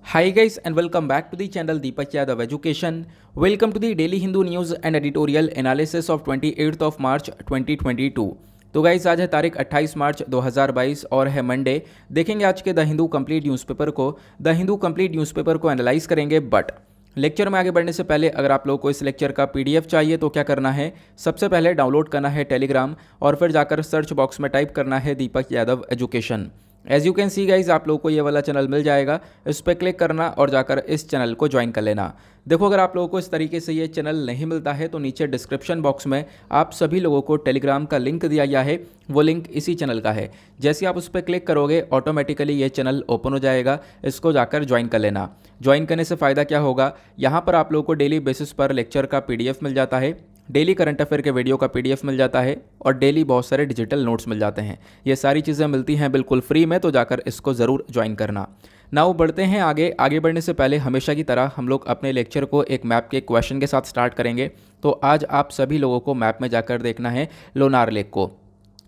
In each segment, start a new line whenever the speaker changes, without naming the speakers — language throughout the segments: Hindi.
Hi guys and welcome back to the channel Deepak Yadav Education. Welcome to the Daily Hindu News and Editorial Analysis of 28th of March 2022. तो गाइस आज है तारीख 28 मार्च 2022 और है मंडे। देखेंगे आज के द हिंदू कंप्लीट न्यूज़पेपर को। द हिंदू कंप्लीट न्यूज़पेपर को एनालाइज करेंगे, बट लेक्चर में आगे बढ़ने से पहले अगर आप लोगों को इस लेक्चर का पीडीएफ चाहिए तो क्या करना है, सबसे पहले डाउनलोड करना है टेलीग्राम और फिर जाकर सर्च बॉक्स में टाइप करना है Deepak Yadav education. As you can see guys आप लोगों को ये वाला चैनल मिल जाएगा, इस पर क्लिक करना और जाकर इस चैनल को ज्वाइन कर लेना। देखो अगर आप लोगों को इस तरीके से ये चैनल नहीं मिलता है तो नीचे डिस्क्रिप्शन बॉक्स में आप सभी लोगों को टेलीग्राम का लिंक दिया गया है, वो लिंक इसी चैनल का है। जैसे आप उस पर क्लिक करोगे ऑटोमेटिकली ये चैनल ओपन हो जाएगा, इसको जाकर ज्वाइन कर लेना। ज्वाइन करने से फ़ायदा क्या होगा, यहाँ पर आप लोगों को डेली बेसिस पर लेक्चर का पीडीएफ मिल जाता है, डेली करंट अफेयर के वीडियो का पीडीएफ मिल जाता है और डेली बहुत सारे डिजिटल नोट्स मिल जाते हैं। ये सारी चीज़ें मिलती हैं बिल्कुल फ्री में, तो जाकर इसको ज़रूर ज्वाइन करना। नाउ बढ़ते हैं आगे। आगे बढ़ने से पहले हमेशा की तरह हम लोग अपने लेक्चर को एक मैप के क्वेश्चन के साथ स्टार्ट करेंगे। तो आज आप सभी लोगों को मैप में जाकर देखना है लोनार लेक को,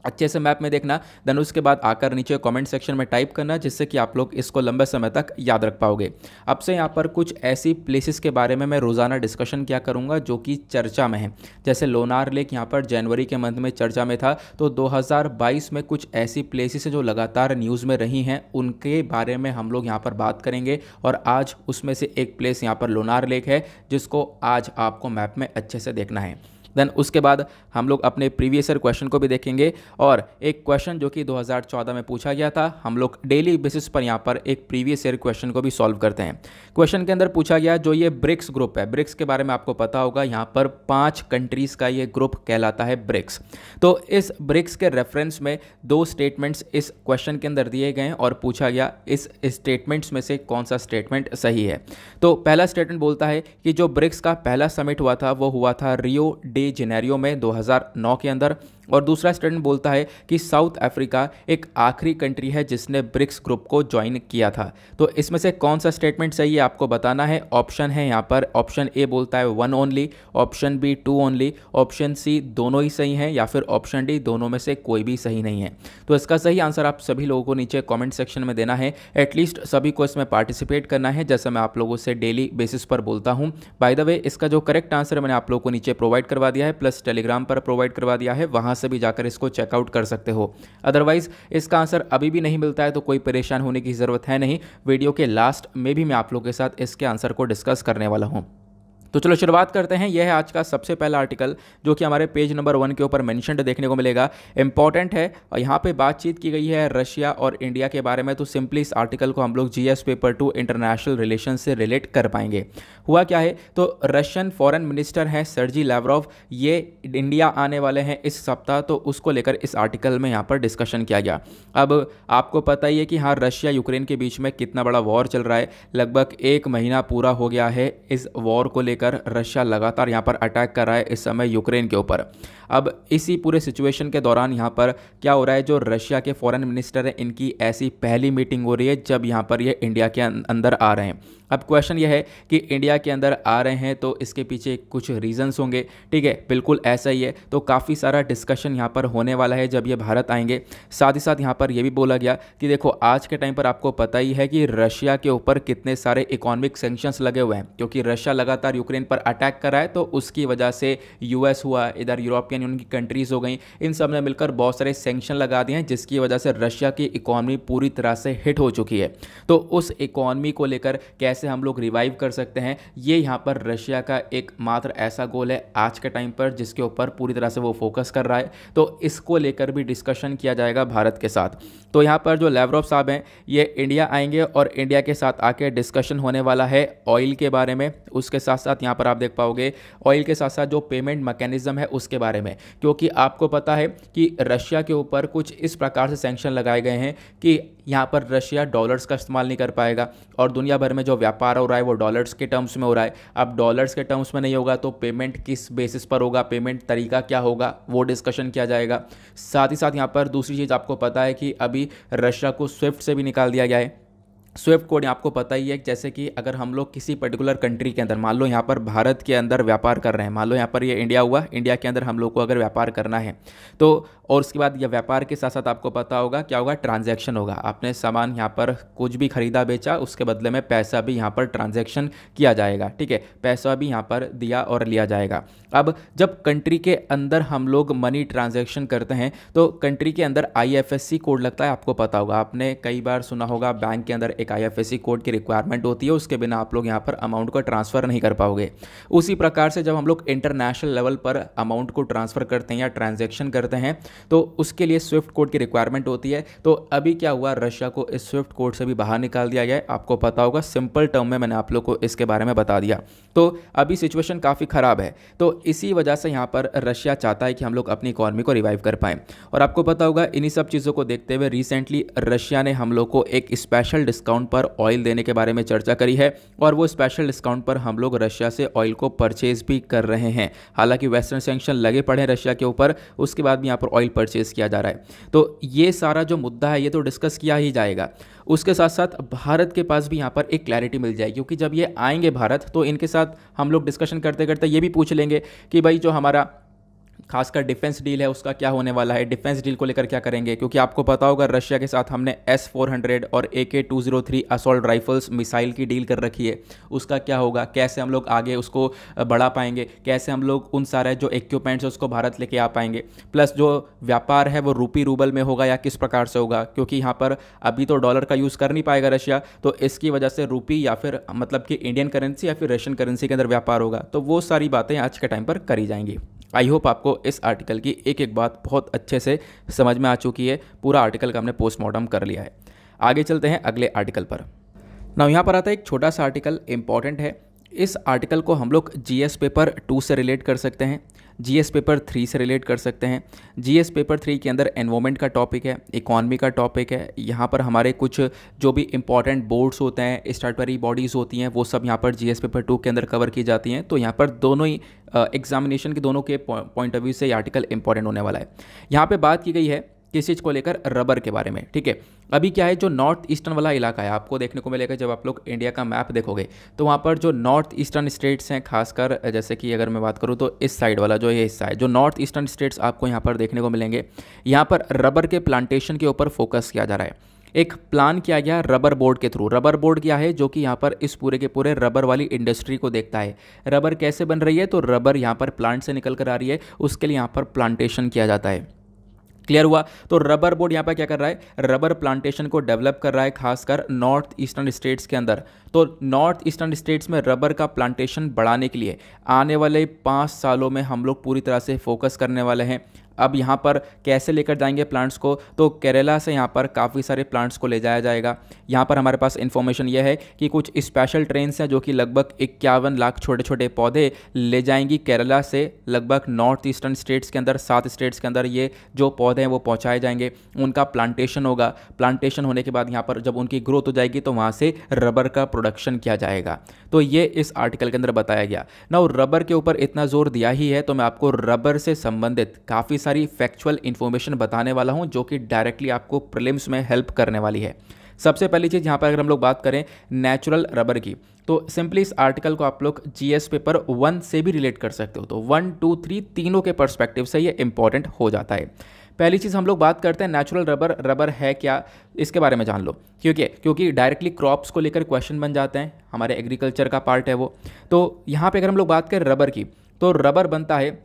अच्छे से मैप में देखना। देन उसके बाद आकर नीचे कमेंट सेक्शन में टाइप करना, जिससे कि आप लोग इसको लंबे समय तक याद रख पाओगे। अब से यहाँ पर कुछ ऐसी प्लेसेस के बारे में मैं रोज़ाना डिस्कशन किया करूँगा जो कि चर्चा में है। जैसे लोनार लेक यहाँ पर जनवरी के मंथ में चर्चा में था, तो 2022 में कुछ ऐसी प्लेसेस हैं जो लगातार न्यूज़ में रही हैं, उनके बारे में हम लोग यहाँ पर बात करेंगे। और आज उसमें से एक प्लेस यहाँ पर लोनार लेक है, जिसको आज आपको मैप में अच्छे से देखना है। देन उसके बाद हम लोग अपने प्रीवियस ईयर क्वेश्चन को भी देखेंगे और एक क्वेश्चन जो कि 2014 में पूछा गया था, हम लोग डेली बेसिस पर यहाँ पर एक प्रीवियस ईयर क्वेश्चन को भी सॉल्व करते हैं। क्वेश्चन के अंदर पूछा गया जो ये ब्रिक्स ग्रुप है, ब्रिक्स के बारे में आपको पता होगा, यहाँ पर 5 कंट्रीज़ का ये ग्रुप कहलाता है ब्रिक्स। तो इस ब्रिक्स के रेफरेंस में 2 स्टेटमेंट्स इस क्वेश्चन के अंदर दिए गए हैं और पूछा गया इस स्टेटमेंट्स में से कौन सा स्टेटमेंट सही है। तो पहला स्टेटमेंट बोलता है कि जो ब्रिक्स का पहला समिट हुआ था वो हुआ था रियो डे जेनेरियो में 2009 के अंदर। और दूसरा स्टेटमेंट बोलता है कि साउथ अफ्रीका एक आखिरी कंट्री है जिसने ब्रिक्स ग्रुप को ज्वाइन किया था। तो इसमें से कौन सा स्टेटमेंट सही है आपको बताना है। ऑप्शन है यहाँ पर, ऑप्शन ए बोलता है 1 only, option B 2 only, option C दोनों ही सही हैं, या फिर ऑप्शन डी दोनों में से कोई भी सही नहीं है। तो इसका सही आंसर आप सभी लोगों को नीचे कॉमेंट सेक्शन में देना है। एटलीस्ट सभी को इसमें पार्टिसिपेट करना है, जैसा मैं आप लोगों से डेली बेसिस पर बोलता हूँ। बाय द वे इसका जो करेक्ट आंसर मैंने आप लोगों को नीचे प्रोवाइड करवा दिया है, प्लस टेलीग्राम पर प्रोवाइड करवा दिया है, वहाँ से भी जाकर इसको चेकआउट कर सकते हो। अदरवाइज इसका आंसर अभी भी नहीं मिलता है तो कोई परेशान होने की ज़रूरत है नहीं। वीडियो के लास्ट में भी मैं आप लोगों के साथ इसके आंसर को डिस्कस करने वाला हूँ। तो चलो शुरुआत करते हैं। यह है आज का सबसे पहला आर्टिकल जो कि हमारे पेज नंबर 1 के ऊपर मेंशन्ड देखने को मिलेगा। इंपॉर्टेंट है और यहाँ पे बातचीत की गई है रशिया और इंडिया के बारे में। तो सिंपली इस आर्टिकल को हम लोग जीएस पेपर 2 इंटरनेशनल रिलेशन से रिलेट कर पाएंगे। हुआ क्या है, तो रशियन फॉरेन मिनिस्टर हैं सर्जी लैवरोव, ये इंडिया आने वाले हैं इस सप्ताह, तो उसको लेकर इस आर्टिकल में यहाँ पर डिस्कशन किया गया। अब आपको पता ही है कि हाँ रशिया यूक्रेन के बीच में कितना बड़ा वॉर चल रहा है, लगभग 1 महीना पूरा हो गया है। इस वॉर को लेकर रशिया लगातार यहाँ पर अटैक कर रहा है इस समय यूक्रेन के ऊपर। अब इसी पूरे सिचुएशन के दौरान यहाँ पर क्या हो रहा है, जो रशिया के फॉरेन मिनिस्टर हैं इनकी ऐसी पहली मीटिंग हो रही है जब यहाँ पर ये इंडिया के अंदर आ रहे हैं। अब क्वेश्चन ये है कि इंडिया के अंदर आ रहे हैं तो इसके पीछे कुछ रीजंस होंगे, ठीक है, बिल्कुल ऐसा ही है। तो काफ़ी सारा डिस्कशन यहाँ पर होने वाला है जब ये भारत आएंगे। साथ ही साथ यहाँ पर यह भी बोला गया कि देखो आज के टाइम पर आपको पता ही है कि रशिया के ऊपर कितने सारे इकोनॉमिक सैंक्शंस लगे हुए हैं, क्योंकि रशिया लगातार यूक्रेन पर अटैक कर रहा है। तो उसकी वजह से यूएस हुआ, इधर यूरोपियन यूनियन की कंट्रीज़ हो गई, इन सब ने मिलकर बहुत सारे सैंक्शन लगा दिए हैं, जिसकी वजह से रशिया की इकॉनमी पूरी तरह से हिट हो चुकी है। तो उस इकॉनमी को लेकर कैसे हम लोग रिवाइव कर सकते हैं, ये यहाँ पर रशिया का एक मात्र ऐसा गोल है आज के टाइम पर जिसके ऊपर पूरी तरह से वो फोकस कर रहा है। तो इसको लेकर भी डिस्कशन किया जाएगा भारत के साथ। तो यहाँ पर जो लैवरोव साहब हैं ये इंडिया आएंगे और इंडिया के साथ आके डिस्कशन होने वाला है ऑयल के बारे में। उसके साथ साथ यहाँ पर आप देख पाओगे ऑयल के साथ साथ जो पेमेंट मैकेनिज्म है उसके बारे में, क्योंकि आपको पता है कि रशिया के ऊपर कुछ इस प्रकार से सैंक्शन लगाए गए हैं कि यहाँ पर रशिया डॉलर्स का इस्तेमाल नहीं कर पाएगा और दुनिया भर में जो व्यापार हो रहा है वो डॉलर्स के टर्म्स में हो रहा है। अब डॉलर्स के टर्म्स में नहीं होगा तो पेमेंट किस बेसिस पर होगा, पेमेंट तरीका क्या होगा, वो डिस्कशन किया जाएगा। साथ ही साथ यहाँ पर दूसरी चीज़ आपको पता है कि अभी रशिया को स्विफ्ट से भी निकाल दिया गया है। स्विफ्ट कोड आपको पता ही है, जैसे कि अगर हम लोग किसी पर्टिकुलर कंट्री के अंदर, मान लो यहाँ पर भारत के अंदर व्यापार कर रहे हैं, मान लो यहाँ पर ये इंडिया हुआ, इंडिया के अंदर हम लोग को अगर व्यापार करना है तो, और उसके बाद यह व्यापार के साथ साथ आपको पता होगा क्या होगा, ट्रांजैक्शन होगा। आपने सामान यहाँ पर कुछ भी खरीदा बेचा, उसके बदले में पैसा भी यहाँ पर ट्रांजैक्शन किया जाएगा, ठीक है, पैसा भी यहाँ पर दिया और लिया जाएगा। अब जब कंट्री के अंदर हम लोग मनी ट्रांजैक्शन करते हैं तो कंट्री के अंदर IFSC कोड लगता है, आपको पता होगा, आपने कई बार सुना होगा बैंक के अंदर एक IFSC कोड की रिक्वायरमेंट होती है, उसके बिना आप लोग यहाँ पर अमाउंट को ट्रांसफ़र नहीं कर पाओगे। उसी प्रकार से जब हम लोग इंटरनेशनल लेवल पर अमाउंट को ट्रांसफ़र करते हैं या ट्रांजैक्शन करते हैं तो उसके लिए स्विफ्ट कोड की रिक्वायरमेंट होती है। तो अभी क्या हुआ, रशिया को इस स्विफ्ट कोड से भी बाहर निकाल दिया गया है, आपको पता होगा, सिंपल टर्म में मैंने आप लोग को इसके बारे में बता दिया। तो अभी सिचुएशन काफ़ी ख़राब है, तो इसी वजह से यहाँ पर रशिया चाहता है कि हम लोग अपनी इकॉनमी को रिवाइव कर पाएँ। और आपको पता होगा इन्हीं सब चीज़ों को देखते हुए रिसेंटली रशिया ने हम लोग को एक स्पेशल डिस्काउंट पर ऑयल देने के बारे में चर्चा करी है, और वो स्पेशल डिस्काउंट पर हम लोग रशिया से ऑयल को परचेज भी कर रहे हैं। हालांकि वेस्टर्न सैंक्शन लगे पड़े हैं रशिया के ऊपर, उसके बाद भी यहाँ पर ऑयल परचेज किया जा रहा है। तो ये सारा जो मुद्दा है ये तो डिस्कस किया ही जाएगा। उसके साथ साथ भारत के पास भी यहाँ पर एक क्लैरिटी मिल जाएगी, क्योंकि जब ये आएंगे भारत तो इनके साथ हम लोग डिस्कशन करते करते ये भी पूछ लेंगे कि भाई जो हमारा खासकर डिफेंस डील है उसका क्या होने वाला है, डिफेंस डील को लेकर क्या करेंगे, क्योंकि आपको पता होगा रशिया के साथ हमने S-400 और AK-203 असॉल्ट राइफल्स मिसाइल की डील कर रखी है। उसका क्या होगा, कैसे हम लोग आगे उसको बढ़ा पाएंगे, कैसे हम लोग उन सारे जो इक्विपमेंट्स है उसको भारत लेके आ पाएंगे, प्लस जो व्यापार है वो रूपी रूबल में होगा या किस प्रकार से होगा, क्योंकि यहाँ पर अभी तो डॉलर का यूज़ कर नहीं पाएगा रशिया, तो इसकी वजह से रूपी या फिर मतलब कि इंडियन करेंसी या फिर रशियन करेंसी के अंदर व्यापार होगा। तो वो सारी बातें आज के टाइम पर करी जाएंगी। आई होप आपको इस आर्टिकल की एक एक बात बहुत अच्छे से समझ में आ चुकी है। पूरा आर्टिकल का हमने पोस्टमार्टम कर लिया है। आगे चलते हैं अगले आर्टिकल पर। ना यहाँ पर आता है एक छोटा सा आर्टिकल, इंपॉर्टेंट है। इस आर्टिकल को हम लोग GS पेपर 2 से रिलेट कर सकते हैं, GS पेपर 3 से रिलेट कर सकते हैं। GS पेपर 3 के अंदर एनवायरनमेंट का टॉपिक है, इकॉनमी का टॉपिक है। यहाँ पर हमारे कुछ जो भी इंपॉर्टेंट बोर्ड्स होते हैं, स्टैट्यूटरी बॉडीज़ होती हैं, वो सब यहाँ पर GS पेपर 2 के अंदर कवर की जाती हैं। तो यहाँ पर दोनों ही एग्जामिनेशन के दोनों के पॉइंट ऑफ व्यू से ये आर्टिकल इंपॉर्टेंट होने वाला है। यहाँ पर बात की गई है किस चीज़ को लेकर, रबर के बारे में, ठीक है। अभी क्या है, जो नॉर्थ ईस्टर्न वाला इलाका है आपको देखने को मिलेगा, जब आप लोग इंडिया का मैप देखोगे तो वहाँ पर जो नॉर्थ ईस्टर्न स्टेट्स हैं, खासकर जैसे कि अगर मैं बात करूँ तो इस साइड वाला जो ये हिस्सा है, जो नॉर्थ ईस्टर्न स्टेट्स आपको यहाँ पर देखने को मिलेंगे, यहाँ पर रबर के प्लांटेशन के ऊपर फोकस किया जा रहा है। एक प्लान किया गया रबर बोर्ड के थ्रू। रबर बोर्ड क्या है, जो कि यहाँ पर इस पूरे के पूरे रबर वाली इंडस्ट्री को देखता है। रबर कैसे बन रही है, तो रबर यहाँ पर प्लांट से निकल कर आ रही है, उसके लिए यहाँ पर प्लांटेशन किया जाता है। क्लियर हुआ। तो रबर बोर्ड यहाँ पर क्या कर रहा है, रबर प्लांटेशन को डेवलप कर रहा है, खासकर नॉर्थ ईस्टर्न स्टेट्स के अंदर। तो नॉर्थ ईस्टर्न स्टेट्स में रबर का प्लांटेशन बढ़ाने के लिए आने वाले 5 सालों में हम लोग पूरी तरह से फोकस करने वाले हैं। अब यहाँ पर कैसे लेकर जाएंगे प्लांट्स को, तो केरला से यहाँ पर काफ़ी सारे प्लांट्स को ले जाया जाएगा। यहाँ पर हमारे पास इन्फॉर्मेशन यह है कि कुछ स्पेशल ट्रेन्स हैं जो कि लगभग 51 लाख छोटे छोटे पौधे ले जाएंगी केरला से, लगभग नॉर्थ ईस्टर्न स्टेट्स के अंदर 7 स्टेट्स के अंदर ये जो पौधे हैं वो पहुँचाए जाएंगे। उनका प्लांटेशन होगा, प्लांटेशन होने के बाद यहाँ पर जब उनकी ग्रोथ हो जाएगी तो वहाँ से रबर का प्रोडक्शन किया जाएगा। तो ये इस आर्टिकल के अंदर बताया गया ना। रबर के ऊपर इतना जोर दिया ही है तो मैं आपको रबर से संबंधित काफ़ी सारी फैक्चुअल इन्फॉर्मेशन बताने वाला हूं जो कि डायरेक्टली आपको प्रीलिम्स में हेल्प करने वाली है। सबसे पहली चीज़ यहाँ पर अगर हम लोग बात करें नेचुरल रबर की, तो सिंपली इस आर्टिकल को आप लोग GS पेपर 1 से भी रिलेट कर सकते हो। तो 1, 2, 3 तीनों के पर्सपेक्टिव से ये इंपॉर्टेंट हो जाता है। पहली चीज़ हम लोग बात करते हैं नेचुरल रबर, रबर है क्या, इसके बारे में जान लो, क्योंकि डायरेक्टली क्रॉप्स को लेकर क्वेश्चन बन जाते हैं, हमारे एग्रीकल्चर का पार्ट है वो। तो यहाँ पे अगर हम लोग बात करें रबर की, तो रबर बनता है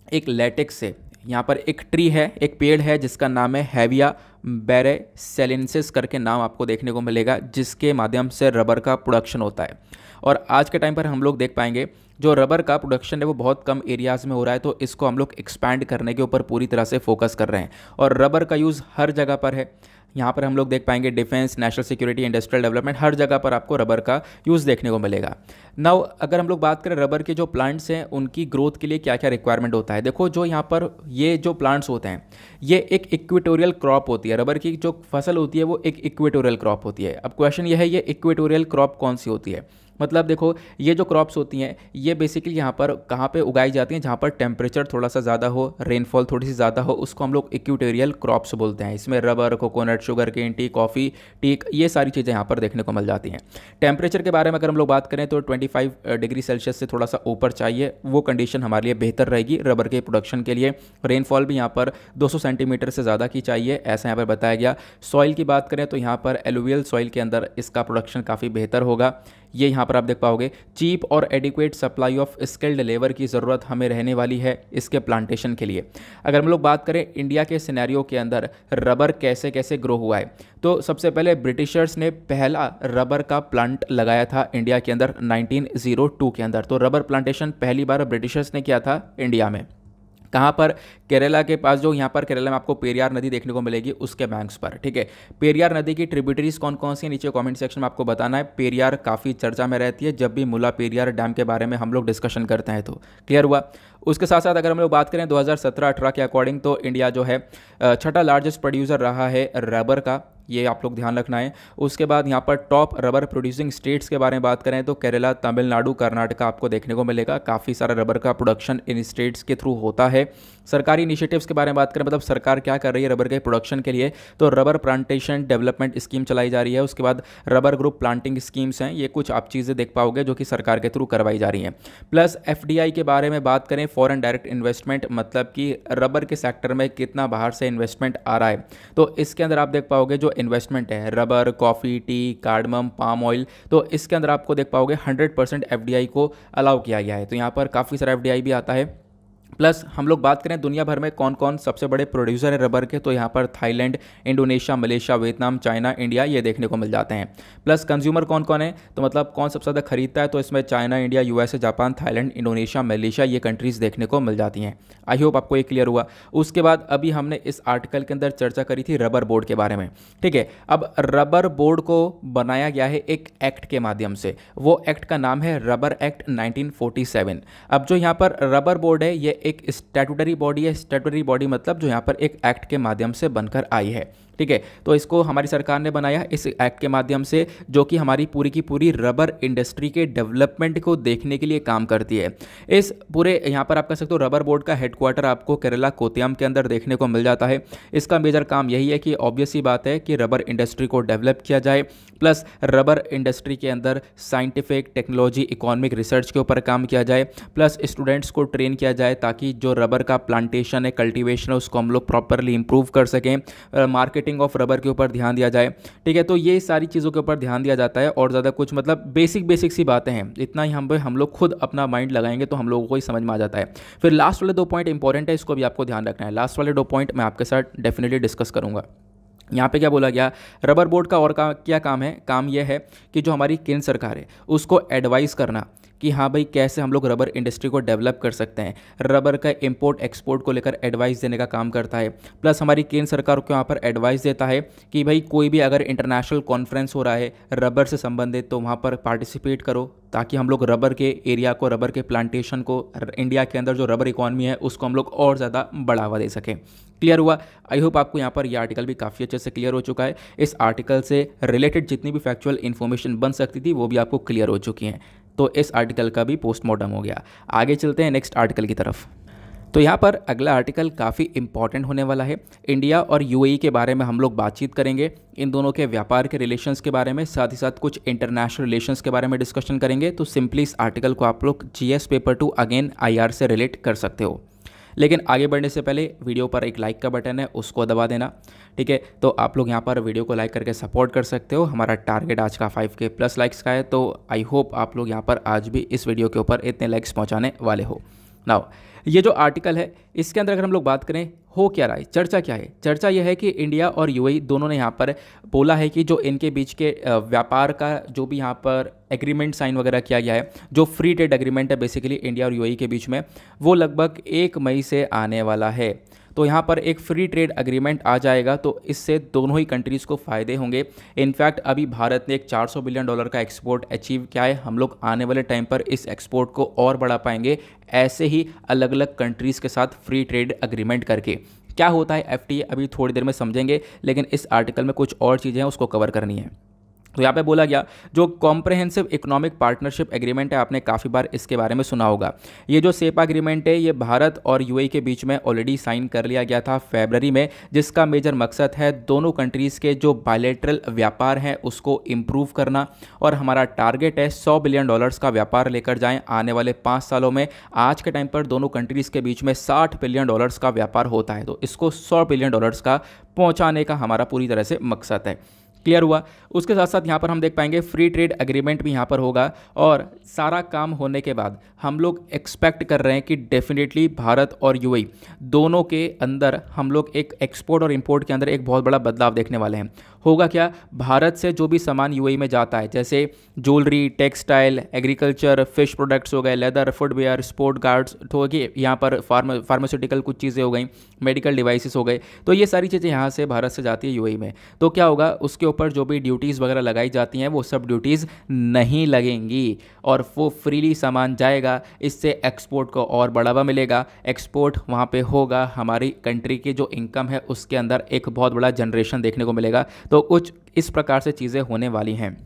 एक लेटेक्स से। यहाँ पर एक ट्री है, एक पेड़ है जिसका नाम है हैविया बैरेसेलेंसिस करके नाम आपको देखने को मिलेगा, जिसके माध्यम से रबर का प्रोडक्शन होता है। और आज के टाइम पर हम लोग देख पाएंगे जो रबर का प्रोडक्शन है वो बहुत कम एरियाज़ में हो रहा है, तो इसको हम लोग एक्सपैंड करने के ऊपर पूरी तरह से फोकस कर रहे हैं। और रबर का यूज़ हर जगह पर है। यहाँ पर हम लोग देख पाएंगे defence, national security, industrial development, हर जगह पर आपको रबर का यूज़ देखने को मिलेगा। नाउ अगर हम लोग बात करें रबर के जो प्लांट्स हैं उनकी ग्रोथ के लिए क्या क्या रिक्वायरमेंट होता है, देखो जो यहाँ पर ये जो प्लांट्स होते हैं ये एक इक्वेटोरियल क्रॉप होती है। रबर की जो फसल होती है वो एक इक्वेटोरियल क्रॉप होती है। अब क्वेश्चन ये है ये इक्वेटोरियल क्रॉप कौन सी होती है, मतलब देखो ये जो क्रॉप्स होती हैं ये बेसिकली यहाँ पर कहाँ पे उगाई जाती हैं, जहाँ पर टेम्परेचर थोड़ा सा ज़्यादा हो, रेनफॉल थोड़ी सी ज़्यादा हो, उसको हम लोग इक्वेटोरियल क्रॉप्स बोलते हैं। इसमें rubber, coconut, sugar cane, tea, coffee, teak, ये सारी चीज़ें यहाँ पर देखने को मिल जाती हैं। टेम्परेचर के बारे में अगर हम लोग बात करें तो 25 डिग्री सेल्सियस से थोड़ा सा ऊपर चाहिए, वो कंडीशन हमारे लिए बेहतर रहेगी रबर के प्रोडक्शन के लिए। रेनफॉल भी यहाँ पर 200 सेंटीमीटर से ज़्यादा की चाहिए, ऐसा यहाँ पर बताया गया। सॉइल की बात करें तो यहाँ पर एलुवियल सॉइल के अंदर इसका प्रोडक्शन काफ़ी बेहतर होगा। ये यहाँ पर आप देख पाओगे। चीप और adequate supply of skilled labour की ज़रूरत हमें रहने वाली है इसके प्लांटेशन के लिए। अगर हम लोग बात करें इंडिया के सिनेरियो के अंदर रबर कैसे कैसे ग्रो हुआ है, तो सबसे पहले ब्रिटिशर्स ने पहला रबर का प्लांट लगाया था इंडिया के अंदर 1902 के अंदर। तो रबर प्लांटेशन पहली बार ब्रिटिशर्स ने किया था इंडिया में। कहाँ पर? केरला के पास, जो यहाँ पर केरला में आपको पेरियार नदी देखने को मिलेगी उसके बैंक्स पर, ठीक है। पेरियार नदी की ट्रिब्यूटरीज कौन कौन सी हैं नीचे कमेंट सेक्शन में आपको बताना है। पेरियार काफ़ी चर्चा में रहती है जब भी मुला पेरियार डैम के बारे में हम लोग डिस्कशन करते हैं, तो क्लियर हुआ। उसके साथ साथ अगर हम लोग बात करें 2017-18 के अकॉर्डिंग तो इंडिया जो है छठा लार्जेस्ट प्रोड्यूसर रहा है रबर का, ये आप लोग ध्यान रखना है। उसके बाद यहाँ पर टॉप रबर प्रोड्यूसिंग स्टेट्स के बारे में बात करें तो केरला, तमिलनाडु, कर्नाटका आपको देखने को मिलेगा। काफ़ी सारा रबर का प्रोडक्शन इन स्टेट्स के थ्रू होता है। सरकारी इनिशिएटिव्स के बारे में बात करें, मतलब सरकार क्या कर रही है रबर के प्रोडक्शन के लिए, तो रबर प्लांटेशन डेवलपमेंट स्कीम चलाई जा रही है। उसके बाद रबर ग्रुप प्लांटिंग स्कीम्स हैं, ये कुछ आप चीज़ें देख पाओगे जो कि सरकार के थ्रू करवाई जा रही हैं। प्लस एफडीआई के बारे में बात करें, फॉरेन डायरेक्ट इन्वेस्टमेंट, मतलब कि रबर के सेक्टर में कितना बाहर से इन्वेस्टमेंट आ रहा है, तो इसके अंदर आप देख पाओगे जो इन्वेस्टमेंट है rubber, coffee, T, cardamom, palm oil, तो इसके अंदर आपको देख पाओगे 100% एफडीआई को अलाउ किया गया है। तो यहाँ पर काफ़ी सारा एफडीआई भी आता है। प्लस हम लोग बात करें दुनिया भर में कौन कौन सबसे बड़े प्रोड्यूसर है रबर के, तो यहाँ पर Thailand, Indonesia, Malaysia, Vietnam, China, India, ये देखने को मिल जाते हैं। प्लस कंज्यूमर कौन कौन है, तो मतलब कौन सबसे ज़्यादा खरीदता है, तो इसमें China, India, USA, Japan, Thailand, Indonesia, Malaysia, ये कंट्रीज़ देखने को मिल जाती हैं। आई होप आपको ये क्लियर हुआ। उसके बाद अभी हमने इस आर्टिकल के अंदर चर्चा करी थी रबर बोर्ड के बारे में, ठीक है। अब रबर बोर्ड को बनाया गया है एक एक्ट के माध्यम से, वो एक्ट का नाम है रबर एक्ट 1947। अब जो यहाँ पर रबर बोर्ड है ये एक स्टैट्यूटरी बॉडी है। स्टैट्यूटरी बॉडी मतलब जो यहाँ पर एक एक्ट के माध्यम से बनकर आई है, ठीक है। तो इसको हमारी सरकार ने बनाया इस एक्ट के माध्यम से, जो कि हमारी पूरी की पूरी रबर इंडस्ट्री के डेवलपमेंट को देखने के लिए काम करती है। इस पूरे यहाँ पर आप कह सकते हो रबर बोर्ड का हेडक्वार्टर आपको केरला कोट्टयम के अंदर देखने को मिल जाता है। इसका मेजर काम यही है कि ऑब्वियस सी बात है कि रबर इंडस्ट्री को डेवलप किया जाए, प्लस रबर इंडस्ट्री के अंदर साइंटिफिक, टेक्नोलॉजी, इकोनॉमिक रिसर्च के ऊपर काम किया जाए, प्लस स्टूडेंट्स को ट्रेन किया जाए ताकि जो रबर का प्लांटेशन है, कल्टीवेशन है, उसको हम लोग प्रॉपरली इंप्रूव कर सकें। मार्केटिंग ऑफ रबर के ऊपर ध्यान दिया जाए, ठीक है। तो ये सारी चीज़ों के ऊपर ध्यान दिया जाता है और ज़्यादा कुछ मतलब बेसिक सी बातें हैं। इतना ही हम लोग खुद अपना माइंड लगाएंगे तो हम लोगों को ही समझ में आ जाता है। फिर लास्ट वाले 2 पॉइंट इंपॉर्टेंट है, इसको भी आपको ध्यान रखना है। लास्ट वाले 2 पॉइंट मैं आपके साथ डेफिनेटली डिस्कस करूंगा। यहाँ पे क्या बोला गया, रबर बोर्ड का और क्या काम है? काम यह है कि जो हमारी केंद्र सरकार है उसको एडवाइस करना कि हाँ भाई कैसे हम लोग रबर इंडस्ट्री को डेवलप कर सकते हैं। रबर का इंपोर्ट एक्सपोर्ट को लेकर एडवाइस देने का काम करता है। प्लस हमारी केंद्र सरकार को यहाँ पर एडवाइस देता है कि भाई कोई भी अगर इंटरनेशनल कॉन्फ्रेंस हो रहा है रबर से संबंधित तो वहाँ पर पार्टिसिपेट करो, ताकि हम लोग रबर के एरिया को, रबर के प्लांटेशन को, इंडिया के अंदर जो रबर इकॉनमी है उसको हम लोग और ज़्यादा बढ़ावा दे सकें। क्लियर हुआ? आई होप आपको यहाँ पर यह आर्टिकल भी काफ़ी अच्छे से क्लियर हो चुका है। इस आर्टिकल से रिलेटेड जितनी भी फैक्चुअल इन्फॉर्मेशन बन सकती थी वो भी आपको क्लियर हो चुकी हैं। तो इस आर्टिकल का भी पोस्टमार्टम हो गया। आगे चलते हैं नेक्स्ट आर्टिकल की तरफ। तो यहाँ पर अगला आर्टिकल काफ़ी इंपॉर्टेंट होने वाला है। इंडिया और यूएई के बारे में हम लोग बातचीत करेंगे, इन दोनों के व्यापार के रिलेशंस के बारे में, साथ ही साथ कुछ इंटरनेशनल रिलेशंस के बारे में डिस्कशन करेंगे। तो सिंपली इस आर्टिकल को आप लोग जीएस पेपर 2 अगेन आईआर से रिलेट कर सकते हो। लेकिन आगे बढ़ने से पहले वीडियो पर एक लाइक का बटन है उसको दबा देना, ठीक है। तो आप लोग यहाँ पर वीडियो को लाइक करके सपोर्ट कर सकते हो। हमारा टारगेट आज का 5K प्लस लाइक्स का है, तो आई होप आप लोग यहाँ पर आज भी इस वीडियो के ऊपर इतने लाइक्स पहुँचाने वाले हो। नाउ ये जो आर्टिकल है इसके अंदर अगर हम लोग बात करें हो क्या रहा है, चर्चा क्या है? चर्चा यह है कि इंडिया और यूएई दोनों ने यहाँ पर बोला है कि जो इनके बीच के व्यापार का जो भी यहाँ पर एग्रीमेंट साइन वगैरह किया गया है, जो फ्री ट्रेड एग्रीमेंट है बेसिकली इंडिया और यूएई के बीच में, वो लगभग 1 मई से आने वाला है। तो यहाँ पर एक फ्री ट्रेड एग्रीमेंट आ जाएगा, तो इससे दोनों ही कंट्रीज़ को फ़ायदे होंगे। इनफैक्ट अभी भारत ने एक $400 बिलियन का एक्सपोर्ट अचीव किया है। हम लोग आने वाले टाइम पर इस एक्सपोर्ट को और बढ़ा पाएंगे, ऐसे ही अलग अलग कंट्रीज़ के साथ फ्री ट्रेड एग्रीमेंट करके। क्या होता है एफटीए अभी थोड़ी देर में समझेंगे, लेकिन इस आर्टिकल में कुछ और चीज़ें हैं उसको कवर करनी है। तो यहाँ पे बोला गया जो कॉम्प्रहेंसिव इकोनॉमिक पार्टनरशिप एग्रीमेंट है, आपने काफ़ी बार इसके बारे में सुना होगा। ये जो सेपा एग्रीमेंट है ये भारत और यूएई के बीच में ऑलरेडी साइन कर लिया गया था फरवरी में, जिसका मेजर मकसद है दोनों कंट्रीज़ के जो बायलैटरल व्यापार है उसको इम्प्रूव करना। और हमारा टारगेट है $100 बिलियन का व्यापार लेकर जाएं आने वाले 5 सालों में। आज के टाइम पर दोनों कंट्रीज़ के बीच में $60 बिलियन का व्यापार होता है, तो इसको $100 बिलियन का पहुँचाने का हमारा पूरी तरह से मकसद है। क्लियर हुआ। उसके साथ साथ यहाँ पर हम देख पाएंगे फ्री ट्रेड एग्रीमेंट भी यहाँ पर होगा। और सारा काम होने के बाद हम लोग एक्सपेक्ट कर रहे हैं कि डेफिनेटली भारत और यूएई दोनों के अंदर हम लोग एक एक्सपोर्ट और इंपोर्ट के अंदर एक बहुत बड़ा बदलाव देखने वाले हैं। होगा क्या, भारत से जो भी सामान यूएई में जाता है जैसे jewellery, textile, agriculture, fish products हो गए, लेदर, फुटवेयर, स्पोर्ट गार्ड्स हो गए, यहाँ पर फार्मास्यूटिकल कुछ चीज़ें हो गई, मेडिकल डिवाइसेस हो गए, तो ये सारी चीज़ें यहाँ से भारत से जाती है यूएई में। तो क्या होगा, उसके ऊपर जो भी ड्यूटीज़ वगैरह लगाई जाती हैं वो सब ड्यूटीज़ नहीं लगेंगी और वो फ्रीली सामान जाएगा। इससे एक्सपोर्ट को और बढ़ावा मिलेगा। एक्सपोर्ट वहाँ पे होगा, हमारी कंट्री की जो इनकम है उसके अंदर एक बहुत बड़ा जनरेशन देखने को मिलेगा। तो कुछ इस प्रकार से चीज़ें होने वाली हैं।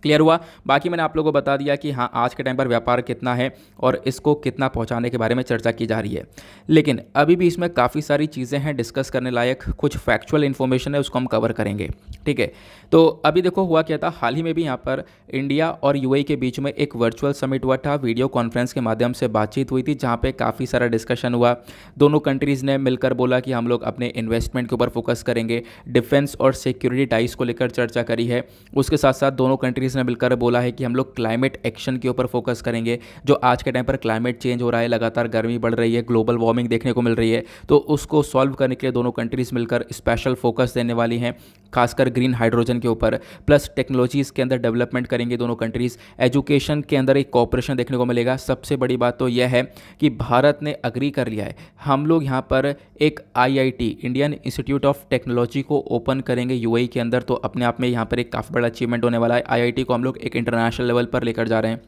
क्लियर हुआ। बाकी मैंने आप लोगों को बता दिया कि हाँ आज के टाइम पर व्यापार कितना है और इसको कितना पहुंचाने के बारे में चर्चा की जा रही है, लेकिन अभी भी इसमें काफ़ी सारी चीज़ें हैं डिस्कस करने लायक। कुछ फैक्चुअल इन्फॉर्मेशन है उसको हम कवर करेंगे, ठीक है। तो अभी देखो हुआ क्या था, हाल ही में भी यहाँ पर इंडिया और यूएई के बीच में एक वर्चुअल समिट हुआ था, वीडियो कॉन्फ्रेंस के माध्यम से बातचीत हुई थी, जहाँ पे काफ़ी सारा डिस्कशन हुआ। दोनों कंट्रीज़ ने मिलकर बोला कि हम लोग अपने इन्वेस्टमेंट के ऊपर फोकस करेंगे, डिफेंस और सिक्योरिटी टाइज को लेकर चर्चा करी है। उसके साथ साथ दोनों कंट्रीज़ ने मिलकर बोला है कि हम लोग क्लाइमेट एक्शन के ऊपर फोकस करेंगे। जो आज के टाइम पर क्लाइमेट चेंज हो रहा है, लगातार गर्मी बढ़ रही है, ग्लोबल वार्मिंग देखने को मिल रही है, तो उसको सॉल्व करने के लिए दोनों कंट्रीज़ मिलकर स्पेशल फोकस देने वाली हैं, खासकर ग्रीन हाइड्रोजन के ऊपर। प्लस टेक्नोलॉजीज़ के अंदर डेवलपमेंट करेंगे दोनों कंट्रीज़। एजुकेशन के अंदर एक कोऑपरेशन देखने को मिलेगा। सबसे बड़ी बात तो यह है कि भारत ने अग्री कर लिया है, हम लोग यहाँ पर एक IIT, Indian institute of technology को ओपन करेंगे यूएई के अंदर। तो अपने आप में यहाँ पर एक काफ़ी बड़ा अचीवमेंट होने वाला है। आईआईटी को हम लोग एक इंटरनेशनल लेवल पर लेकर जा रहे हैं।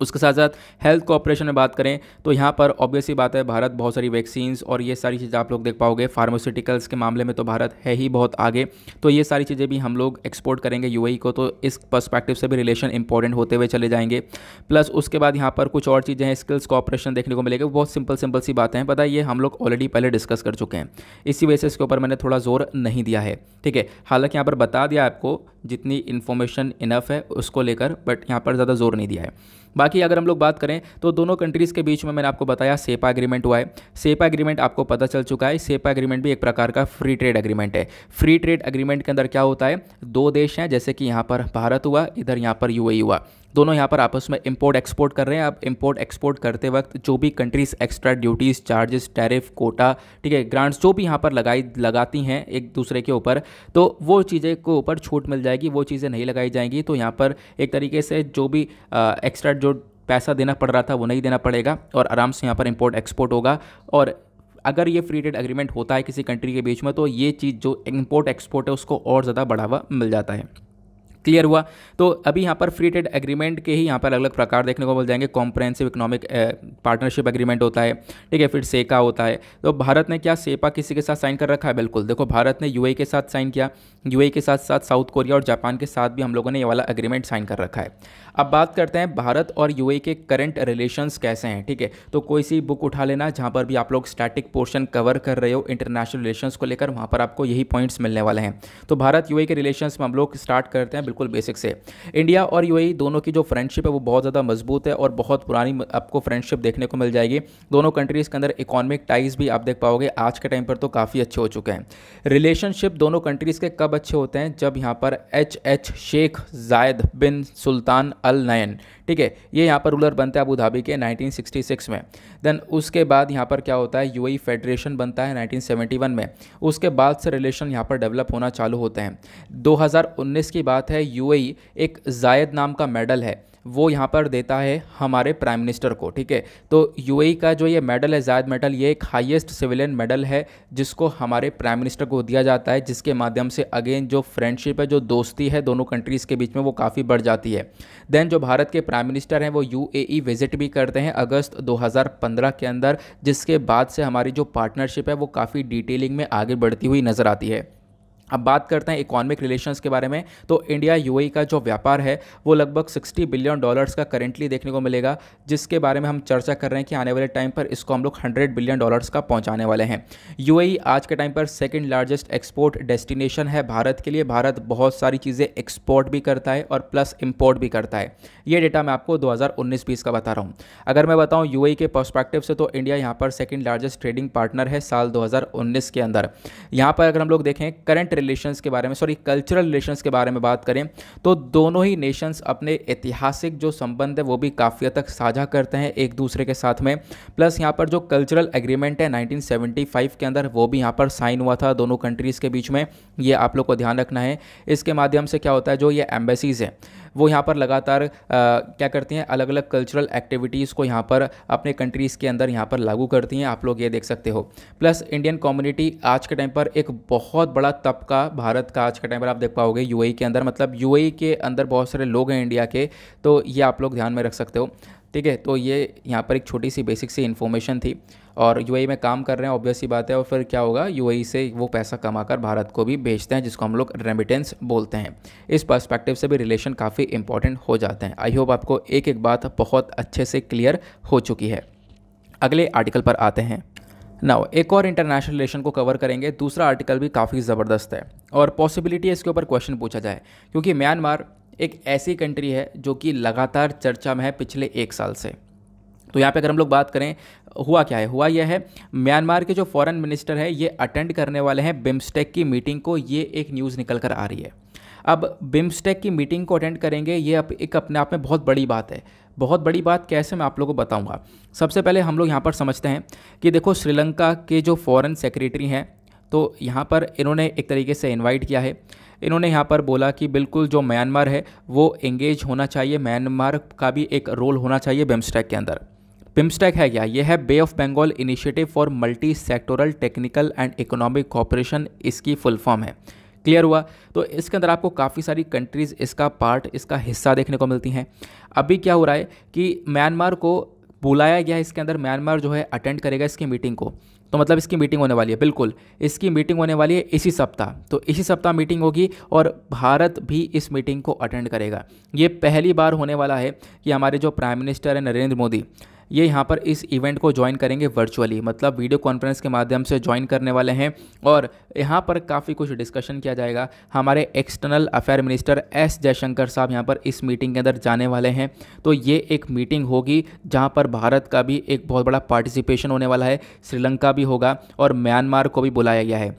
उसके साथ साथ हेल्थ कोऑपरेशन में बात करें तो यहाँ पर ऑब्वियस ही बात है, भारत बहुत सारी वैक्सीन्स और ये सारी चीज़ें आप लोग देख पाओगे। फार्मास्यूटिकल्स के मामले में तो भारत है ही बहुत आगे, तो ये सारी चीज़ें भी हम लोग एक्सपोर्ट करेंगे यूएई को। तो इस पर्सपेक्टिव से भी रिलेशन इंपॉर्टेंट होते हुए चले जाएंगे। प्लस उसके बाद यहाँ पर कुछ और चीज़ें हैं, स्किल्स कोऑपरेशन देखने को मिलेगा। बहुत सिंपल सी बातें हैं, पता है, ये हम लोग ऑलरेडी पहले डिस्कस कर चुके हैं, इसी वजह से इसके ऊपर मैंने थोड़ा जोर नहीं दिया है, ठीक है। हालांकि यहाँ पर बता दिया आपको जितनी इन्फॉर्मेशन इनफ है उसको लेकर, बट यहाँ पर ज़्यादा जोर नहीं दिया है। बाकी अगर हम लोग बात करें तो दोनों कंट्रीज़ के बीच में मैंने आपको बताया सेपा एग्रीमेंट हुआ है। सेपा एग्रीमेंट आपको पता चल चुका है, सेपा एग्रीमेंट भी एक प्रकार का फ्री ट्रेड एग्रीमेंट है। फ्री ट्रेड एग्रीमेंट के अंदर क्या होता है, दो देश हैं, जैसे कि यहाँ पर भारत हुआ, इधर यहाँ पर यूएई हुआ, दोनों यहाँ पर आपस में इंपोर्ट एक्सपोर्ट कर रहे हैं। अब इंपोर्ट एक्सपोर्ट करते वक्त जो भी countries extra duties, charges, tariff, quota, ठीक है, ग्रांट्स जो भी यहाँ पर लगाती हैं एक दूसरे के ऊपर, तो वो चीज़ें को ऊपर छूट मिल जाएगी, वो चीज़ें नहीं लगाई जाएंगी। तो यहाँ पर एक तरीके से जो भी एक्स्ट्रा जो पैसा देना पड़ रहा था वो नहीं देना पड़ेगा और आराम से यहाँ पर इंपोर्ट एक्सपोर्ट होगा। और अगर ये फ्री ट्रेड एग्रीमेंट होता है किसी कंट्री के बीच में तो ये चीज़ जो इंपोर्ट एक्सपोर्ट है उसको और ज़्यादा बढ़ावा मिल जाता है। क्लियर हुआ। तो अभी यहाँ पर फ्री ट्रेड एग्रीमेंट के ही यहाँ पर अलग अलग प्रकार देखने को मिल जाएंगे। कॉम्प्रहेंसिव इकोनॉमिक पार्टनरशिप एग्रीमेंट होता है, ठीक है, फिर सेका होता है। तो भारत ने क्या सेपा किसी के साथ साइन कर रखा है? बिल्कुल, देखो भारत ने यूएई के साथ साइन किया, यूएई के साथ साथ साउथ कोरिया और जापान के साथ भी हम लोगों ने ये वाला एग्रीमेंट साइन कर रखा है। अब बात करते हैं भारत और यूएई के करंट रिलेशंस कैसे हैं, ठीक है। तो कोई सी बुक उठा लेना जहाँ पर भी आप लोग स्टैटिक पोर्शन कवर कर रहे हो इंटरनेशनल रिलेशंस को लेकर, वहाँ पर आपको यही पॉइंट्स मिलने वाले हैं। तो भारत यूएई के रिलेशंस में हम लोग स्टार्ट करते हैं बिल्कुल बेसिक से। इंडिया और यूएई दोनों की जो फ्रेंडशिप है वो बहुत ज़्यादा मजबूत है और बहुत पुरानी आपको फ्रेंडशिप देखने को मिल जाएगी। दोनों कंट्रीज़ के अंदर इकोनॉमिक टाइज भी आप देख पाओगे आज के टाइम पर तो काफ़ी अच्छे हो चुके हैं। रिलेशनशिप दोनों कंट्रीज़ के कब अच्छे होते हैं? जब यहाँ पर एच शेख जायद बिन सुल्तान अल नयन, ठीक है, ये यहाँ पर रूलर बनते हैं अबू धाबी के 1966 में। देन उसके बाद यहाँ पर क्या होता है, यूएई फेडरेशन बनता है 1971 में। उसके बाद से रिलेशन यहाँ पर डेवलप होना चालू होते हैं। 2019 की बात है, यूएई एक जायद नाम का मेडल है वो यहाँ पर देता है हमारे प्राइम मिनिस्टर को, ठीक है। तो यूएई का जो ये मेडल है, जायद मेडल, ये एक हाईएस्ट सिविलियन मेडल है जिसको हमारे प्राइम मिनिस्टर को दिया जाता है, जिसके माध्यम से अगेन जो फ्रेंडशिप है, जो दोस्ती है दोनों कंट्रीज़ के बीच में वो काफ़ी बढ़ जाती है। देन जो भारत के प्राइम मिनिस्टर हैं वो यूएई विजिट भी करते हैं अगस्त 2015 के अंदर, जिसके बाद से हमारी जो पार्टनरशिप है वो काफ़ी डिटेलिंग में आगे बढ़ती हुई नज़र आती है। अब बात करते हैं इकोनॉमिक रिलेशंस के बारे में। तो इंडिया यूएई का जो व्यापार है वो लगभग $60 बिलियन का करेंटली देखने को मिलेगा, जिसके बारे में हम चर्चा कर रहे हैं कि आने वाले टाइम पर इसको हम लोग $100 बिलियन का पहुंचाने वाले हैं। यूएई आज के टाइम पर सेकंड लार्जेस्ट एक्सपोर्ट डेस्टिनेशन है भारत के लिए। भारत बहुत सारी चीज़ें एक्सपोर्ट भी करता है और प्लस इम्पोर्ट भी करता है। ये डेटा मैं आपको 2019-20 का बता रहा हूँ। अगर मैं बताऊँ यूएई के पर्सपेक्टिव से, तो इंडिया यहाँ पर सेकेंड लार्जेस्ट ट्रेडिंग पार्टनर है साल 2019 के अंदर। यहाँ पर अगर हम लोग देखें करंट रिलेशंस के बारे में, कल्चरल रिलेशंस के बारे में बात करें, तो दोनों ही नेशंस अपने ऐतिहासिक जो संबंध है वो भी काफ़ी हद तक साझा करते हैं एक दूसरे के साथ में। प्लस यहाँ पर जो कल्चरल एग्रीमेंट है 1975 के अंदर, वो भी यहाँ पर साइन हुआ था दोनों कंट्रीज़ के बीच में। ये आप लोग को ध्यान रखना है। इसके माध्यम से क्या होता है, जो ये एम्बेसीज़ हैं वो यहाँ पर लगातार क्या करती हैं, अलग अलग कल्चरल एक्टिविटीज़ को यहाँ पर अपने कंट्रीज़ के अंदर यहाँ पर लागू करती हैं। आप लोग ये देख सकते हो। प्लस इंडियन कम्युनिटी आज के टाइम पर एक बहुत बड़ा तबका भारत का आज के टाइम पर आप देख पाओगे यूएई के अंदर, मतलब यूएई के अंदर बहुत सारे लोग हैं इंडिया के, तो ये आप लोग ध्यान में रख सकते हो। ठीक है, तो ये यहाँ पर एक छोटी सी बेसिक सी इन्फॉर्मेशन थी। और यूएई में काम कर रहे हैं, ऑब्वियस सी बात है। और फिर क्या होगा, यूएई से वो पैसा कमाकर भारत को भी भेजते हैं, जिसको हम लोग रेमिटेंस बोलते हैं। इस पर्सपेक्टिव से भी रिलेशन काफ़ी इंपॉर्टेंट हो जाते हैं। आई होप आपको एक एक बात बहुत अच्छे से क्लियर हो चुकी है। अगले आर्टिकल पर आते हैं। नाउ एक और इंटरनेशनल रिलेशन को कवर करेंगे। दूसरा आर्टिकल भी काफ़ी ज़बरदस्त है और पॉसिबिलिटी है इसके ऊपर क्वेश्चन पूछा जाए, क्योंकि म्यांमार एक ऐसी कंट्री है जो कि लगातार चर्चा में है पिछले 1 साल से। तो यहाँ पे अगर हम लोग बात करें, हुआ क्या है, हुआ यह है म्यांमार के जो फॉरेन मिनिस्टर है ये अटेंड करने वाले हैं बिम्स्टेक की मीटिंग को। ये एक न्यूज़ निकल कर आ रही है। अब बिम्स्टेक की मीटिंग को अटेंड करेंगे, ये एक अपने आप में बहुत बड़ी बात है। बहुत बड़ी बात कैसे, मैं आप लोगों को बताऊंगा। सबसे पहले हम लोग यहाँ पर समझते हैं कि देखो, श्रीलंका के जो फॉरेन सेक्रेटरी हैं, तो यहाँ पर इन्होंने एक तरीके से इनवाइट किया है। इन्होंने यहाँ पर बोला कि बिल्कुल जो म्यांमार है वो एंगेज होना चाहिए, म्यांमार का भी एक रोल होना चाहिए बिम्स्टेक के अंदर। बिम्स्टेक है क्या, ये है bay of Bengal initiative for multi sectoral technical and economic cooperation, इसकी फुल फॉर्म है। क्लियर हुआ। तो इसके अंदर आपको काफ़ी सारी कंट्रीज़ इसका पार्ट, इसका हिस्सा देखने को मिलती हैं। अभी क्या हो रहा है कि म्यांमार को बुलाया गया है, इसके अंदर म्यांमार जो है अटेंड करेगा इसकी मीटिंग को। तो मतलब इसकी मीटिंग होने वाली है, बिल्कुल इसकी मीटिंग होने वाली है इसी सप्ताह। तो इसी सप्ताह मीटिंग होगी और भारत भी इस मीटिंग को अटेंड करेगा। ये पहली बार होने वाला है कि हमारे जो प्राइम मिनिस्टर है नरेंद्र मोदी, ये यहाँ पर इस इवेंट को ज्वाइन करेंगे वर्चुअली, मतलब वीडियो कॉन्फ्रेंस के माध्यम से ज्वाइन करने वाले हैं। और यहाँ पर काफ़ी कुछ डिस्कशन किया जाएगा। हमारे external affair minister S Jaishankar साहब यहाँ पर इस मीटिंग के अंदर जाने वाले हैं। तो ये एक मीटिंग होगी जहाँ पर भारत का भी एक बहुत बड़ा पार्टिसिपेशन होने वाला है, श्रीलंका भी होगा और म्यांमार को भी बुलाया गया है।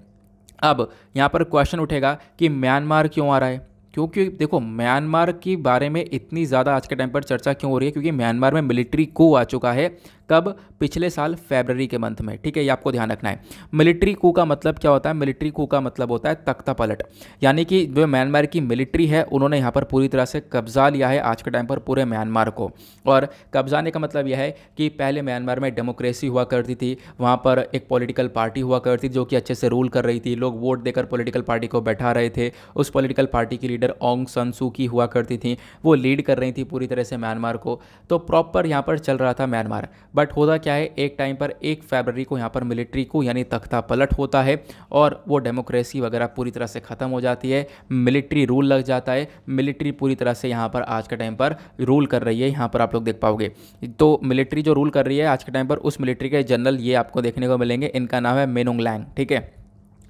अब यहाँ पर क्वेश्चन उठेगा कि म्यांमार क्यों आ रहा है, क्योंकि देखो म्यांमार के बारे में इतनी ज़्यादा आज के टाइम पर चर्चा क्यों हो रही है, क्योंकि म्यांमार में मिलिट्री कू आ चुका है। कब, पिछले साल फरवरी के मंथ में। ठीक है, ये आपको ध्यान रखना है। मिलिट्री कू का मतलब क्या होता है, मिलिट्री कू का मतलब होता है तख्ता पलट, यानी कि जो म्यांमार की मिलिट्री है उन्होंने यहाँ पर पूरी तरह से कब्जा लिया है आज के टाइम पर पूरे म्यांमार को। और कब्जाने का मतलब यह है कि पहले म्यांमार में डेमोक्रेसी हुआ करती थी, वहाँ पर एक पॉलिटिकल पार्टी हुआ करती थी जो कि अच्छे से रूल कर रही थी, लोग वोट देकर पॉलिटिकल पार्टी को बैठा रहे थे। उस पॉलिटिकल पार्टी की लीडर ऑन्ग सान सू की हुआ करती थी, वो लीड कर रही थी पूरी तरह से म्यांमार को। तो प्रॉपर यहाँ पर चल रहा था म्यांमार। बट होता क्या है, एक टाइम पर 1 फरवरी को यहाँ पर मिलिट्री को यानी तख्ता पलट होता है और वो डेमोक्रेसी वगैरह पूरी तरह से ख़त्म हो जाती है, मिलिट्री रूल लग जाता है। मिलिट्री पूरी तरह से यहाँ पर आज के टाइम पर रूल कर रही है, यहाँ पर आप लोग देख पाओगे। तो मिलिट्री जो रूल कर रही है आज के टाइम पर, उस मिलिट्री के जनरल ये आपको देखने को मिलेंगे, इनका नाम है मिन ऑंग लैंग। ठीक है,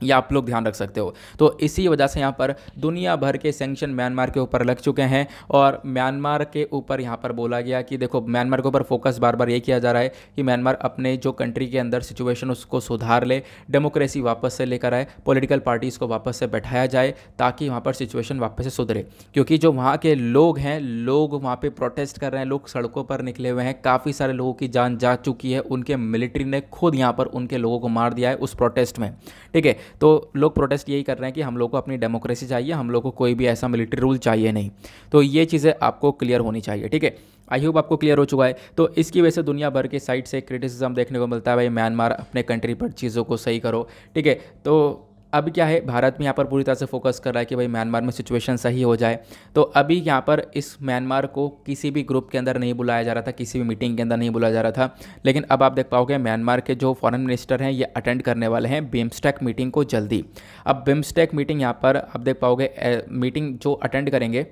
ये आप लोग ध्यान रख सकते हो। तो इसी वजह से यहाँ पर दुनिया भर के सैंक्शन म्यांमार के ऊपर लग चुके हैं और म्यांमार के ऊपर यहाँ पर बोला गया कि देखो, म्यांमार के ऊपर फोकस बार बार ये किया जा रहा है कि म्यांमार अपने जो कंट्री के अंदर सिचुएशन उसको सुधार ले, डेमोक्रेसी वापस से लेकर आए, पॉलिटिकल पार्टीज़ को वापस से बैठाया जाए ताकि वहाँ पर सिचुएशन वापस से सुधरे। क्योंकि जो वहाँ के लोग हैं, लोग वहाँ पर प्रोटेस्ट कर रहे हैं, लोग सड़कों पर निकले हुए हैं, काफ़ी सारे लोगों की जान जा चुकी है, उनके मिलिट्री ने खुद यहाँ पर उनके लोगों को मार दिया है उस प्रोटेस्ट में। ठीक है, तो लोग प्रोटेस्ट यही कर रहे हैं कि हम लोग को अपनी डेमोक्रेसी चाहिए, हम लोग को कोई भी ऐसा मिलिट्री रूल चाहिए नहीं। तो ये चीज़ें आपको क्लियर होनी चाहिए। ठीक है, आई होप आपको क्लियर हो चुका है। तो इसकी वजह से दुनिया भर के साइड से क्रिटिसिज्म देखने को मिलता है, भाई म्यांमार अपने कंट्री पर चीज़ों को सही करो। ठीक है, तो अब क्या है, भारत में यहाँ पर पूरी तरह से फोकस कर रहा है कि भाई म्यांमार में सिचुएशन सही हो जाए। तो अभी यहाँ पर इस म्यांमार को किसी भी ग्रुप के अंदर नहीं बुलाया जा रहा था, किसी भी मीटिंग के अंदर नहीं बुलाया जा रहा था, लेकिन अब आप देख पाओगे म्यांमार के जो फॉरेन मिनिस्टर हैं ये अटेंड करने वाले हैं बिम्स्टेक मीटिंग को जल्दी। अब बिम्स्टेक मीटिंग यहाँ पर आप देख पाओगे मीटिंग जो अटेंड करेंगे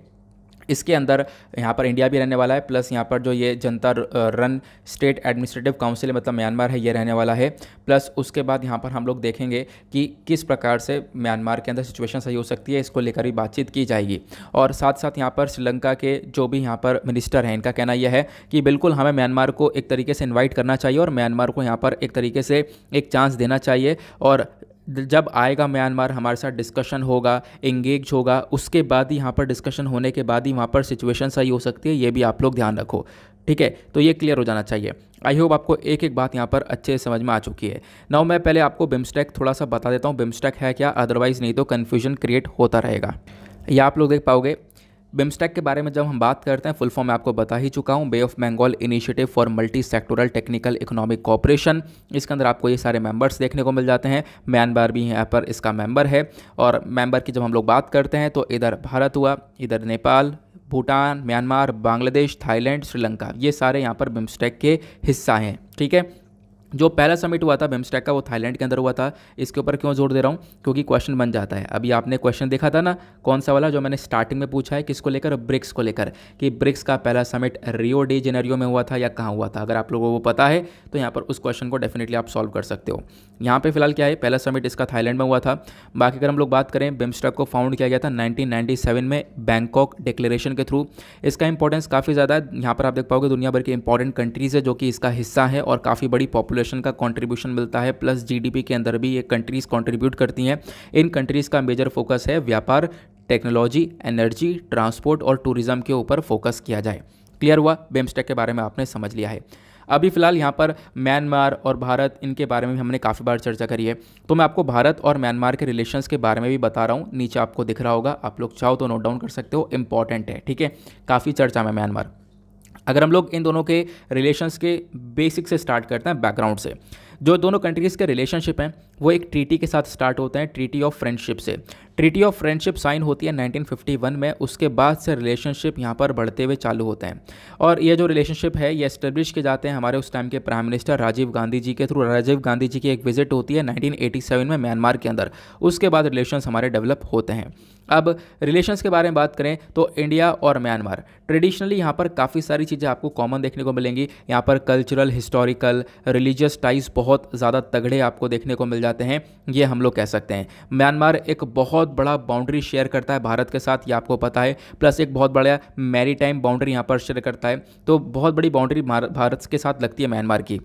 इसके अंदर यहाँ पर इंडिया भी रहने वाला है, प्लस यहाँ पर जो ये जनता रन स्टेट एडमिनिस्ट्रेटिव काउंसिल मतलब म्यांमार है ये रहने वाला है। प्लस उसके बाद यहाँ पर हम लोग देखेंगे कि किस प्रकार से म्यांमार के अंदर सिचुएशन सही हो सकती है, इसको लेकर भी बातचीत की जाएगी। और साथ साथ यहाँ पर श्रीलंका के जो भी यहाँ पर मिनिस्टर हैं इनका कहना यह है कि बिल्कुल हमें म्यांमार को एक तरीके से इन्वाइट करना चाहिए और म्यांमार को यहाँ पर एक तरीके से एक चांस देना चाहिए, और जब आएगा म्यांमार हमारे साथ डिस्कशन होगा, एंगेज होगा, उसके बाद ही यहाँ पर डिस्कशन होने के बाद ही वहाँ पर सिचुएशन सही हो सकती है। ये भी आप लोग ध्यान रखो, ठीक है। तो ये क्लियर हो जाना चाहिए। आई होप आपको एक एक बात यहाँ पर अच्छे से समझ में आ चुकी है। नाउ मैं पहले आपको बिम्स्टेक थोड़ा सा बता देता हूँ, बिम्स्टेक है क्या, अदरवाइज़ नहीं तो कन्फ्यूजन क्रिएट होता रहेगा। ये आप लोग देख पाओगे। बिम्स्टेक के बारे में जब हम बात करते हैं, फुल फॉर्म मैं आपको बता ही चुका हूँ, bay of Bengal initiative for multi sectoral technical economic cooperation. इसके अंदर आपको ये सारे मेंबर्स देखने को मिल जाते हैं। म्यांमार भी यहाँ पर इसका मेंबर है। और मेंबर की जब हम लोग बात करते हैं तो इधर भारत हुआ, इधर नेपाल, भूटान, म्यांमार, बांग्लादेश, थाईलैंड, श्रीलंका, ये सारे यहाँ पर बिम्स्टेक के हिस्सा हैं, ठीक है। जो पहला समिट हुआ था बिम्स्टेक का वो थाईलैंड के अंदर हुआ था। इसके ऊपर क्यों जोर दे रहा हूँ, क्योंकि क्वेश्चन बन जाता है। अभी आपने क्वेश्चन देखा था ना, कौन सा वाला जो मैंने स्टार्टिंग में पूछा है, किसको लेकर, ब्रिक्स को लेकर, कि ब्रिक्स का पहला समिट रियो डी जेनेरियो में हुआ था या कहाँ हुआ था। अगर आप लोगों को पता है तो यहाँ पर उस क्वेश्चन को डेफिनेटली आप सॉल्व कर सकते हो। यहाँ पे फिलहाल क्या है, पहला समिट इसका थाईलैंड में हुआ था। बाकी अगर हम लोग बात करें, बिम्स्टेक को फाउंड किया गया था 1997 में बैंकॉक डिक्लेरेशन के थ्रू। इसका इंपॉर्टेंस काफ़ी ज़्यादा है। यहाँ पर आप देख पाओगे दुनिया भर की इंपॉर्टेंट कंट्रीज़ है जो कि इसका हिस्सा है और काफ़ी बड़ी पॉपुलेशन का कॉन्ट्रीब्यूशन मिलता है, प्लस जीडीपी के अंदर भी ये कंट्रीज़ कंट्रीब्यूट करती हैं। इन कंट्रीज़ का मेजर फोकस है व्यापार, टेक्नोलॉजी, एनर्जी, ट्रांसपोर्ट और टूरिज्म के ऊपर फोकस किया जाए। क्लियर हुआ, बिम्स्टेक के बारे में आपने समझ लिया है। अभी फिलहाल यहाँ पर म्यांमार और भारत, इनके बारे में भी हमने काफ़ी बार चर्चा करी है, तो मैं आपको भारत और म्यांमार के रिलेशंस के बारे में भी बता रहा हूँ। नीचे आपको दिख रहा होगा, आप लोग चाहो तो नोट डाउन कर सकते हो, इंपॉर्टेंट है, ठीक है। काफ़ी चर्चा में म्यांमार। अगर हम लोग इन दोनों के रिलेशंस के बेसिक से स्टार्ट करते हैं, बैकग्राउंड से, जो दोनों कंट्रीज़ के रिलेशनशिप हैं वो एक ट्रीटी के साथ स्टार्ट होते हैं, ट्रीटी ऑफ फ्रेंडशिप से। ट्रीटी ऑफ फ्रेंडशिप साइन होती है 1951 में। उसके बाद से रिलेशनशिप यहाँ पर बढ़ते हुए चालू होते हैं। और ये जो रिलेशनशिप है ये एस्टेब्लिश किए जाते हैं हमारे उस टाइम के प्राइम मिनिस्टर राजीव गांधी जी के थ्रू। राजीव गांधी जी की एक विजिट होती है 1987 में म्यांमार के अंदर। उसके बाद रिलेशंस हमारे डेवलप होते हैं। अब रिलेशंस के बारे में बात करें तो इंडिया और म्यांमार, ट्रेडिशनली यहाँ पर काफ़ी सारी चीज़ें आपको कॉमन देखने को मिलेंगी। यहाँ पर कल्चरल, हिस्टोरिकल, रिलीजियस टाइज बहुत ज़्यादा तगड़े आपको देखने को मिल जाते हैं, ये हम लोग कह सकते हैं। म्यांमार एक बहुत बड़ा बाउंड्री शेयर करता है भारत के साथ, ये आपको पता है, प्लस एक बहुत बड़ा मैरीटाइम बाउंड्री यहाँ पर शेयर करता है। तो बहुत बड़ी बाउंड्री भारत के साथ लगती है म्यांमार की।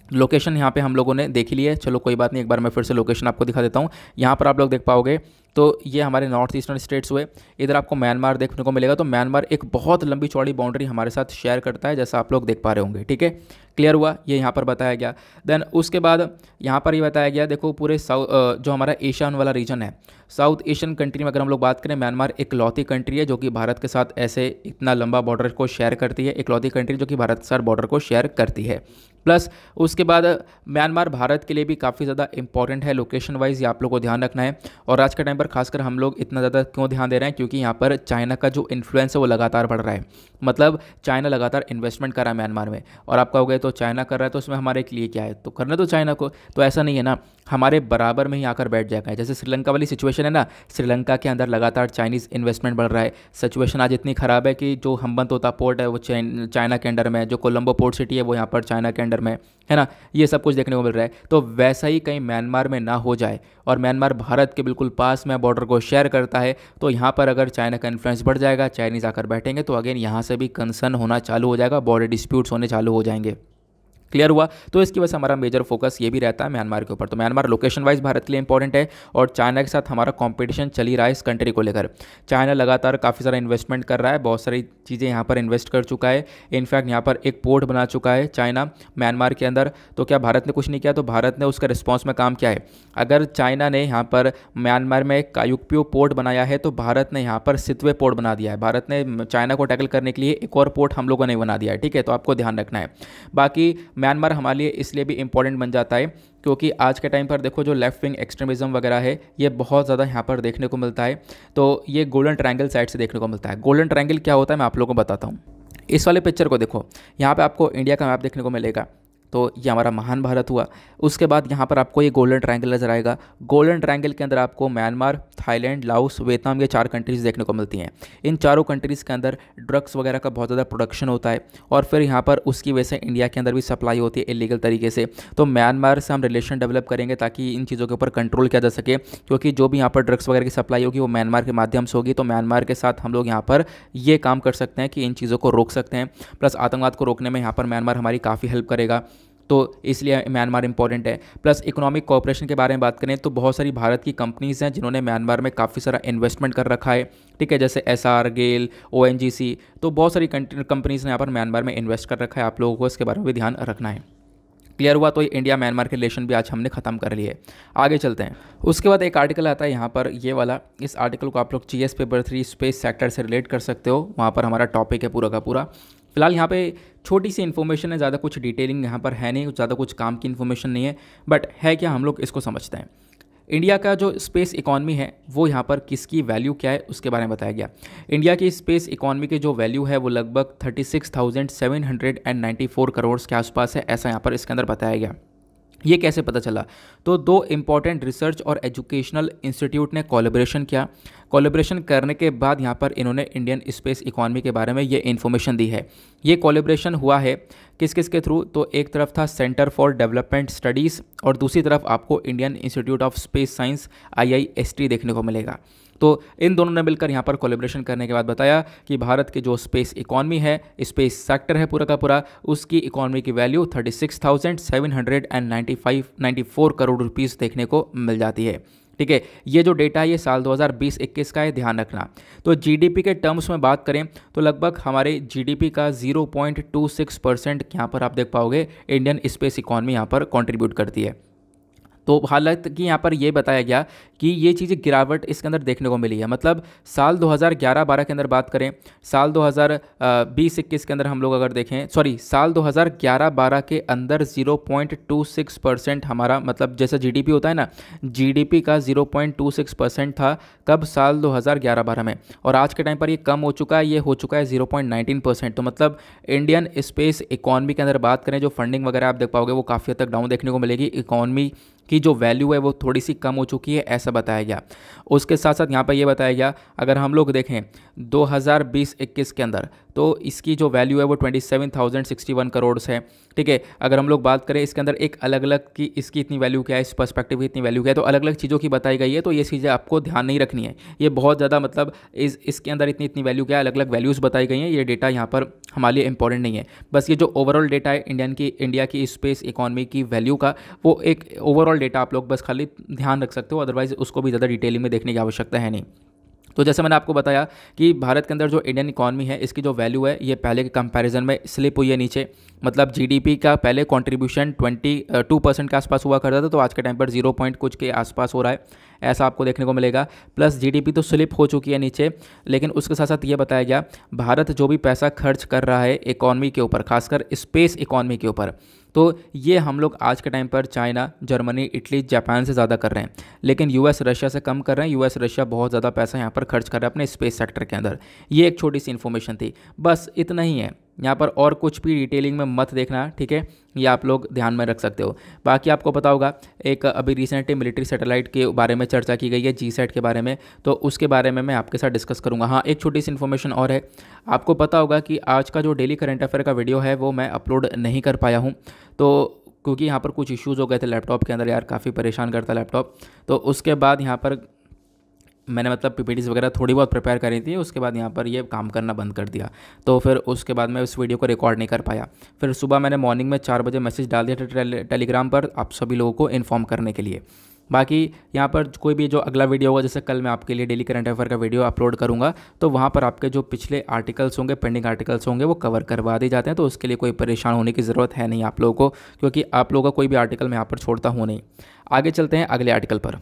लोकेशन यहाँ पे हम लोगों ने देख ली है, चलो कोई बात नहीं, एक बार मैं फिर से लोकेशन आपको दिखा देता हूँ। यहाँ पर आप लोग देख पाओगे तो ये हमारे नॉर्थ ईस्टर्न स्टेट्स हुए, इधर आपको म्यांमार देखने को मिलेगा। तो म्यांमार एक बहुत लंबी चौड़ी बाउंड्री हमारे साथ शेयर करता है, जैसा आप लोग देख पा रहे होंगे, ठीक है। क्लियर हुआ, ये यहाँ पर बताया गया। देन उसके बाद यहाँ पर ये बताया गया, देखो पूरे जो हमारा एशियन वाला रीजन है, साउथ एशियन कंट्री में अगर हम लोग बात करें, म्यांमार इकलौती कंट्री है जो कि भारत के साथ ऐसे इतना लंबा बॉर्डर को शेयर करती है, इकलौती कंट्री जो कि भारत के साथ बॉर्डर को शेयर करती है। प्लस उसके बाद म्यांमार भारत के लिए भी काफ़ी ज़्यादा इंपॉर्टेंट है लोकेशन वाइज, ये आप लोग को ध्यान रखना है। और आज के टाइम पर खासकर हम लोग इतना ज़्यादा क्यों ध्यान दे रहे हैं, क्योंकि यहाँ पर चाइना का जो इन्फ्लुएंस है वो लगातार बढ़ रहा है। मतलब चाइना लगातार इन्वेस्टमेंट कर रहा है म्यांमार में। और आप कहोगे तो चाइना कर रहा है तो उसमें हमारे लिए क्या है, तो करना तो चाइना को, तो ऐसा नहीं है ना, हमारे बराबर में ही आकर बैठ जाएगा। जैसे श्रीलंका वाली सिचुएशन है ना, श्रीलंका के अंदर लगातार चाइनीज़ इन्वेस्टमेंट बढ़ रहा है। सिचुएशन आज इतनी ख़राब है कि जो हम्बनतोता पोर्ट है वो चाइना के अंडर में है, जो कोलंबो पोर्ट सिटी है वो यहाँ पर चाइना के अंडर में है ना, ये सब कुछ देखने को मिल रहा है। तो वैसा ही कहीं म्यांमार में ना हो जाए, और म्यांमार भारत के बिल्कुल पास में बॉर्डर को शेयर करता है, तो यहाँ पर अगर चाइना का इन्फ्लुएंस बढ़ जाएगा, चाइनीज़ आकर बैठेंगे, तो अगेन यहाँ से भी कंसर्न होना चालू हो जाएगा, बॉर्डर डिस्प्यूट्स होने चालू हो जाएंगे। क्लियर हुआ, तो इसकी वजह से हमारा मेजर फोकस ये भी रहता है म्यांमार के ऊपर। तो म्यांमार लोकेशन वाइज भारत के लिए इंपॉर्टेंट है, और चाइना के साथ हमारा कंपटीशन चल ही रहा है इस कंट्री को लेकर। चाइना लगातार काफ़ी सारा इन्वेस्टमेंट कर रहा है, बहुत सारी चीज़ें यहाँ पर इन्वेस्ट कर चुका है। इनफैक्ट यहाँ पर एक पोर्ट बना चुका है चाइना म्यांमार के अंदर। तो क्या भारत ने कुछ नहीं किया, तो भारत ने उसका रिस्पॉन्स में काम किया है। अगर चाइना ने यहाँ पर म्यांमार में कायुक्पियो पोर्ट बनाया है, तो भारत ने यहाँ पर सितवे पोर्ट बना दिया है। भारत ने चाइना को टैकल करने के लिए एक और पोर्ट हम लोगों ने बना दिया है, ठीक है। तो आपको ध्यान रखना है। बाकी म्यांमार हमारे लिए इसलिए भी इंपॉर्टेंट बन जाता है क्योंकि आज के टाइम पर देखो जो लेफ्ट विंग एक्सट्रीमिज़म वगैरह है ये बहुत ज़्यादा यहाँ पर देखने को मिलता है। तो ये गोल्डन ट्रायंगल साइड से देखने को मिलता है। गोल्डन ट्रायंगल क्या होता है मैं आप लोगों को बताता हूँ। इस वाले पिक्चर को देखो, यहाँ पे आपको इंडिया का मैप देखने को मिलेगा। तो ये हमारा महान भारत हुआ। उसके बाद यहाँ पर आपको ये गोल्डन ट्रायंगल नजर आएगा। गोल्डन ट्रायंगल के अंदर आपको म्यांमार, थाईलैंड, लाओस, वियतनाम, ये 4 कंट्रीज़ देखने को मिलती हैं। इन चारों कंट्रीज़ के अंदर ड्रग्स वगैरह का बहुत ज़्यादा प्रोडक्शन होता है और फिर यहाँ पर उसकी वजह से इंडिया के अंदर भी सप्लाई होती है इलीगल तरीके से। तो म्यांमार से हम रिलेशन डेवलप करेंगे ताकि इन चीज़ों के ऊपर कंट्रोल किया जा सके, क्योंकि जो भी यहाँ पर ड्रग्स वगैरह की सप्लाई होगी वो म्यांमार के माध्यम से होगी। तो म्यांमार के साथ हम लोग यहाँ पर ये काम कर सकते हैं कि इन चीज़ों को रोक सकते हैं। प्लस आतंकवाद को रोकने में यहाँ पर म्यांमार हमारी काफ़ी हेल्प करेगा, तो इसलिए म्यांमार इंपॉर्टेंट है। प्लस इकोनॉमिक कोऑपरेशन के बारे में बात करें तो बहुत सारी भारत की कंपनीज़ हैं जिन्होंने म्यांमार में काफ़ी सारा इन्वेस्टमेंट कर रखा है, ठीक है, जैसे एसआर, गेल, ओएनजीसी। तो बहुत सारी कंपनीज़ ने यहाँ पर म्यांमार में इन्वेस्ट कर रखा है। आप लोगों को इसके बारे में भी ध्यान रखना है। क्लियर हुआ? तो इंडिया म्यांमार के रिलेशन भी आज हमने ख़त्म कर लिए। आगे चलते हैं। उसके बाद एक आर्टिकल आता है यहाँ पर, ये वाला। इस आर्टिकल को आप लोग जीएस पेपर 3 स्पेस सेक्टर से रिलेट कर सकते हो, वहाँ पर हमारा टॉपिक है पूरा का पूरा। फिलहाल यहाँ पे छोटी सी इन्फॉर्मेशन है, ज़्यादा कुछ डिटेलिंग यहाँ पर है नहीं, ज़्यादा कुछ काम की इन्फॉर्मेशन नहीं है, बट है क्या हम लोग इसको समझते हैं। इंडिया का जो स्पेस इकॉनमी है वो यहाँ पर किसकी वैल्यू क्या है उसके बारे में बताया गया। इंडिया की स्पेस इकॉनमी की जो वैल्यू है वो लगभग 36,794 करोड़ के आसपास है, ऐसा यहाँ पर इसके अंदर बताया गया। ये कैसे पता चला? तो 2 इम्पॉर्टेंट रिसर्च और एजुकेशनल इंस्टीट्यूट ने कोलैबोरेशन किया। कोलैबोरेशन करने के बाद यहाँ पर इन्होंने इंडियन स्पेस इकॉनमी के बारे में ये इन्फॉर्मेशन दी है। ये कोलैबोरेशन हुआ है किस किस के थ्रू? तो एक तरफ था सेंटर फॉर डेवलपमेंट स्टडीज़ और दूसरी तरफ आपको Indian institute of space science IIST देखने को मिलेगा। तो इन दोनों ने मिलकर यहाँ पर कोलैबोरेशन करने के बाद बताया कि भारत के जो स्पेस इकॉनमी है, स्पेस सेक्टर है पूरा का पूरा, उसकी इकॉनमी की वैल्यू 36,794 करोड़ रुपीस देखने को मिल जाती है। ठीक है, ये जो डेटा है ये साल 2020-21 का है, ध्यान रखना। तो जीडीपी के टर्म्स में बात करें तो लगभग हमारे जीडीपी का 0.26% यहाँ पर आप देख पाओगे इंडियन स्पेस इकॉनमी यहाँ पर कंट्रीब्यूट करती है। तो हालांकि यहाँ पर ये बताया गया कि ये चीज़ें गिरावट इसके अंदर देखने को मिली है। मतलब साल 2011-12 के अंदर बात करें, साल 2020-21 के अंदर हम लोग अगर देखें, साल 2011-12 के अंदर 0.26% हमारा, मतलब जैसा जीडीपी होता है ना, जीडीपी का 0.26% था कब? साल 2011-12 में। और आज के टाइम पर ये कम हो चुका है, ये हो चुका है 0.19%। तो मतलब इंडियन स्पेस इकॉनमी के अंदर बात करें, जो फंडिंग वगैरह आप देख पाओगे वो काफ़ी हद तक डाउन देखने को मिलेगी। इकॉनमी की जो वैल्यू है वो थोड़ी सी कम हो चुकी है, ऐसा बताया गया। उसके साथ साथ यहाँ पर ये बताया गया, अगर हम लोग देखें 2020-21 के अंदर, तो इसकी जो वैल्यू है वो 27,061 करोड़ है। ठीक है, अगर हम लोग बात करें इसके अंदर एक अलग अलग की इसकी इतनी वैल्यू क्या है, इस पर्सपेक्टिव की इतनी वैल्यू क्या है, तो अलग अलग चीज़ों की बताई गई है। तो ये चीज़ें आपको ध्यान नहीं रखनी है, ये बहुत ज़्यादा मतलब इसके अंदर इतनी इतनी वैल्यू क्या है, अलग अलग वैल्यूज़ बताई गई हैं। ये डेटा यहाँ पर हमारे लिए इंपॉर्टेंट नहीं है। बस ये जो ओवरऑल डेटा है इंडिया की स्पेस इकॉनमी की वैल्यू का, वो एक ओवरऑल डेटा आप लोग बस खाली ध्यान रख सकते हो, अदरवाइज उसको भी ज़्यादा डिटेलिंग में देखने की आवश्यकता है नहीं। तो जैसे मैंने आपको बताया कि भारत के अंदर जो इंडियन इकॉनमी है इसकी जो वैल्यू है ये पहले के कंपैरिजन में स्लिप हुई है नीचे। मतलब जीडीपी का पहले कंट्रीब्यूशन 22% के आसपास हुआ करता था, तो आज के टाइम पर 0 पॉइंट कुछ के आसपास हो रहा है, ऐसा आपको देखने को मिलेगा। प्लस जीडीपी तो स्लिप हो चुकी है नीचे, लेकिन उसके साथ साथ ये बताया गया भारत जो भी पैसा खर्च कर रहा है इकॉनमी के ऊपर, खासकर स्पेस इकॉनमी के ऊपर, तो ये हम लोग आज के टाइम पर चाइना, जर्मनी, इटली, जापान से ज़्यादा कर रहे हैं, लेकिन यूएस, रशिया से कम कर रहे हैं। यूएस, रशिया बहुत ज़्यादा पैसा यहाँ पर खर्च कर रहा है अपने स्पेस सेक्टर के अंदर। ये एक छोटी सी इन्फॉर्मेशन थी, बस इतना ही है। यहाँ पर और कुछ भी डिटेलिंग में मत देखना, ठीक है, ये आप लोग ध्यान में रख सकते हो। बाकी आपको पता होगा एक अभी रिसेंटली मिलिट्री सैटेलाइट के बारे में चर्चा की गई है, जीसैट के बारे में, तो उसके बारे में मैं आपके साथ डिस्कस करूँगा। हाँ, एक छोटी सी इन्फॉर्मेशन और है, आपको पता होगा कि आज का जो डेली करंट अफेयर का वीडियो है वो मैं अपलोड नहीं कर पाया हूँ, तो क्योंकि यहाँ पर कुछ इश्यूज़ हो गए थे लैपटॉप के अंदर, यार काफ़ी परेशान करता लैपटॉप। तो उसके बाद यहाँ पर मैंने मतलब पीपीटीज वगैरह थोड़ी बहुत प्रिपेयर करी थी, उसके बाद यहाँ पर ये काम करना बंद कर दिया। तो फिर उसके बाद मैं उस वीडियो को रिकॉर्ड नहीं कर पाया। फिर सुबह मैंने मॉर्निंग में 4 बजे मैसेज डाल दिया था टेलीग्राम पर आप सभी लोगों को इन्फॉर्म करने के लिए। बाकी यहाँ पर कोई भी जो अगला वीडियो होगा, जैसे कल मैं आपके लिए डेली करंट अफेयर का वीडियो अपलोड करूँगा, तो वहाँ पर आपके जो पिछले आर्टिकल्स होंगे, पेंडिंग आर्टिकल्स होंगे, वो कवर करवा दिए जाते हैं। तो उसके लिए कोई परेशान होने की ज़रूरत है नहीं आप लोगों को, क्योंकि आप लोगों का कोई भी आर्टिकल मैं यहाँ पर छोड़ता हूँ नहीं। आगे चलते हैं अगले आर्टिकल पर।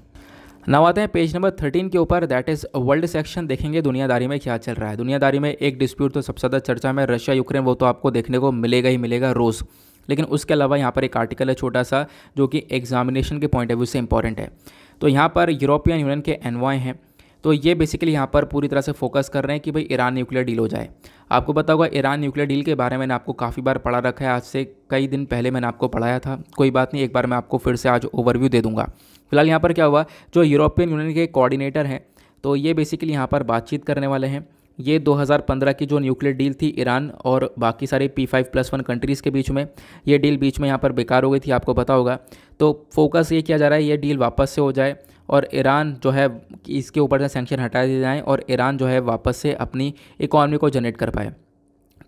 नाउ आते हैं पेज नंबर 13 के ऊपर, दैट इज़ वर्ल्ड सेक्शन। देखेंगे दुनियादारी में क्या चल रहा है। दुनियादारी में एक डिस्प्यूट तो सबसे ज़्यादा चर्चा में रशिया यूक्रेन, वो तो आपको देखने को मिलेगा ही मिलेगा रोज़। लेकिन उसके अलावा यहाँ पर एक आर्टिकल है छोटा सा जो कि एग्जामिनेशन के पॉइंट ऑफ व्यू से इंपॉर्टेंट है। तो यहाँ पर यूरोपियन यूनियन के एनवॉय हैं, तो ये बेसिकली यहाँ पर पूरी तरह से फोकस कर रहे हैं कि भाई ईरान न्यूक्लियर डील हो जाए। आपको पता होगा ईरान न्यूक्लियर डील के बारे में मैंने आपको काफ़ी बार पढ़ा रखा है, आज से कई दिन पहले मैंने आपको पढ़ाया था, कोई बात नहीं, एक बार मैं आपको फिर से आज ओवरव्यू दे दूंगा। फिलहाल यहाँ पर क्या हुआ, जो यूरोपियन यूनियन के कोऑर्डिनेटर हैं तो ये बेसिकली यहाँ पर बातचीत करने वाले हैं। ये 2015 की जो न्यूक्लियर डील थी ईरान और बाकी सारे P5+1 कंट्रीज़ के बीच में, ये डील बीच में यहाँ पर बेकार हो गई थी, आपको पता होगा। तो फोकस ये किया जा रहा है ये डील वापस से हो जाए और ईरान जो है इसके ऊपर से सैंक्शन हटा दिए जाएँ और ईरान जो है वापस से अपनी इकॉनमी को जनरेट कर पाए।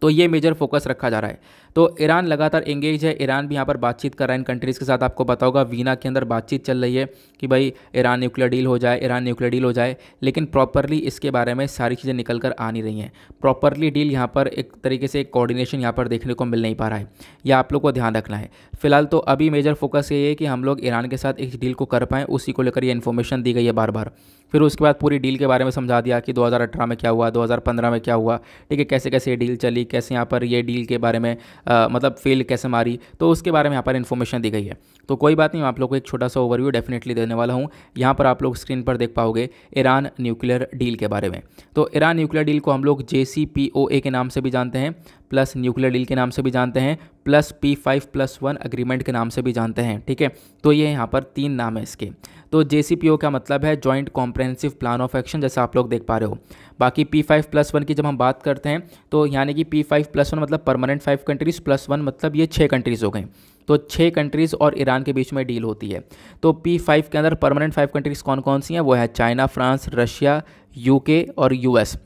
तो ये मेजर फोकस रखा जा रहा है। तो ईरान लगातार एंगेज है, ईरान भी यहाँ पर बातचीत कर रहा है इन कंट्रीज़ के साथ। आपको पता होगा वीना के अंदर बातचीत चल रही है कि भाई ईरान न्यूक्लियर डील हो जाए, ईरान न्यूक्लियर डील हो जाए, लेकिन प्रॉपरली इसके बारे में सारी चीज़ें निकल कर आ नहीं रही हैं। प्रॉपरली डील यहाँ पर एक तरीके से एक कोऑर्डिनेशन यहाँ पर देखने को मिल नहीं पा रहा है, यह आप लोग को ध्यान रखना है। फिलहाल तो अभी मेजर फोकस ये है कि हम लोग ईरान के साथ एक डील को कर पाएँ, उसी को लेकर ये इन्फॉर्मेशन दी गई है बार बार। फिर उसके बाद पूरी डील के बारे में समझा दिया कि 2018 में क्या हुआ, 2015 में क्या हुआ, ठीक है, कैसे कैसे ये डील चली, कैसे यहाँ पर ये डील के बारे में मतलब फेल कैसे मारी, तो उसके बारे में यहाँ पर इन्फॉर्मेशन दी गई है। तो कोई बात नहीं, मैं आप लोग को एक छोटा सा ओवरव्यू डेफिनेटली देने वाला हूँ। यहाँ पर आप लोग स्क्रीन पर देख पाओगे ईरान न्यूक्लियर डील के बारे में। तो ईरान न्यूक्लियर डील को हम लोग JCPOA के नाम से भी जानते हैं, प्लस न्यूक्लियर डील के नाम से भी जानते हैं, प्लस P5+1 एग्रीमेंट के नाम से भी जानते हैं, ठीक है। तो ये यहाँ पर 3 नाम है इसके। तो JCPOA का मतलब है joint comprehensive plan of action, जैसा आप लोग देख पा रहे हो। बाकी P5+1 की जब हम बात करते हैं तो यानी कि P5+1 मतलब परमानेंट 5 कंट्रीज़ प्लस 1 मतलब ये 6 कंट्रीज़ हो गई। तो 6 कंट्रीज़ और ईरान के बीच में डील होती है। तो P5 के अंदर परमानेंट 5 कंट्रीज़ कौन कौन सी हैं, वो है चाइना, फ्रांस, रशिया, UK और US।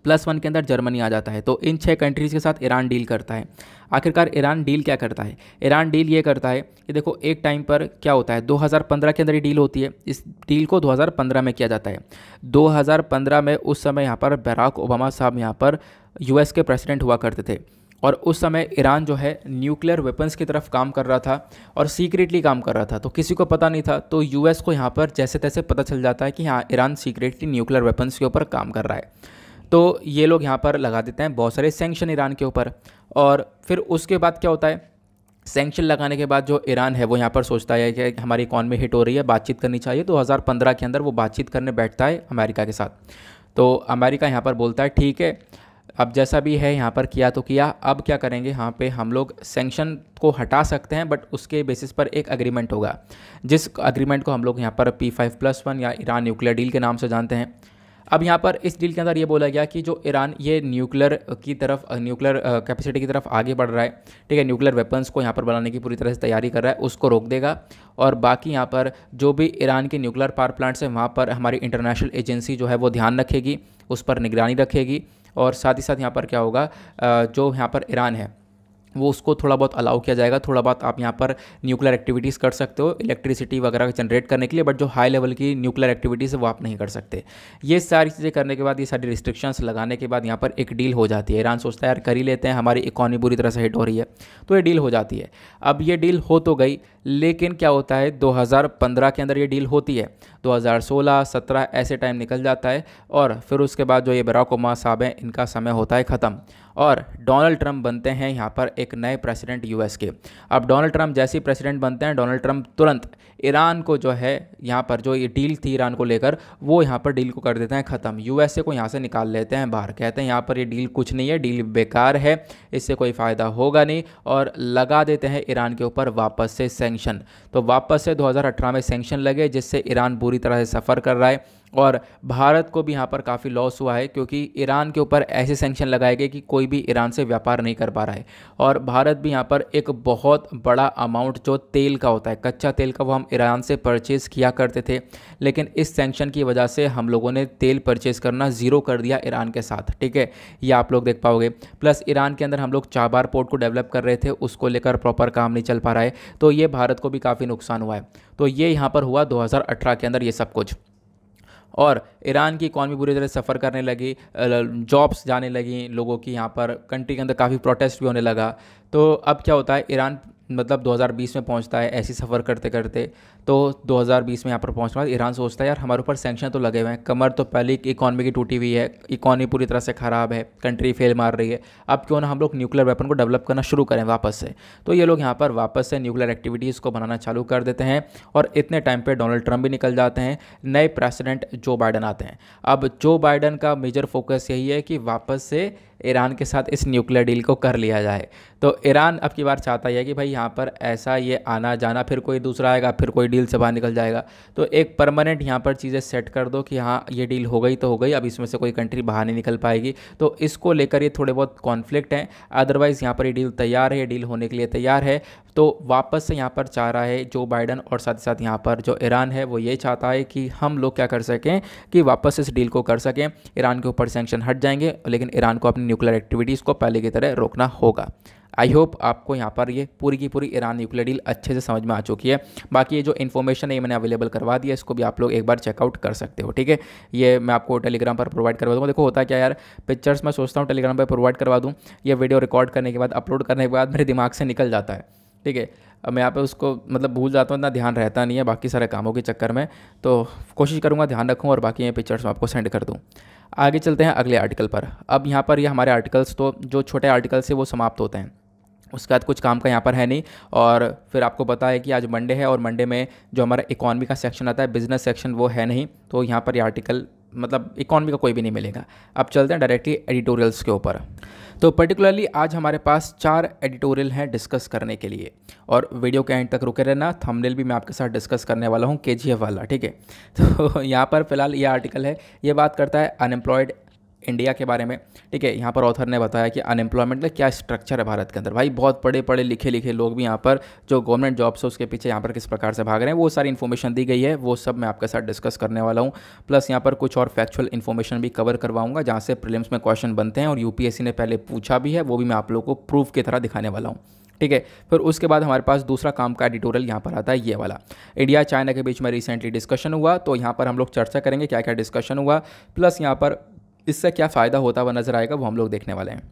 +1 के अंदर जर्मनी आ जाता है। तो इन 6 कंट्रीज़ के साथ ईरान डील करता है। आखिरकार ईरान डील क्या करता है, ईरान डील ये करता है कि देखो एक टाइम पर क्या होता है, 2015 के अंदर ये डील होती है। इस डील को 2015 में किया जाता है। 2015 में उस समय यहाँ पर बराक ओबामा साहब यहाँ पर US के प्रेसिडेंट हुआ करते थे और उस समय ईरान जो है न्यूक्लियर वेपन्स की तरफ काम कर रहा था और सीक्रेटली काम कर रहा था, तो किसी को पता नहीं था। तो US को यहाँ पर जैसे तैसे पता चल जाता है कि हाँ ईरान सीक्रेटली न्यूक्लियर वेपन्स के ऊपर काम कर रहा है। तो ये लोग यहाँ पर लगा देते हैं बहुत सारे सैंक्शन ईरान के ऊपर। और फिर उसके बाद क्या होता है, सैंक्शन लगाने के बाद जो ईरान है वो यहाँ पर सोचता है कि हमारी इकॉनमी हिट हो रही है, बातचीत करनी चाहिए। 2015 के अंदर वो बातचीत करने बैठता है अमेरिका के साथ। तो अमेरिका यहाँ पर बोलता है ठीक है, अब जैसा भी है यहाँ पर किया तो किया, अब क्या करेंगे, यहाँ पे हम लोग सैंक्शन को हटा सकते हैं, बट उसके बेसिस पर एक एग्रीमेंट होगा, जिस एग्रीमेंट को हम लोग यहाँ पर P5+1 या ईरान न्यूक्लियर डील के नाम से जानते हैं। अब यहाँ पर इस डील के अंदर ये बोला गया कि जो ईरान ये न्यूक्लियर की तरफ, न्यूक्लियर कैपेसिटी की तरफ आगे बढ़ रहा है, ठीक है, न्यूक्लियर वेपन्स को यहाँ पर बनाने की पूरी तरह से तैयारी कर रहा है, उसको रोक देगा। और बाकी यहाँ पर जो भी ईरान के न्यूक्लियर पावर प्लांट्स हैं वहाँ पर हमारी इंटरनेशनल एजेंसी जो है वो ध्यान रखेगी, उस पर निगरानी रखेगी। और साथ ही साथ यहाँ पर क्या होगा, जो यहाँ पर ईरान है वो उसको थोड़ा बहुत अलाउ किया जाएगा, थोड़ा बहुत आप यहाँ पर न्यूक्लियर एक्टिविटीज़ कर सकते हो इलेक्ट्रिसिटी वगैरह जनरेट करने के लिए, बट जो हाई लेवल की न्यूक्लियर एक्टिविटीज़ है वो आप नहीं कर सकते। ये सारी चीज़ें करने के बाद, ये सारी रिस्ट्रिक्शंस लगाने के बाद यहाँ पर एक डील हो जाती है। ईरान सोचता है यार कर ही लेते हैं, हमारी इकॉनमी बुरी तरह से हिट हो रही है, तो ये डील हो जाती है। अब ये डील हो तो गई, लेकिन क्या होता है 2015 के अंदर ये डील होती है, 2016-17 ऐसे टाइम निकल जाता है और फिर उसके बाद जो ये बराक ओबामा साहब हैं इनका समय होता है ख़त्म और डोनाल्ड ट्रंप बनते हैं यहाँ पर एक नए प्रेसिडेंट US के। अब डोनाल्ड ट्रंप जैसे ही प्रेसिडेंट बनते हैं, डोनाल्ड ट्रंप तुरंत ईरान को जो है यहाँ पर जो ये डील थी ईरान को लेकर, वो यहाँ पर डील को कर देते हैं ख़त्म। USA को यहाँ से निकाल लेते हैं बाहर, कहते हैं यहाँ पर ये डील कुछ नहीं है, डील बेकार है, इससे कोई फ़ायदा होगा नहीं, और लगा देते हैं ईरान के ऊपर वापस से सैंक्शन। तो वापस से 2018 में सैंक्शन लगे, जिससे ईरान बुरी तरह से सफ़र कर रहा है और भारत को भी यहाँ पर काफ़ी लॉस हुआ है, क्योंकि ईरान के ऊपर ऐसे सैंक्शन लगाए गए कि कोई भी ईरान से व्यापार नहीं कर पा रहा है। और भारत भी यहाँ पर एक बहुत बड़ा अमाउंट जो तेल का होता है, कच्चा तेल का, वो हम ईरान से परचेज़ किया करते थे, लेकिन इस सैंक्शन की वजह से हम लोगों ने तेल परचेज़ करना ज़ीरो कर दिया ईरान के साथ, ठीक है, ये आप लोग देख पाओगे। प्लस ईरान के अंदर हम लोग चाबार पोर्ट को डेवलप कर रहे थे, उसको लेकर प्रॉपर काम नहीं चल पा रहा है, तो ये भारत को भी काफ़ी नुकसान हुआ है। तो ये यहाँ पर हुआ 2018 के अंदर ये सब कुछ। और ईरान की इकॉनमी बुरी तरह सफ़र करने लगी, जॉब्स जाने लगी लोगों की, यहाँ पर कंट्री के अंदर काफ़ी प्रोटेस्ट भी होने लगा। तो अब क्या होता है, ईरान मतलब 2020 में पहुंचता है ऐसी सफ़र करते करते। तो 2020 में यहाँ पर पहुंचने के बाद ईरान सोचता है यार हमारे ऊपर सैंक्शन तो लगे हुए हैं, कमर तो पहले ही इकॉनमी की टूटी हुई है, इकॉनमी पूरी तरह से ख़राब है, कंट्री फेल मार रही है, अब क्यों ना हम लोग न्यूक्लियर वेपन को डेवलप करना शुरू करें वापस से। तो ये लोग यहाँ पर वापस से न्यूक्लियर एक्टिविटीज़ को बनाना चालू कर देते हैं और इतने टाइम पर डोनाल्ड ट्रंप भी निकल जाते हैं, नए प्रेसिडेंट जो बाइडन आते हैं। अब जो बाइडन का मेजर फोकस यही है कि वापस से ईरान के साथ इस न्यूक्लियर डील को कर लिया जाए। तो ईरान अब की बार चाहता है कि भाई यहाँ पर ऐसा ये आना जाना, फिर कोई दूसरा आएगा, फिर कोई डील से बाहर निकल जाएगा, तो एक परमानेंट यहाँ पर चीज़ें सेट कर दो कि हाँ ये डील हो गई तो हो गई, अब इसमें से कोई कंट्री बाहर नहीं निकल पाएगी। तो इसको लेकर ये थोड़े बहुत कॉन्फ्लिक्ट हैं, अदरवाइज़ यहाँ पर ये डील तैयार है, ये डील होने के लिए तैयार है। तो वापस से यहाँ पर चाह रहा है जो बाइडन और साथ ही साथ यहाँ पर जो ईरान है वो ये चाहता है कि हम लोग क्या कर सकें कि वापस इस डील को कर सकें, ईरान के ऊपर सैंक्शन हट जाएंगे, लेकिन ईरान को अपनी न्यूक्लियर एक्टिविटीज़ को पहले की तरह रोकना होगा। आई होप आपको यहाँ पर ये पूरी की पूरी ईरान न्यूक्लियर डील अच्छे से समझ में आ चुकी है। बाकी ये जो इन्फॉर्मेशन है ये मैंने अवेलेबल करवा दिया, इसको भी आप लोग एक बार चेकआउट कर सकते हो, ठीक है। ये मैं आपको टेलीग्राम पर प्रोवाइड करवा दूँगा। देखो होता क्या यार, पिक्चर्स मैं सोचता हूँ टेलीग्राम पर प्रोवाइड करवा दूँ, ये वीडियो रिकॉर्ड करने के बाद अपलोड करने के बाद मेरे दिमाग से निकल जाता है, ठीक है। अब मैं यहाँ पे उसको मतलब भूल जाता हूँ, इतना ध्यान रहता नहीं है बाकी सारे कामों के चक्कर में, तो कोशिश करूँगा ध्यान रखूँ और बाकी ये पिक्चर्स मैं आपको सेंड कर दूँ। आगे चलते हैं अगले आर्टिकल पर। अब यहाँ पर ये हमारे आर्टिकल्स तो जो छोटे आर्टिकल्स है वो समाप्त होते हैं, उसके बाद कुछ काम का यहाँ पर है नहीं। और फिर आपको पता है कि आज मंडे है और मंडे में जो हमारा इकॉनमी का सेक्शन आता है, बिजनेस सेक्शन, वो है नहीं, तो यहाँ पर ये आर्टिकल मतलब इकॉनमी का कोई भी नहीं मिलेगा। अब चलते हैं डायरेक्टली एडिटोरियल्स के ऊपर। तो पर्टिकुलरली आज हमारे पास 4 एडिटोरियल हैं डिस्कस करने के लिए, और वीडियो के एंड तक रुके रहना। थंबनेल भी मैं आपके साथ डिस्कस करने वाला हूँ केजीएफ वाला, ठीक है। तो यहाँ पर फिलहाल ये आर्टिकल है, ये बात करता है अनएम्प्लॉयड इंडिया के बारे में, ठीक है। यहाँ पर ऑथर ने बताया कि अनएम्प्लॉयमेंट का क्या स्ट्रक्चर है भारत के अंदर। भाई बहुत बड़े पढ़े लिखे लोग भी यहाँ पर जो गवर्नमेंट जॉब्स है उसके पीछे यहाँ पर किस प्रकार से भाग रहे हैं, वो सारी इन्फॉर्मेशन दी गई है, वो सब मैं आपके साथ डिस्कस करने वाला हूँ। प्लस यहाँ पर कुछ और फैक्चुअल इन्फॉर्मेशन भी कवर करवाऊंगा जहाँ से प्रीलिम्स में क्वेश्चन बनते हैं और यूपीएससी ने पहले पूछा भी है, वो भी मैं आप लोगों को प्रूफ की तरह दिखाने वाला हूँ, ठीक है। फिर उसके बाद हमारे पास दूसरा काम का एडिटोरियल यहाँ पर आता है, ये वाला इंडिया चाइना के बीच में रिसेंटली डिस्कशन हुआ, तो यहाँ पर हम लोग चर्चा करेंगे क्या क्या डिस्कशन हुआ, प्लस यहाँ पर इससे क्या फ़ायदा होता हुआ नजर आएगा वो हम लोग देखने वाले हैं।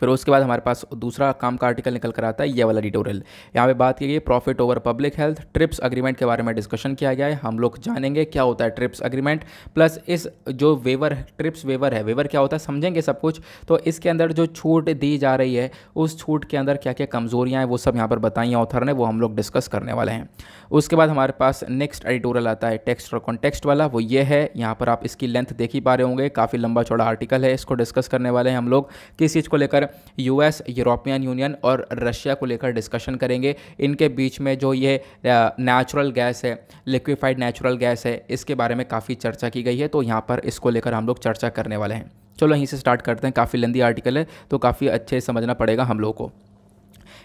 फिर उसके बाद हमारे पास दूसरा काम का आर्टिकल निकल कर आता है, ये वाला एडिटोरियल। यहाँ पे बात की गई profit over public health, trips agreement के बारे में डिस्कशन किया गया है। हम लोग जानेंगे क्या होता है ट्रिप्स अग्रीमेंट, प्लस इस जो वेवर ट्रिप्स वेवर है, वेवर क्या होता है समझेंगे सब कुछ। तो इसके अंदर जो छूट दी जा रही है उस छूट के अंदर क्या क्या कमजोरियाँ हैं वो सब यहाँ पर बताई हैं ऑथर ने, वो हम लोग डिस्कस करने वाले हैं। उसके बाद हमारे पास नेक्स्ट एडिटोरियल आता है टेक्स्ट और कॉन्टेक्स्ट वाला, वो ये है। यहाँ पर आप इसकी लेंथ देख ही पा रहे होंगे, काफ़ी लंबा चौड़ा आर्टिकल है। इसको डिस्कस करने वाले हैं हम लोग किस चीज़ को लेकर, यूएस, यूरोपियन यूनियन और रशिया को लेकर डिस्कशन करेंगे। इनके बीच में जो ये नेचुरल गैस है, लिक्विफाइड नेचुरल गैस है, इसके बारे में काफ़ी चर्चा की गई है, तो यहाँ पर इसको लेकर हम लोग चर्चा करने वाले हैं। चलो यहीं से स्टार्ट करते हैं, काफ़ी लंबी आर्टिकल है तो काफ़ी अच्छे से समझना पड़ेगा हम लोगों को।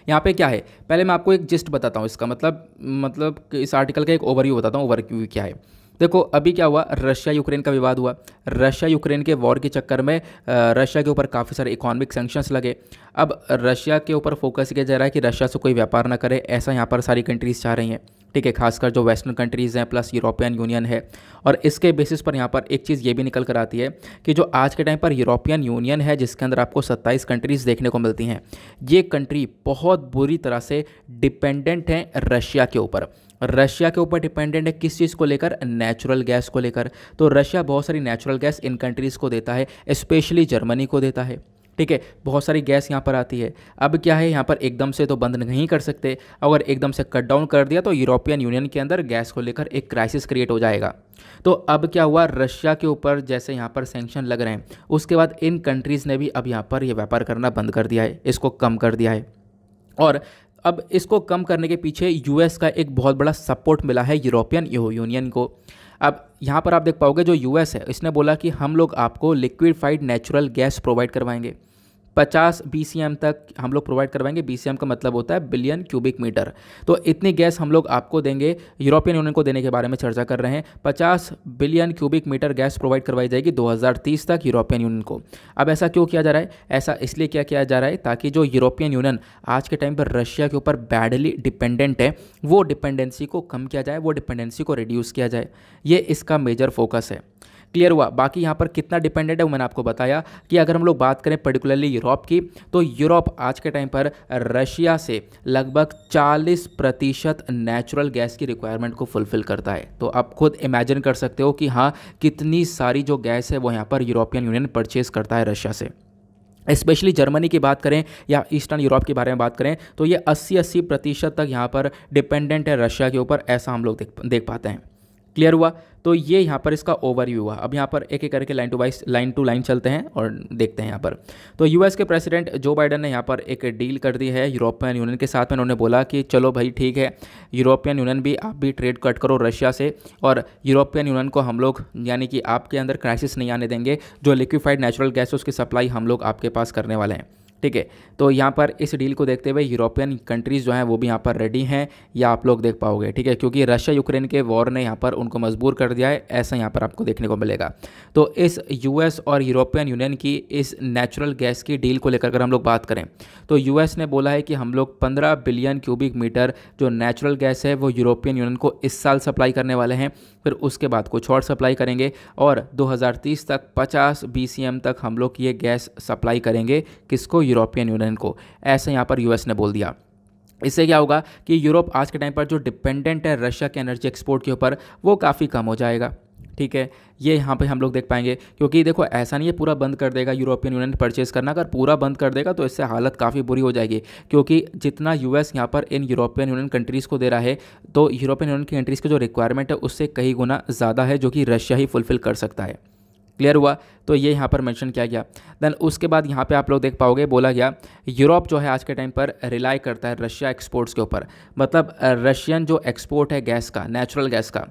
यहाँ पे क्या है, पहले मैं आपको एक जिस्ट बताता हूँ इसका मतलब कि इस आर्टिकल का एक ओवरव्यू बताता हूँ। ओवरव्यू क्या है, देखो अभी क्या हुआ, रशिया यूक्रेन का विवाद हुआ। रशिया यूक्रेन के वॉर के चक्कर में रशिया के ऊपर काफ़ी सारे इकोनॉमिक सैंक्शंस लगे। अब रशिया के ऊपर फोकस किया जा रहा है कि रशिया से कोई व्यापार ना करे, ऐसा यहाँ पर सारी कंट्रीज़ चाह रही हैं, ठीक है, खासकर जो वेस्टर्न कंट्रीज़ हैं प्लस यूरोपियन यूनियन है। और इसके बेसिस पर यहाँ पर एक चीज़ ये भी निकल कर आती है कि जो आज के टाइम पर यूरोपियन यूनियन है जिसके अंदर आपको 27 कंट्रीज़ देखने को मिलती हैं, ये कंट्री बहुत बुरी तरह से डिपेंडेंट हैं रशिया के ऊपर। रशिया के ऊपर डिपेंडेंट है किस चीज़ को लेकर, नेचुरल गैस को लेकर। तो रशिया बहुत सारी नेचुरल गैस इन कंट्रीज़ को देता है, स्पेशली जर्मनी को देता है, ठीक है, बहुत सारी गैस यहाँ पर आती है। अब क्या है, यहाँ पर एकदम से तो बंद नहीं कर सकते, अगर एकदम से कट डाउन कर दिया तो यूरोपियन यूनियन के अंदर गैस को लेकर एक क्राइसिस क्रिएट हो जाएगा। तो अब क्या हुआ, रशिया के ऊपर जैसे यहाँ पर सैंक्शन लग रहे हैं, उसके बाद इन कंट्रीज़ ने भी अब यहाँ पर यह व्यापार करना बंद कर दिया है, इसको कम कर दिया है। और अब इसको कम करने के पीछे यूएस का एक बहुत बड़ा सपोर्ट मिला है यूरोपियन यूनियन को। अब यहाँ पर आप देख पाओगे जो यूएस है इसने बोला कि हम लोग आपको लिक्विफाइड नेचुरल गैस प्रोवाइड करवाएंगे, 50 BCM तक हम लोग प्रोवाइड करवाएंगे। BCM का मतलब होता है बिलियन क्यूबिक मीटर। तो इतनी गैस हम लोग आपको देंगे, यूरोपियन यूनियन को देने के बारे में चर्चा कर रहे हैं। 50 billion cubic metre gas provide करवाई जाएगी 2030 तक यूरोपियन यूनियन को। अब ऐसा क्यों किया जा रहा है, ऐसा इसलिए क्या किया जा रहा है ताकि जो यूरोपियन यूनियन आज के टाइम पर रशिया के ऊपर बैडली डिपेंडेंट है, वो डिपेंडेंसी को कम किया जाए, वो डिपेंडेंसी को रिड्यूस किया जाए। ये इसका मेजर फोकस है। क्लियर हुआ। बाकी यहाँ पर कितना डिपेंडेंट है वो मैंने आपको बताया कि अगर हम लोग बात करें पर्टिकुलरली यूरोप की, तो यूरोप आज के टाइम पर रशिया से लगभग 40% नेचुरल गैस की रिक्वायरमेंट को फुलफिल करता है। तो आप खुद इमेजिन कर सकते हो कि हाँ, कितनी सारी जो गैस है वो यहाँ पर यूरोपियन यूनियन परचेज करता है रशिया से। स्पेशली जर्मनी की बात करें या ईस्टर्न यूरोप के बारे में बात करें तो ये 80% तक यहाँ पर डिपेंडेंट है रशिया के ऊपर, ऐसा हम लोग देख पाते हैं। क्लियर हुआ। तो ये यहाँ पर इसका ओवरव्यू हुआ। अब यहाँ पर एक एक करके लाइन टू लाइन चलते हैं और देखते हैं यहाँ पर। तो यूएस के प्रेसिडेंट जो बाइडन ने यहाँ पर एक डील कर दी है यूरोपियन यूनियन के साथ में। उन्होंने बोला कि चलो भाई ठीक है, यूरोपियन यूनियन भी आप भी ट्रेड कट करो रशिया से, और यूरोपियन यूनियन को हम लोग यानी कि आपके अंदर क्राइसिस नहीं आने देंगे। जो लिक्विफाइड नेचुरल गैस है उसकी सप्लाई हम लोग आपके पास करने वाले हैं। ठीक है, तो यहाँ पर इस डील को देखते हुए यूरोपियन कंट्रीज़ जो हैं वो भी यहाँ पर रेडी हैं, या आप लोग देख पाओगे। ठीक है, क्योंकि रशिया यूक्रेन के वॉर ने यहाँ पर उनको मजबूर कर दिया है, ऐसा यहाँ पर आपको देखने को मिलेगा। तो इस यूएस और यूरोपियन यूनियन की इस नेचुरल गैस की डील को लेकर अगर हम लोग बात करें तो यूएस ने बोला है कि हम लोग 15 बिलियन क्यूबिक मीटर जो नेचुरल गैस है वो यूरोपियन यूनियन को इस साल सप्लाई करने वाले हैं, फिर उसके बाद कुछ और सप्लाई करेंगे, और 2030 तक 50 BCM तक हम लोग ये गैस सप्लाई करेंगे। किसको? यूरोपियन यूनियन को। ऐसे यहाँ पर यूएस ने बोल दिया। इससे क्या होगा कि यूरोप आज के टाइम पर जो डिपेंडेंट है रशिया के एनर्जी एक्सपोर्ट के ऊपर वो काफ़ी कम हो जाएगा। ठीक है, ये यहाँ पे हम लोग देख पाएंगे, क्योंकि देखो ऐसा नहीं है पूरा बंद कर देगा यूरोपियन यूनियन परचेज करना। अगर पूरा बंद कर देगा तो इससे हालत काफ़ी बुरी हो जाएगी, क्योंकि जितना यूएस यहाँ पर इन यूरोपियन यूनियन कंट्रीज़ को दे रहा है, तो यूरोपियन यूनियन की कंट्रीज़ की जो रिक्वायरमेंट है उससे कई गुना ज़्यादा है, जो कि रशिया ही फुलफिल कर सकता है। क्लियर हुआ। तो ये यहाँ पर मेंशन किया गया। देन उसके बाद यहाँ पे आप लोग देख पाओगे बोला गया यूरोप जो है आज के टाइम पर रिलाई करता है रशिया एक्सपोर्ट्स के ऊपर। मतलब रशियन जो एक्सपोर्ट है गैस का, नेचुरल गैस का,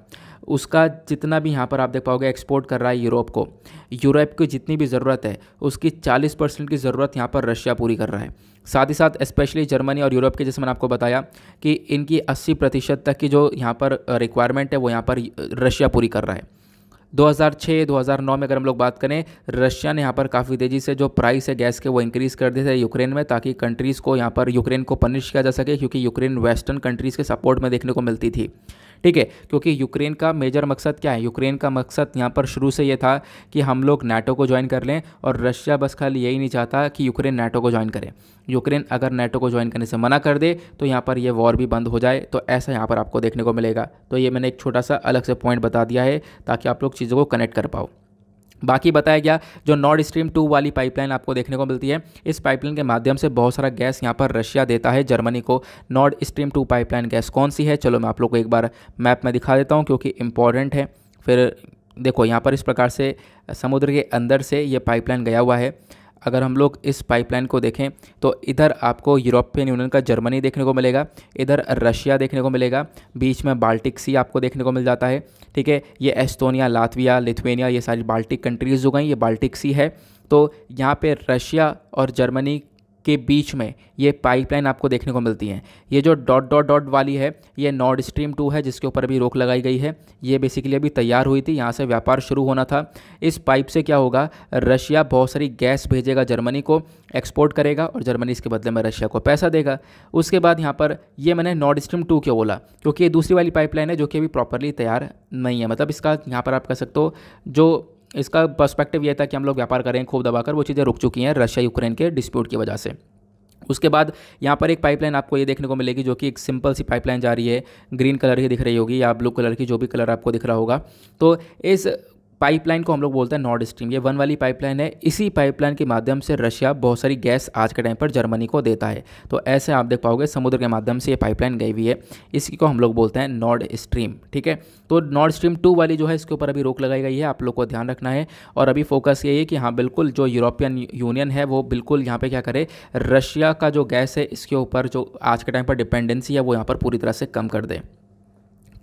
उसका जितना भी यहाँ पर आप देख पाओगे एक्सपोर्ट कर रहा है यूरोप को, यूरोप को जितनी भी ज़रूरत है उसकी 40% की ज़रूरत यहाँ पर रशिया पूरी कर रहा है। साथ ही साथ स्पेशली जर्मनी और यूरोप के, जैसे मैंने आपको बताया कि इनकी 80% तक की जो यहाँ पर रिक्वायरमेंट है वो यहाँ पर रशिया पूरी कर रहा है। 2006-2009 में अगर हम लोग बात करें, रशिया ने यहाँ पर काफ़ी तेज़ी से जो प्राइस है गैस के वो इंक्रीज़ कर दिए थे यूक्रेन में, ताकि कंट्रीज़ को यहाँ पर यूक्रेन को पनिश किया जा सके, क्योंकि यूक्रेन वेस्टर्न कंट्रीज़ के सपोर्ट में देखने को मिलती थी। ठीक है, क्योंकि यूक्रेन का मेजर मकसद क्या है? यूक्रेन का मकसद यहाँ पर शुरू से ये था कि हम लोग नाटो को ज्वाइन कर लें, और रशिया बस खाली यही नहीं चाहता कि यूक्रेन नाटो को ज्वाइन करे। यूक्रेन अगर नाटो को ज्वाइन करने से मना कर दे तो यहाँ पर ये वॉर भी बंद हो जाए। तो ऐसा यहाँ पर आपको देखने को मिलेगा। तो ये मैंने एक छोटा सा अलग से पॉइंट बता दिया है ताकि आप लोग चीज़ों को कनेक्ट कर पाओ। बाकी बताया गया जो नॉर्ड स्ट्रीम 2 वाली पाइपलाइन आपको देखने को मिलती है, इस पाइपलाइन के माध्यम से बहुत सारा गैस यहाँ पर रशिया देता है जर्मनी को। नॉर्ड स्ट्रीम 2 पाइपलाइन गैस कौन सी है? चलो मैं आप लोग को एक बार मैप में दिखा देता हूँ, क्योंकि इंपॉर्टेंट है। फिर देखो यहाँ पर इस प्रकार से समुद्र के अंदर से ये पाइपलाइन गया हुआ है। अगर हम लोग इस पाइपलाइन को देखें तो इधर आपको यूरोपियन यूनियन का जर्मनी देखने को मिलेगा, इधर रशिया देखने को मिलेगा, बीच में बाल्टिक सी आपको देखने को मिल जाता है। ठीक है, ये एस्टोनिया, लातविया, लिथुआनिया, ये सारी बाल्टिक कंट्रीज़ जो गई, ये बाल्टिक सी है। तो यहाँ पे रशिया और जर्मनी के बीच में ये पाइपलाइन आपको देखने को मिलती है। ये जो डॉट डॉट डॉट वाली है ये नॉर्ड स्ट्रीम 2 है, जिसके ऊपर अभी रोक लगाई गई है। ये बेसिकली अभी तैयार हुई थी, यहाँ से व्यापार शुरू होना था। इस पाइप से क्या होगा, रशिया बहुत सारी गैस भेजेगा जर्मनी को, एक्सपोर्ट करेगा, और जर्मनी इसके बदले में रशिया को पैसा देगा। उसके बाद यहाँ पर ये मैंने नॉर्ड स्ट्रीम 2 क्यों बोला, क्योंकि ये दूसरी वाली पाइपलाइन है जो कि अभी प्रॉपरली तैयार नहीं है। मतलब इसका यहाँ पर आप कह सकते हो जो इसका पर्सपेक्टिव ये था कि हम लोग व्यापार करें खूब दबाकर, वो चीज़ें रुक चुकी हैं रशिया यूक्रेन के डिस्प्यूट की वजह से। उसके बाद यहाँ पर एक पाइपलाइन आपको ये देखने को मिलेगी जो कि एक सिंपल सी पाइपलाइन जा रही है, ग्रीन कलर की दिख रही होगी या ब्लू कलर की, जो भी कलर आपको दिख रहा होगा। तो इस पाइपलाइन को हम लोग बोलते हैं नॉर्ड स्ट्रीम। ये 1 वाली पाइपलाइन है। इसी पाइपलाइन के माध्यम से रशिया बहुत सारी गैस आज के टाइम पर जर्मनी को देता है। तो ऐसे आप देख पाओगे समुद्र के माध्यम से ये पाइपलाइन गई हुई है, इसी को हम लोग बोलते हैं नॉर्ड स्ट्रीम। ठीक है, तो नॉर्ड स्ट्रीम 2 वाली जो है इसके ऊपर अभी रोक लगाई गई है, आप लोग को ध्यान रखना है। और अभी फोकस ये है कि हाँ बिल्कुल जो यूरोपियन यूनियन है वो बिल्कुल यहाँ पे क्या करे, रशिया का जो गैस है इसके ऊपर जो आज के टाइम पर डिपेंडेंसी है वो यहाँ पर पूरी तरह से कम कर दे।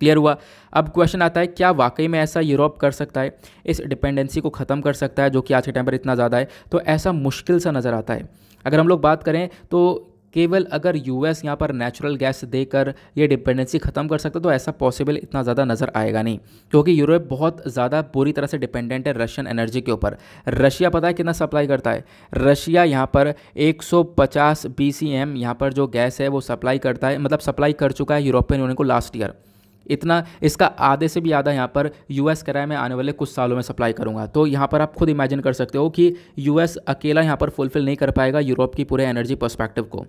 क्लियर हुआ। अब क्वेश्चन आता है क्या वाकई में ऐसा यूरोप कर सकता है, इस डिपेंडेंसी को ख़त्म कर सकता है जो कि आज के टाइम पर इतना ज़्यादा है? तो ऐसा मुश्किल सा नज़र आता है। अगर हम लोग बात करें तो केवल अगर यूएस यहाँ पर नेचुरल गैस देकर ये डिपेंडेंसी ख़त्म कर सकता है तो ऐसा पॉसिबल इतना ज़्यादा नज़र आएगा नहीं, क्योंकि यूरोप बहुत ज़्यादा बुरी तरह से डिपेंडेंट है रशियन एनर्जी के ऊपर। रशिया पता है कितना सप्लाई करता है? रशिया यहाँ पर 150 BCM यहाँ पर जो गैस है वो सप्लाई करता है, मतलब सप्लाई कर चुका है यूरोपियन यूनियन को लास्ट ईयर। इतना, इसका आधे से भी ज़्यादा यहाँ पर यूएस कह रहा है मैं आने वाले कुछ सालों में सप्लाई करूँगा। तो यहाँ पर आप खुद इमेजिन कर सकते हो कि यूएस अकेला यहाँ पर फुलफिल नहीं कर पाएगा यूरोप की पूरे एनर्जी पर्सपेक्टिव को।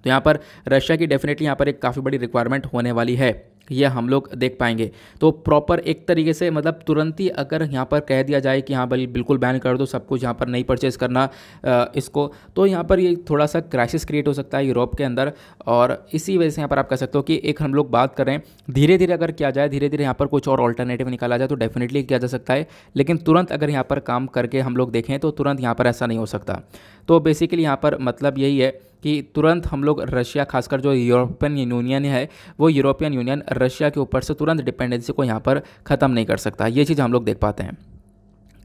तो यहाँ पर रशिया की डेफिनेटली यहाँ पर एक काफ़ी बड़ी रिक्वायरमेंट होने वाली है, ये हम लोग देख पाएंगे। तो प्रॉपर एक तरीके से मतलब तुरंत ही अगर यहाँ पर कह दिया जाए कि हाँ भाई बिल्कुल बैन कर दो सब कुछ, यहाँ पर नहीं परचेज़ करना इसको, तो यहाँ पर ये थोड़ा सा क्राइसिस क्रिएट हो सकता है यूरोप के अंदर। और इसी वजह से यहाँ पर आप कह सकते हो कि एक हम लोग बात करें धीरे धीरे अगर किया जाए, धीरे धीरे यहाँ पर कुछ और ऑल्टरनेटिव निकाला जाए तो डेफिनेटली किया जा सकता है, लेकिन तुरंत अगर यहाँ पर काम करके हम लोग देखें तो तुरंत यहाँ पर ऐसा नहीं हो सकता। तो बेसिकली यहाँ पर मतलब यही है कि तुरंत हम लोग रशिया, खासकर जो यूरोपियन यूनियन है, वो यूरोपियन यूनियन रशिया के ऊपर से तुरंत डिपेंडेंसी को यहाँ पर ख़त्म नहीं कर सकता। ये चीज़ हम लोग देख पाते हैं।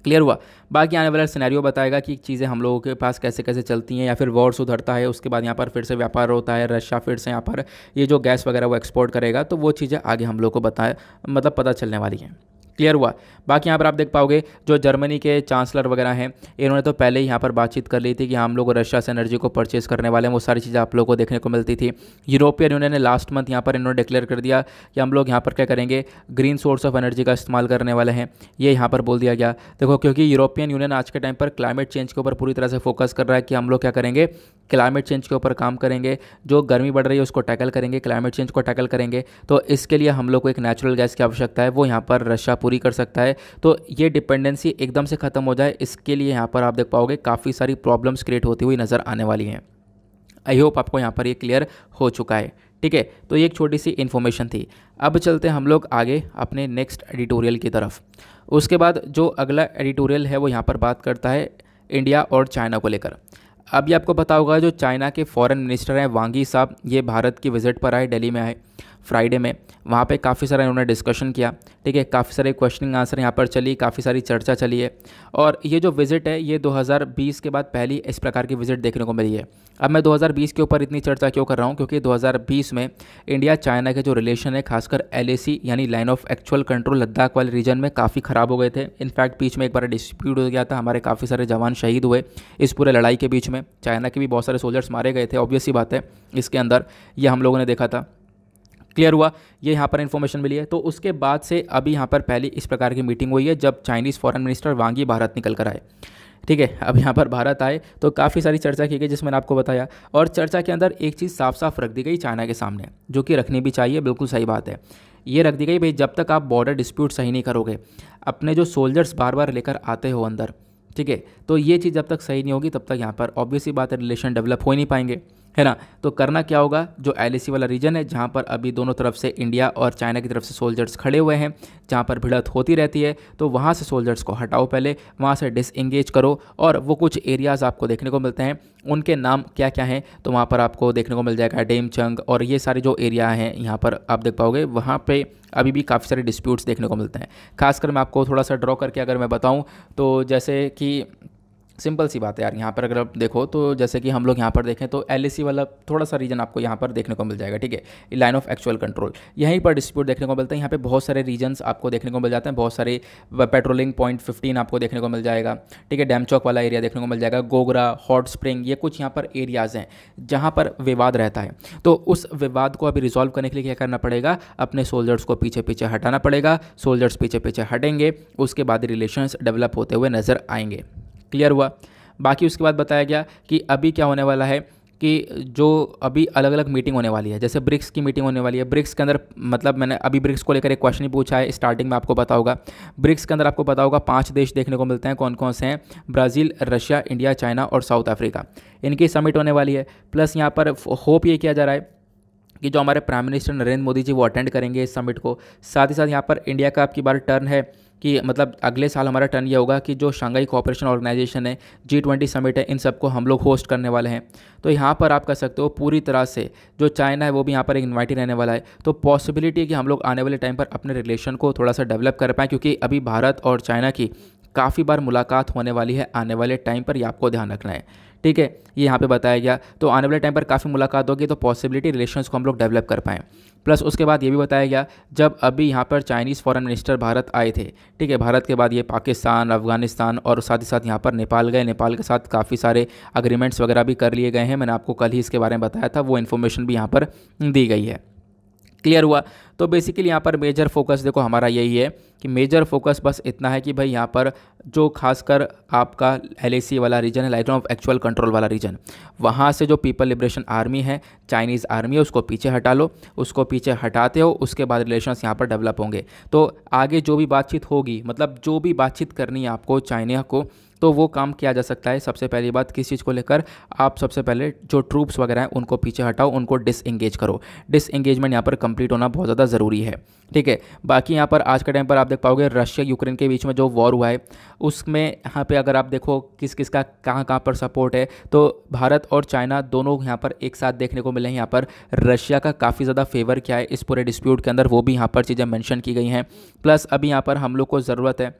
क्लियर हुआ? बाकी आने वाला सिनेरियो बताएगा कि चीज़ें हम लोगों के पास कैसे कैसे चलती हैं, या फिर वॉर सुधरता है उसके बाद यहाँ पर फिर से व्यापार होता है, रशिया फिर से यहाँ पर ये जो गैस वगैरह वो एक्सपोर्ट करेगा, तो वो चीज़ें आगे हम लोग को बताए मतलब पता चलने वाली हैं। क्लियर हुआ? बाकी यहाँ पर आप देख पाओगे जो जर्मनी के चांसलर वगैरह हैं, इन्होंने तो पहले ही यहाँ पर बातचीत कर ली थी कि हम लोग रशिया से एनर्जी को परचेज़ करने वाले हैं, वो सारी चीज़ें आप लोगों को देखने को मिलती थी। यूरोपियन यूनियन ने लास्ट मंथ यहाँ पर इन्होंने डिक्लेयर कर दिया कि हम लोग यहाँ पर क्या करेंगे, ग्रीन सोर्स ऑफ एनर्जी का इस्तेमाल करने वाले हैं, ये यहाँ पर बोल दिया गया। देखो क्योंकि यूरोपियन यूनियन आज के टाइम पर क्लाइमेट चेंज के ऊपर पूरी तरह से फोकस कर रहा है कि हम लोग क्या करेंगे, क्लाइमेट चेंज के ऊपर काम करेंगे, जो गर्मी बढ़ रही है उसको टैकल करेंगे, क्लाइमेट चेंज को टैकल करेंगे। तो इसके लिए हम लोग को एक नेचुरल गैस की आवश्यकता है, वो यहाँ पर रशिया पूरी कर सकता है। तो ये डिपेंडेंसी एकदम से ख़त्म हो जाए, इसके लिए यहाँ पर आप देख पाओगे काफ़ी सारी प्रॉब्लम्स क्रिएट होती हुई नज़र आने वाली हैं। आई होप आपको यहाँ पर ये क्लियर हो चुका है। ठीक है, तो ये एक छोटी सी इन्फॉर्मेशन थी। अब चलते हैं हम लोग आगे अपने नेक्स्ट एडिटोरियल की तरफ। उसके बाद जो अगला एडिटोरियल है वो यहाँ पर बात करता है इंडिया और चाइना को लेकर। अभी आपको पता होगा जो चाइना के फॉरेन मिनिस्टर हैं वांगी साहब, ये भारत की विज़िट पर आए, दिल्ली में आए फ्राइडे में। वहाँ पे काफ़ी सारा इन्होंने डिस्कशन किया। ठीक है, काफ़ी सारे क्वेश्चनिंग आंसर यहाँ पर चली, काफ़ी सारी चर्चा चली है। और ये जो विज़िट है ये 2020 के बाद पहली इस प्रकार की विज़िट देखने को मिली है। अब मैं 2020 के ऊपर इतनी चर्चा क्यों कर रहा हूँ, क्योंकि 2020 में इंडिया चाइना के जो रिलेशन है, खासकर LAC यानी line of actual control Ladakh वाले रीजन में काफ़ी ख़राब हो गए थे। इनफैक्ट बीच में एक बार डिस्प्यूट हो गया था, हमारे काफ़ी सारे जवान शहीद हुए इस पूरे लड़ाई के बीच में। चाइना के भी बहुत सारे सोल्जर्स मारे गए थे, ऑब्वियस सी बात है इसके अंदर, ये हम लोगों ने देखा था। क्लियर हुआ? ये यहाँ पर इन्फॉर्मेशन मिली है। तो उसके बाद से अभी यहाँ पर पहली इस प्रकार की मीटिंग हुई है जब चाइनीज़ फॉरेन मिनिस्टर वांगी भारत निकल कर आए। ठीक है, अब यहाँ पर भारत आए तो काफ़ी सारी चर्चा की गई जिसमें मैंने आपको बताया, और चर्चा के अंदर एक चीज़ साफ साफ रख दी गई चाइना के सामने, जो कि रखनी भी चाहिए, बिल्कुल सही बात है। ये रख दी गई भाई, जब तक आप बॉर्डर डिस्प्यूट सही नहीं करोगे, अपने जो सोल्जर्स बार बार लेकर आते हो अंदर, ठीक है, तो ये चीज़ जब तक सही नहीं होगी तब तक यहाँ पर ऑब्वियसली बात है रिलेशन डेवलप हो ही नहीं पाएंगे, है ना। तो करना क्या होगा, जो LAC वाला रीजन है जहाँ पर अभी दोनों तरफ से इंडिया और चाइना की तरफ से सोल्जर्स खड़े हुए हैं, जहाँ पर भिड़ंत होती रहती है, तो वहाँ से सोल्जर्स को हटाओ, पहले वहाँ से डिसएंगेज करो। और वो कुछ एरियाज़ आपको देखने को मिलते हैं, उनके नाम क्या क्या हैं, तो वहाँ पर आपको देखने को मिल जाएगा डेमचंग और ये सारे जो एरिया हैं यहाँ पर आप देख पाओगे, वहाँ पे अभी भी काफ़ी सारे डिस्प्यूट्स देखने को मिलते हैं। खासकर मैं आपको थोड़ा सा ड्रॉ करके अगर मैं बताऊँ तो जैसे कि सिंपल सी बात है यार, यहाँ पर अगर आप देखो तो जैसे कि हम लोग यहाँ पर देखें तो LAC वाला थोड़ा सा रीजन आपको यहाँ पर देखने को मिल जाएगा। ठीक है, लाइन ऑफ एक्चुअल कंट्रोल, यहीं पर डिस्प्यूट देखने को मिलते हैं। यहाँ पे बहुत सारे रीजन्स आपको देखने को मिल जाते हैं, बहुत सारे पेट्रोलिंग पॉइंट 15 आपको देखने को मिल जाएगा। ठीक है, डैम चौक वाला एरिया देखने को मिल जाएगा, गोगरा, हॉट स्प्रिंग, ये कुछ यहाँ पर एरियाज़ हैं जहाँ पर विवाद रहता है। तो उस विवाद को अभी रिजॉल्व करने के लिए क्या करना पड़ेगा, अपने सोल्जर्स को पीछे पीछे हटाना पड़ेगा। सोल्जर्स पीछे पीछे हटेंगे, उसके बाद रिलेशंस डेवलप होते हुए नज़र आएंगे। क्लियर हुआ? बाकी उसके बाद बताया गया कि अभी क्या होने वाला है कि जो अभी अलग अलग मीटिंग होने वाली है, जैसे ब्रिक्स की मीटिंग होने वाली है। ब्रिक्स के अंदर मतलब मैंने अभी ब्रिक्स को लेकर एक क्वेश्चन ही पूछा है स्टार्टिंग में, आपको पता होगा ब्रिक्स के अंदर आपको पता होगा 5 देश देखने को मिलते हैं। कौन कौन से हैं? ब्राज़ील, रशिया, इंडिया, चाइना और साउथ अफ्रीका। इनकी समिट होने वाली है। प्लस यहाँ पर होप ये किया जा रहा है कि जो हमारे प्राइम मिनिस्टर नरेंद्र मोदी जी वो अटेंड करेंगे इस समिट को। साथ ही साथ यहाँ पर इंडिया का अब की बार टर्न है कि मतलब अगले साल हमारा टर्न ये होगा कि जो शंघाई कोऑपरेशन ऑर्गेनाइजेशन है, G20 समिट है, इन सबको हम लोग होस्ट करने वाले हैं। तो यहाँ पर आप कह सकते हो पूरी तरह से जो चाइना है वो भी यहाँ पर एक इन्वाइटेड रहने वाला है। तो पॉसिबिलिटी है कि हम लोग आने वाले टाइम पर अपने रिलेशन को थोड़ा सा डेवलप कर पाएँ, क्योंकि अभी भारत और चाइना की काफ़ी बार मुलाकात होने वाली है आने वाले टाइम पर, ये आपको ध्यान रखना है। ठीक है, ये यहाँ पे बताया गया। तो आने वाले टाइम पर काफ़ी मुलाकात होगी, तो पॉसिबिलिटी रिलेशंस को हम लोग डेवलप कर पाएँ। प्लस उसके बाद ये भी बताया गया, जब अभी यहाँ पर चाइनीज़ फॉरेन मिनिस्टर भारत आए थे, ठीक है, भारत के बाद ये पाकिस्तान, अफगानिस्तान और साथ ही साथ यहाँ पर नेपाल गए। नेपाल के साथ काफ़ी सारे अग्रीमेंट्स वगैरह भी कर लिए गए हैं। मैंने आपको कल ही इसके बारे में बताया था, वो इन्फॉर्मेशन भी यहाँ पर दी गई है। क्लियर हुआ। तो बेसिकली यहाँ पर मेजर फोकस देखो हमारा यही है कि मेजर फोकस बस इतना है कि भाई यहाँ पर जो खासकर आपका LAC वाला रीजन है, लाइन ऑफ एक्चुअल कंट्रोल वाला रीजन, वहाँ से जो पीपल लिबरेशन आर्मी है, चाइनीज़ आर्मी है, उसको पीछे हटा लो। उसको पीछे हटाते हो उसके बाद रिलेशंस यहाँ पर डेवलप होंगे। तो आगे जो भी बातचीत होगी, मतलब जो भी बातचीत करनी है आपको चाइना को, तो वो काम किया जा सकता है। सबसे पहली बात किस चीज़ को लेकर, आप सबसे पहले जो ट्रूप्स वगैरह हैं उनको पीछे हटाओ, उनको डिसएंगेज करो। डिसएंगेजमेंट यहाँ पर कंप्लीट होना बहुत ज़्यादा ज़रूरी है, ठीक है। बाकी यहाँ पर आज के टाइम पर आप देख पाओगे रशिया यूक्रेन के बीच में जो वॉर हुआ है उसमें यहाँ पे अगर आप देखो किस किस का कहाँ कहाँ पर सपोर्ट है, तो भारत और चाइना दोनों यहाँ पर एक साथ देखने को मिले हैं। यहाँ पर रशिया का काफ़ी ज़्यादा फेवर क्या है इस पूरे डिस्प्यूट के अंदर, वो भी यहाँ पर चीज़ें मेंशन की गई हैं। प्लस अभी यहाँ पर हम लोग को ज़रूरत है,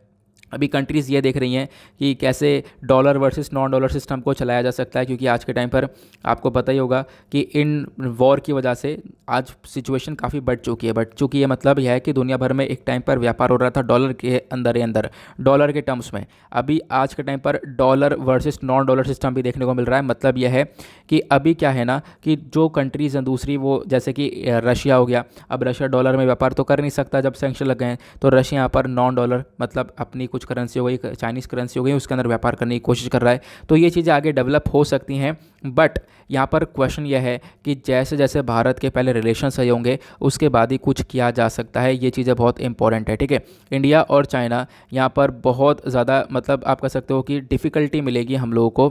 अभी कंट्रीज़ ये देख रही हैं कि कैसे dollar versus non dollar system को चलाया जा सकता है, क्योंकि आज के टाइम पर आपको पता ही होगा कि इन वॉर की वजह से आज सिचुएशन काफ़ी बढ़ चुकी है। मतलब यह है कि दुनिया भर में एक टाइम पर व्यापार हो रहा था डॉलर के अंदर डॉलर के टर्म्स में। अभी आज के टाइम पर dollar versus non dollar system भी देखने को मिल रहा है। मतलब यह है कि अभी क्या है ना कि जो कंट्रीज़ हैं दूसरी, वो जैसे कि रशिया हो गया, अब रशिया डॉलर में व्यापार तो कर नहीं सकता जब सैंक्शन लग गए हैं, तो रशिया यहाँ पर नॉन डॉलर मतलब अपनी कुछ करेंसी हो गई, चाइनीज़ करेंसी हो गई, उसके अंदर व्यापार करने की कोशिश कर रहा है। तो ये चीज़ें आगे डेवलप हो सकती हैं। बट यहाँ पर क्वेश्चन यह है कि जैसे जैसे भारत के पहले रिलेशन सही होंगे उसके बाद ही कुछ किया जा सकता है। ये चीज़ें बहुत इंपॉर्टेंट है, ठीक है। इंडिया और चाइना यहाँ पर बहुत ज़्यादा मतलब आप कह सकते हो कि डिफ़िकल्टी मिलेगी हम लोगों को,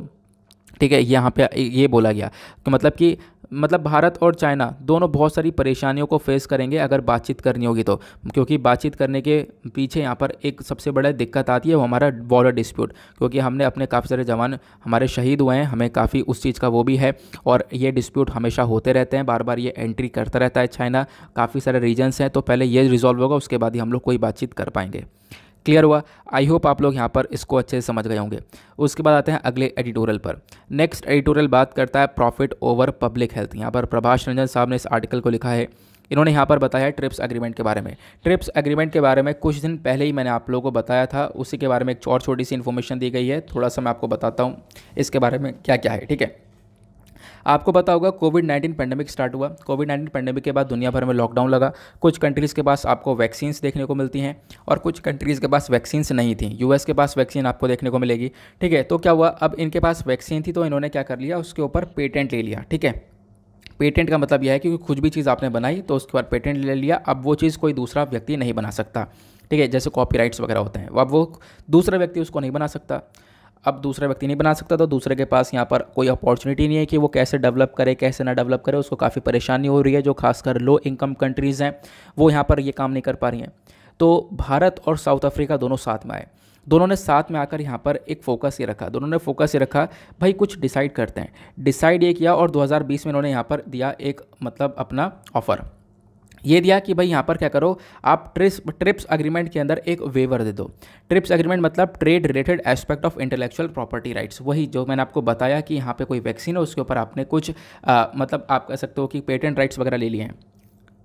ठीक है। यहाँ पे ये बोला गया कि मतलब भारत और चाइना दोनों बहुत सारी परेशानियों को फेस करेंगे अगर बातचीत करनी होगी तो, क्योंकि बातचीत करने के पीछे यहाँ पर एक सबसे बड़ा दिक्कत आती है, वो हमारा बॉर्डर डिस्प्यूट, क्योंकि हमने अपने काफ़ी सारे जवान हमारे शहीद हुए हैं, हमें काफ़ी उस चीज़ का वो भी है। और ये डिस्प्यूट हमेशा होते रहते हैं, बार बार ये एंट्री करता रहता है चाइना, काफ़ी सारे रीजन्स हैं। तो पहले ये रिजॉल्व होगा, उसके बाद ही हम लोग कोई बातचीत कर पाएंगे। क्लियर हुआ? आई होप आप लोग यहाँ पर इसको अच्छे से समझ गए होंगे। उसके बाद आते हैं अगले एडिटोरियल पर। नेक्स्ट एडिटोरियल बात करता है प्रॉफिट ओवर पब्लिक हेल्थ। यहाँ पर प्रभाष रंजन साहब ने इस आर्टिकल को लिखा है। इन्होंने यहाँ पर बताया है ट्रिप्स एग्रीमेंट के बारे में। ट्रिप्स एग्रीमेंट के बारे में कुछ दिन पहले ही मैंने आप लोगों को बताया था, उसी के बारे में एक और छोटी सी इन्फॉर्मेशन दी गई है। थोड़ा सा मैं आपको बताता हूँ इसके बारे में क्या क्या है, ठीक है। आपको पता होगा कोविड-19 पेंडेमिक स्टार्ट हुआ। कोविड-19 पेंडेमिक के बाद दुनिया भर में लॉकडाउन लगा। कुछ कंट्रीज़ के पास आपको वैक्सीन्स देखने को मिलती हैं और कुछ कंट्रीज़ के पास वैक्सीन्स नहीं थी। यूएस के पास वैक्सीन आपको देखने को मिलेगी, ठीक है। तो क्या हुआ, अब इनके पास वैक्सीन थी तो इन्होंने क्या कर लिया, उसके ऊपर पेटेंट ले लिया, ठीक है। पेटेंट का मतलब यह है कि कुछ भी चीज़ आपने बनाई तो उसके बाद पेटेंट ले लिया, अब वो चीज़ कोई दूसरा व्यक्ति नहीं बना सकता, ठीक है। जैसे कॉपीराइट्स वगैरह होते हैं, अब वो दूसरा व्यक्ति उसको नहीं बना सकता। अब दूसरा व्यक्ति नहीं बना सकता तो दूसरे के पास यहाँ पर कोई अपॉर्चुनिटी नहीं है कि वो कैसे डेवलप करे कैसे ना डेवलप करे। उसको काफ़ी परेशानी हो रही है। जो खासकर लो इनकम कंट्रीज़ हैं वो यहाँ पर ये काम नहीं कर पा रही हैं। तो भारत और साउथ अफ्रीका दोनों साथ में आए। दोनों ने साथ में आकर यहाँ पर एक फोकस ये रखा, दोनों ने फोकस ये रखा भाई कुछ डिसाइड करते हैं। डिसाइड ये किया और 2020 में इन्होंने यहाँ पर दिया एक मतलब अपना ऑफ़र ये दिया कि भाई यहाँ पर क्या करो, आप ट्रिप्स एग्रीमेंट के अंदर एक वेवर दे दो। ट्रिप्स एग्रीमेंट मतलब trade related aspect of intellectual property rights. वही जो मैंने आपको बताया कि यहाँ पे कोई वैक्सीन है उसके ऊपर आपने कुछ मतलब आप कह सकते हो कि पेटेंट राइट्स वगैरह ले लिए हैं,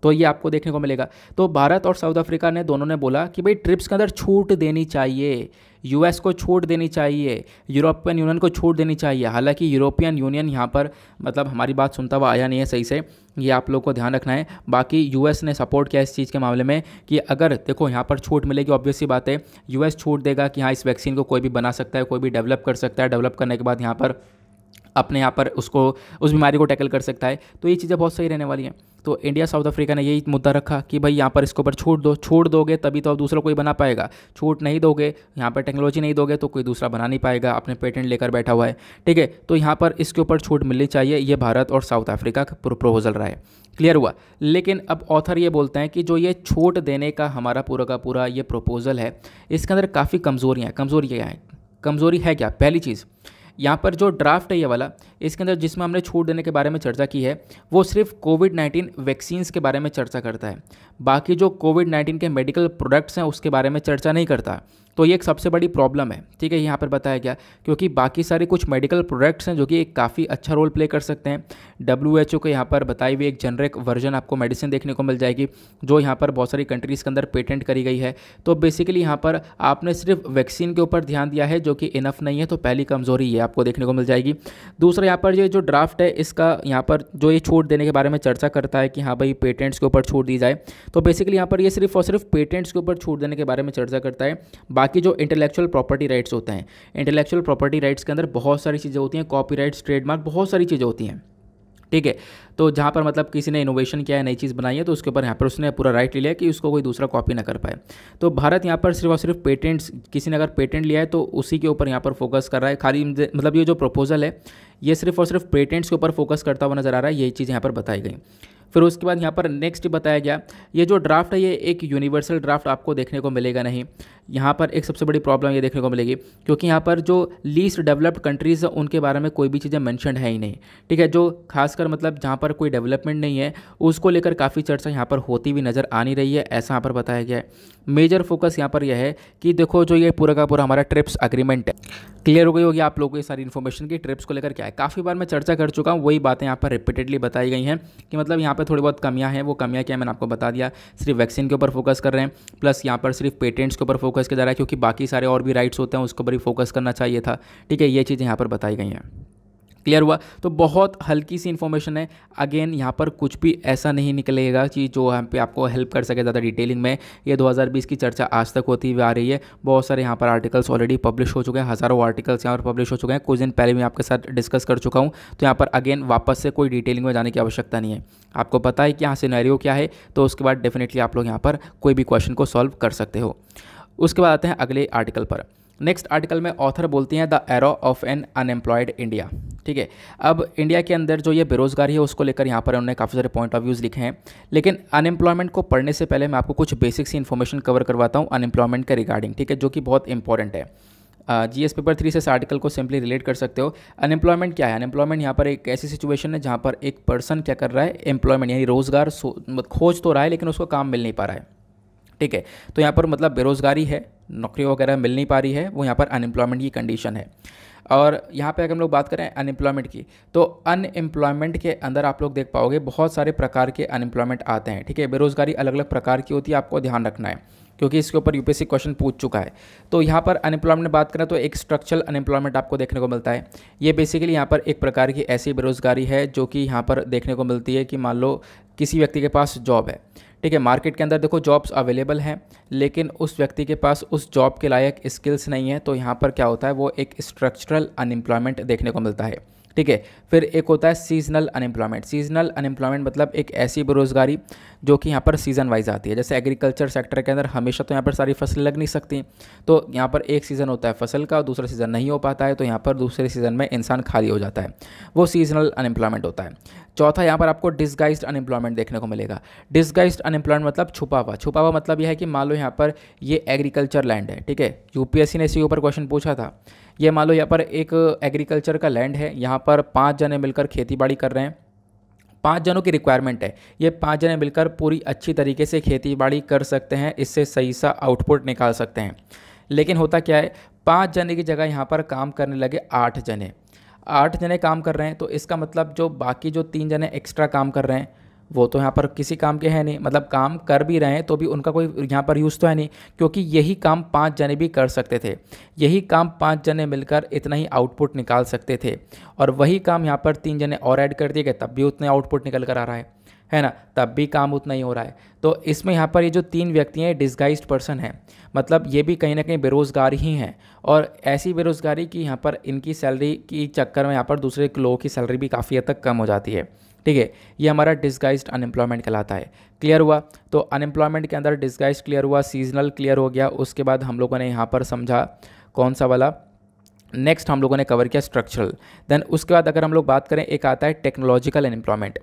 तो ये आपको देखने को मिलेगा। तो भारत और साउथ अफ्रीका ने दोनों ने बोला कि भाई ट्रिप्स के अंदर छूट देनी चाहिए, यूएस को छूट देनी चाहिए, यूरोपियन यूनियन को छूट देनी चाहिए। हालांकि यूरोपियन यूनियन यहाँ पर मतलब हमारी बात सुनता हुआ आया नहीं है सही से, ये आप लोग को ध्यान रखना है। बाकी यूएस ने सपोर्ट किया इस चीज़ के मामले में कि अगर देखो यहाँ पर छूट मिलेगी, ऑब्वियस सी बात है यूएस छूट देगा कि हाँ इस वैक्सीन को कोई भी बना सकता है, कोई भी डेवलप कर सकता है, डेवलप करने के बाद यहाँ पर अपने यहाँ पर उसको उस बीमारी को टैकल कर सकता है। तो ये चीज़ें बहुत सही रहने वाली हैं। तो इंडिया साउथ अफ्रीका ने यही मुद्दा रखा कि भाई यहाँ पर इसके ऊपर छूट दो, छूट दोगे तभी तो अब दूसरा कोई बना पाएगा, छूट नहीं दोगे, यहाँ पर टेक्नोलॉजी नहीं दोगे तो कोई दूसरा बना नहीं पाएगा, अपने पेटेंट लेकर बैठा हुआ है, ठीक है। तो यहाँ पर इसके ऊपर छूट मिलनी चाहिए, ये भारत और साउथ अफ्रीका का प्रपोजल रहा है। क्लियर हुआ? लेकिन अब ऑथर ये बोलते हैं कि जो ये छूट देने का हमारा पूरा का पूरा ये प्रपोजल है इसके अंदर काफ़ी कमज़ोरियाँ हैं। कमज़ोरी है क्या? पहली चीज़, यहाँ पर जो ड्राफ्ट है ये वाला, इसके अंदर जिसमें हमने छूट देने के बारे में चर्चा की है वो सिर्फ कोविड-19 वैक्सीन्स के बारे में चर्चा करता है। बाकी जो कोविड-19 के मेडिकल प्रोडक्ट्स हैं उसके बारे में चर्चा नहीं करता। तो ये एक सबसे बड़ी प्रॉब्लम है, ठीक है, यहाँ पर बताया गया, क्योंकि बाकी सारे कुछ मेडिकल प्रोडक्ट्स हैं जो कि एक काफ़ी अच्छा रोल प्ले कर सकते हैं। WHO को यहाँ पर बताई हुई एक जेनरिक वर्जन आपको मेडिसिन देखने को मिल जाएगी, जो यहाँ पर बहुत सारी कंट्रीज़ के अंदर पेटेंट करी गई है। तो बेसिकली यहाँ पर आपने सिर्फ वैक्सीन के ऊपर ध्यान दिया है, जो कि इनफ नहीं है, तो पहली कमजोरी ये आपको देखने को मिल जाएगी। दूसरा, यहाँ पर ये जो ड्राफ्ट है इसका यहाँ पर जो ये छूट देने के बारे में चर्चा करता है कि हाँ भाई पेटेंट्स के ऊपर छूट दी जाए, तो बेसिकली यहाँ पर ये सिर्फ और सिर्फ पेटेंट्स के ऊपर छूट देने के बारे में चर्चा करता है। बाकी जो इंटेलेक्चुअल प्रॉपर्टी राइट्स होते हैं, इंटेलेक्चुअल प्रॉपर्टी राइट्स के अंदर बहुत सारी चीज़ें होती हैं, कॉपीराइट्स, ट्रेडमार्क, बहुत सारी चीज़ें होती हैं, ठीक है। तो जहाँ पर मतलब किसी ने इनोवेशन किया है, नई चीज़ बनाई है, तो उसके ऊपर यहाँ पर उसने पूरा राइट ले लिया कि उसको कोई दूसरा कॉपी ना कर पाए। तो भारत यहाँ पर सिर्फ और सिर्फ पेटेंट्स, किसी ने अगर पेटेंट लिया है तो उसी के ऊपर यहाँ पर फोकस कर रहा है। खाली मतलब ये जो प्रपोजल है ये सिर्फ और सिर्फ पेटेंट्स के ऊपर फोकस करता हुआ नजर आ रहा है, यही चीज़ यहाँ पर बताई गई। फिर उसके बाद यहाँ पर नेक्स्ट बताया गया, ये जो ड्राफ्ट है ये एक यूनिवर्सल ड्राफ्ट आपको देखने को मिलेगा नहीं। यहाँ पर एक सबसे बड़ी प्रॉब्लम ये देखने को मिलेगी, क्योंकि यहाँ पर जो लीस्ट डेवलप्ड कंट्रीज़ हैं उनके बारे में कोई भी चीज़ें मेंशन है ही नहीं, ठीक है। जो खासकर मतलब जहाँ पर कोई डेवलपमेंट नहीं है उसको लेकर काफ़ी चर्चा यहाँ पर होती हुई नज़र आ नहीं रही है, ऐसा यहाँ पर बताया गया है। मेजर फोकस यहाँ पर यह है कि देखो जो ये पूरा का पूरा हमारा ट्रिप्स एग्रीमेंट है, क्लियर हो गई होगी आप लोगों को ये सारी इन्फॉर्मेशन की ट्रिप्स को लेकर क्या है। काफ़ी बार मैं चर्चा कर चुका हूँ, वही बातें यहाँ पर रिपीटेडली बताई गई हैं कि मतलब यहाँ पर थोड़ी बहुत कमियाँ हैं। वो कमियाँ क्या है मैंने आपको बता दिया, सिर्फ वैक्सीन के ऊपर फोकस कर रहे हैं, प्लस यहाँ पर सिर्फ पेटेंट्स के ऊपर फोकस किया जा रहा है, क्योंकि बाकी सारे और भी राइट्स होते हैं उसके ऊपर भी फोकस करना चाहिए था, ठीक है। ये चीज़ें यहाँ पर बताई गई हैं, क्लियर हुआ। तो बहुत हल्की सी इन्फॉर्मेशन है, अगेन यहाँ पर कुछ भी ऐसा नहीं निकलेगा कि जो यहाँ पे आपको हेल्प कर सके ज़्यादा डिटेलिंग में। ये 2020 की चर्चा आज तक होती हुई आ रही है, बहुत सारे यहाँ पर आर्टिकल्स ऑलरेडी पब्लिश हो चुके हैं, हज़ारों आर्टिकल्स यहाँ पर पब्लिश हो चुके हैं, कुछ दिन पहले मैं आपके साथ डिस्कस कर चुका हूँ। तो यहाँ पर अगेन वापस से कोई डिटेलिंग में जाने की आवश्यकता नहीं है, आपको पता है कि यहाँ सिनेरियो क्या है, तो उसके बाद डेफिनेटली आप लोग यहाँ पर कोई भी क्वेश्चन को सॉल्व कर सकते हो। उसके बाद आते हैं अगले आर्टिकल पर। नेक्स्ट आर्टिकल में ऑथर बोलती हैं the era of an unemployed India, ठीक है। अब इंडिया के अंदर जो ये बेरोजगारी है उसको लेकर यहाँ पर उन्होंने काफ़ी सारे पॉइंट ऑफ व्यूज़ लिखे हैं, लेकिन अनएम्प्लॉयमेंट को पढ़ने से पहले मैं आपको कुछ बेसिक सी इन्फॉर्मेशन कवर करवाता हूँ अनएम्प्लॉयमेंट के रिगार्डिंग, ठीक है, जो कि बहुत इंपॉर्टेंट है। GS पेपर 3 से इस आर्टिकल को सिंपली रिलेट कर सकते हो। अनएम्प्लॉयमेंट क्या है? अनएम्प्लॉयमेंट यहाँ पर एक ऐसी सिचुएशन है जहाँ पर एक पर्सन क्या कर रहा है, एम्प्लॉयमेंट यानी रोजगार खोज तो रहा है लेकिन उसको काम मिल नहीं पा रहा है, ठीक है। तो यहाँ पर मतलब बेरोजगारी है, नौकरी वगैरह मिल नहीं पा रही है, वो यहाँ पर अनएम्प्लॉयमेंट की कंडीशन है। और यहाँ पे अगर हम लोग बात करें अनएम्प्लॉयमेंट की, तो अनएम्प्लॉयमेंट के अंदर आप लोग देख पाओगे बहुत सारे प्रकार के अनएम्प्लॉयमेंट आते हैं, ठीक है। बेरोजगारी अलग अलग प्रकार की होती है, आपको ध्यान रखना है, क्योंकि इसके ऊपर UPSC क्वेश्चन पूछ चुका है। तो यहाँ पर अनएम्प्लॉयमेंट बात करें तो एक स्ट्रक्चरल अनएम्प्लॉयमेंट आपको देखने को मिलता है। ये बेसिकली यहाँ पर एक प्रकार की ऐसी बेरोजगारी है जो कि यहाँ पर देखने को मिलती है कि मान लो किसी व्यक्ति के पास जॉब है, ठीक है, मार्केट के अंदर देखो जॉब्स अवेलेबल हैं, लेकिन उस व्यक्ति के पास उस जॉब के लायक स्किल्स नहीं है, तो यहाँ पर क्या होता है, वो एक स्ट्रक्चरल अनएम्प्लॉयमेंट देखने को मिलता है, ठीक है। फिर एक होता है सीजनल अनएम्प्लॉयमेंट। सीजनल अनएम्प्लॉयमेंट मतलब एक ऐसी बेरोजगारी जो कि यहाँ पर सीज़न वाइज आती है। जैसे एग्रीकल्चर सेक्टर के अंदर हमेशा तो यहाँ पर सारी फसलें लग नहीं सकती, तो यहाँ पर एक सीज़न होता है फसल का, दूसरा सीज़न नहीं हो पाता है, तो यहाँ पर दूसरे सीज़न में इंसान खाली हो जाता है, वो सीजनल अनएम्प्लॉयमेंट होता है। चौथा यहाँ पर आपको डिसगाइज्ड अनएम्प्लॉयमेंट देखने को मिलेगा। डिसगाइज्ड अनएम्प्लॉयमेंट मतलब छुपा हुआ। छुपा हुआ मतलब यह है कि मान लो यहाँ पर ये एग्रीकल्चर लैंड है, ठीक है, UPSC ने इसी के ऊपर क्वेश्चन पूछा था। ये मान लो यहाँ पर एक एग्रीकल्चर का लैंड है, यहाँ पर 5 जने मिलकर खेतीबाड़ी कर रहे हैं, 5 जनों की रिक्वायरमेंट है, ये 5 जने मिलकर पूरी अच्छी तरीके से खेतीबाड़ी कर सकते हैं, इससे सही सा आउटपुट निकाल सकते हैं। लेकिन होता क्या है, 5 जने की जगह यहाँ पर काम करने लगे 8 जने। 8 जने काम कर रहे हैं, तो इसका मतलब जो बाकी जो 3 जने एक्स्ट्रा काम कर रहे हैं वो तो यहाँ पर किसी काम के हैं नहीं, मतलब काम कर भी रहे हैं तो भी उनका कोई यहाँ पर यूज़ तो है नहीं, क्योंकि यही काम 5 जने भी कर सकते थे। यही काम 5 जने मिलकर इतना ही आउटपुट निकाल सकते थे, और वही काम यहाँ पर 3 जने और ऐड कर दिए गए, तब भी उतने आउटपुट निकल कर आ रहा है ना, तब भी काम उतना ही हो रहा है। तो इसमें यहाँ पर ये जो 3 व्यक्ति हैं डिसगाइज्ड पर्सन है, मतलब ये भी कहीं ना कहीं बेरोज़गार ही हैं, और ऐसी बेरोज़गारी की यहाँ पर इनकी सैलरी की चक्कर में यहाँ पर दूसरे लोगों की सैलरी भी काफ़ी हद तक कम हो जाती है, ठीक है। ये हमारा डिसगाइज्ड अनएम्प्लॉयमेंट कहलाता है। क्लियर हुआ? तो अनएम्प्लॉयमेंट के अंदर डिसगाइज्ड क्लियर हुआ, सीजनल क्लियर हो गया। उसके बाद हम लोगों ने यहाँ पर समझा कौन सा वाला, नेक्स्ट हम लोगों ने कवर किया स्ट्रक्चरल। देन उसके बाद अगर हम लोग बात करें, एक आता है टेक्नोलॉजिकल अनएम्प्लॉयमेंट।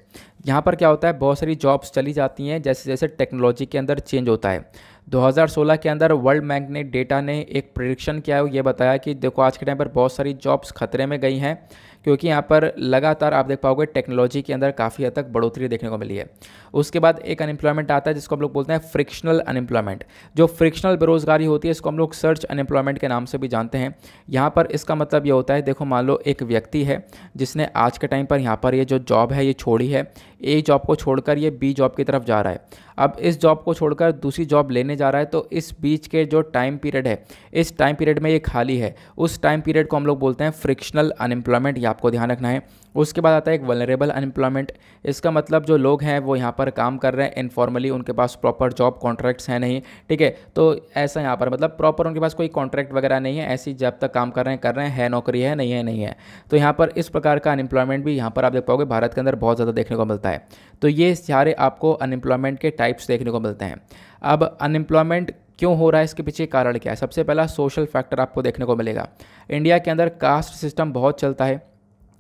यहाँ पर क्या होता है, बहुत सारी जॉब्स चली जाती हैं जैसे जैसे टेक्नोलॉजी के अंदर चेंज होता है। 2016 के अंदर वर्ल्ड बैंक ने डेटा ने एक प्रेडिक्शन किया है, ये बताया कि देखो आज के टाइम पर बहुत सारी जॉब्स खतरे में गई हैं, क्योंकि यहाँ पर लगातार आप देख पाओगे टेक्नोलॉजी के अंदर काफ़ी हद तक बढ़ोतरी देखने को मिली है। उसके बाद एक अनएम्प्लॉयमेंट आता है जिसको हम लोग बोलते हैं फ्रिक्शनल अनएम्प्लॉयमेंट। जो फ्रिक्शनल बेरोजगारी होती है इसको हम लोग सर्च अनएम्प्लॉयमेंट के नाम से भी जानते हैं। यहाँ पर इसका मतलब ये होता है, देखो मान लो एक व्यक्ति है जिसने आज के टाइम पर यहाँ पर ये जो जॉब है ये छोड़ी है, ए जॉब को छोड़कर ये बी जॉब की तरफ जा रहा है। अब इस जॉब को छोड़कर दूसरी जॉब लेने जा रहा है, तो इस बीच के जो टाइम पीरियड है, इस टाइम पीरियड में ये खाली है, उस टाइम पीरियड को हम लोग बोलते हैं फ्रिक्शनल अनएम्प्लॉयमेंट। ये आपको ध्यान रखना है। उसके बाद आता है एक वल्नरेबल अनएम्प्लॉयमेंट। इसका मतलब जो लोग हैं वो यहाँ पर काम कर रहे हैं इनफॉर्मली, उनके पास प्रॉपर जॉब कॉन्ट्रैक्ट्स हैं नहीं, ठीक है। तो ऐसा यहाँ पर मतलब प्रॉपर उनके पास कोई कॉन्ट्रैक्ट वगैरह नहीं है, ऐसी जब तक काम कर रहे हैं नौकरी है नहीं है। तो यहाँ पर इस प्रकार का अनएम्प्लॉयमेंट भी यहाँ पर आप देख पाओगे भारत के अंदर बहुत ज़्यादा देखने को मिलता है। तो ये सारे आपको अनएम्प्लॉयमेंट के टाइप्स देखने को मिलते हैं। अब अनएम्प्लॉयमेंट क्यों हो रहा है, इसके पीछे कारण क्या है? सबसे पहला सोशल फैक्टर आपको देखने को मिलेगा। इंडिया के अंदर कास्ट सिस्टम बहुत चलता है।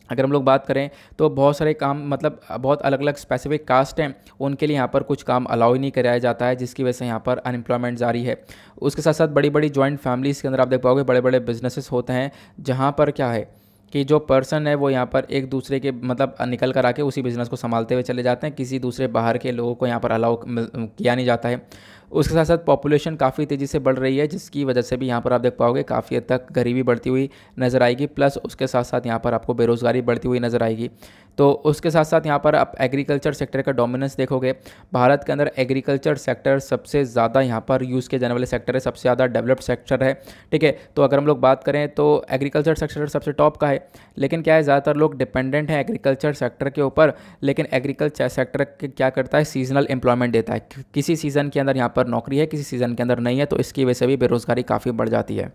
अगर हम लोग बात करें तो बहुत सारे काम मतलब बहुत अलग अलग स्पेसिफिक कास्ट हैं, उनके लिए यहाँ पर कुछ काम अलाउ ही नहीं कराया जाता है, जिसकी वजह से यहाँ पर अनएम्प्लॉयमेंट जारी है। उसके साथ साथ बड़ी बड़ी जॉइंट फैमिलीज़ के अंदर आप देख पाओगे बड़े बड़े बिजनेसेस होते हैं, जहाँ पर क्या है कि जो पर्सन है वो यहाँ पर एक दूसरे के मतलब निकल कर आके उसी बिज़नेस को संभालते हुए चले जाते हैं, किसी दूसरे बाहर के लोगों को यहाँ पर अलाउ किया नहीं जाता है। उसके साथ साथ पॉपुलेशन काफ़ी तेज़ी से बढ़ रही है, जिसकी वजह से भी यहाँ पर आप देख पाओगे काफ़ी हद तक गरीबी बढ़ती हुई नज़र आएगी, प्लस उसके साथ साथ यहाँ पर आपको बेरोज़गारी बढ़ती हुई नज़र आएगी। तो उसके साथ साथ यहाँ पर आप एग्रीकल्चर सेक्टर का डोमिनेंस देखोगे। भारत के अंदर एग्रीकल्चर सेक्टर सबसे ज़्यादा यहाँ पर यूज़ किए जाने वाले सेक्टर है, सबसे ज़्यादा डेवलप्ड सेक्टर है, ठीक है। तो अगर हम लोग बात करें तो एग्रीकल्चर सेक्टर सबसे टॉप का है, लेकिन क्या है ज़्यादातर लोग डिपेंडेंट हैं एग्रीकल्चर सेक्टर के ऊपर। लेकिन एग्रीकल्चर सेक्टर क्या करता है, सीजनल एम्प्लॉयमेंट देता है। किसी सीज़न के अंदर यहाँ पर नौकरी है, किसी सीज़न के अंदर नहीं है, तो इसकी वजह से भी बेरोज़गारी काफ़ी बढ़ जाती है।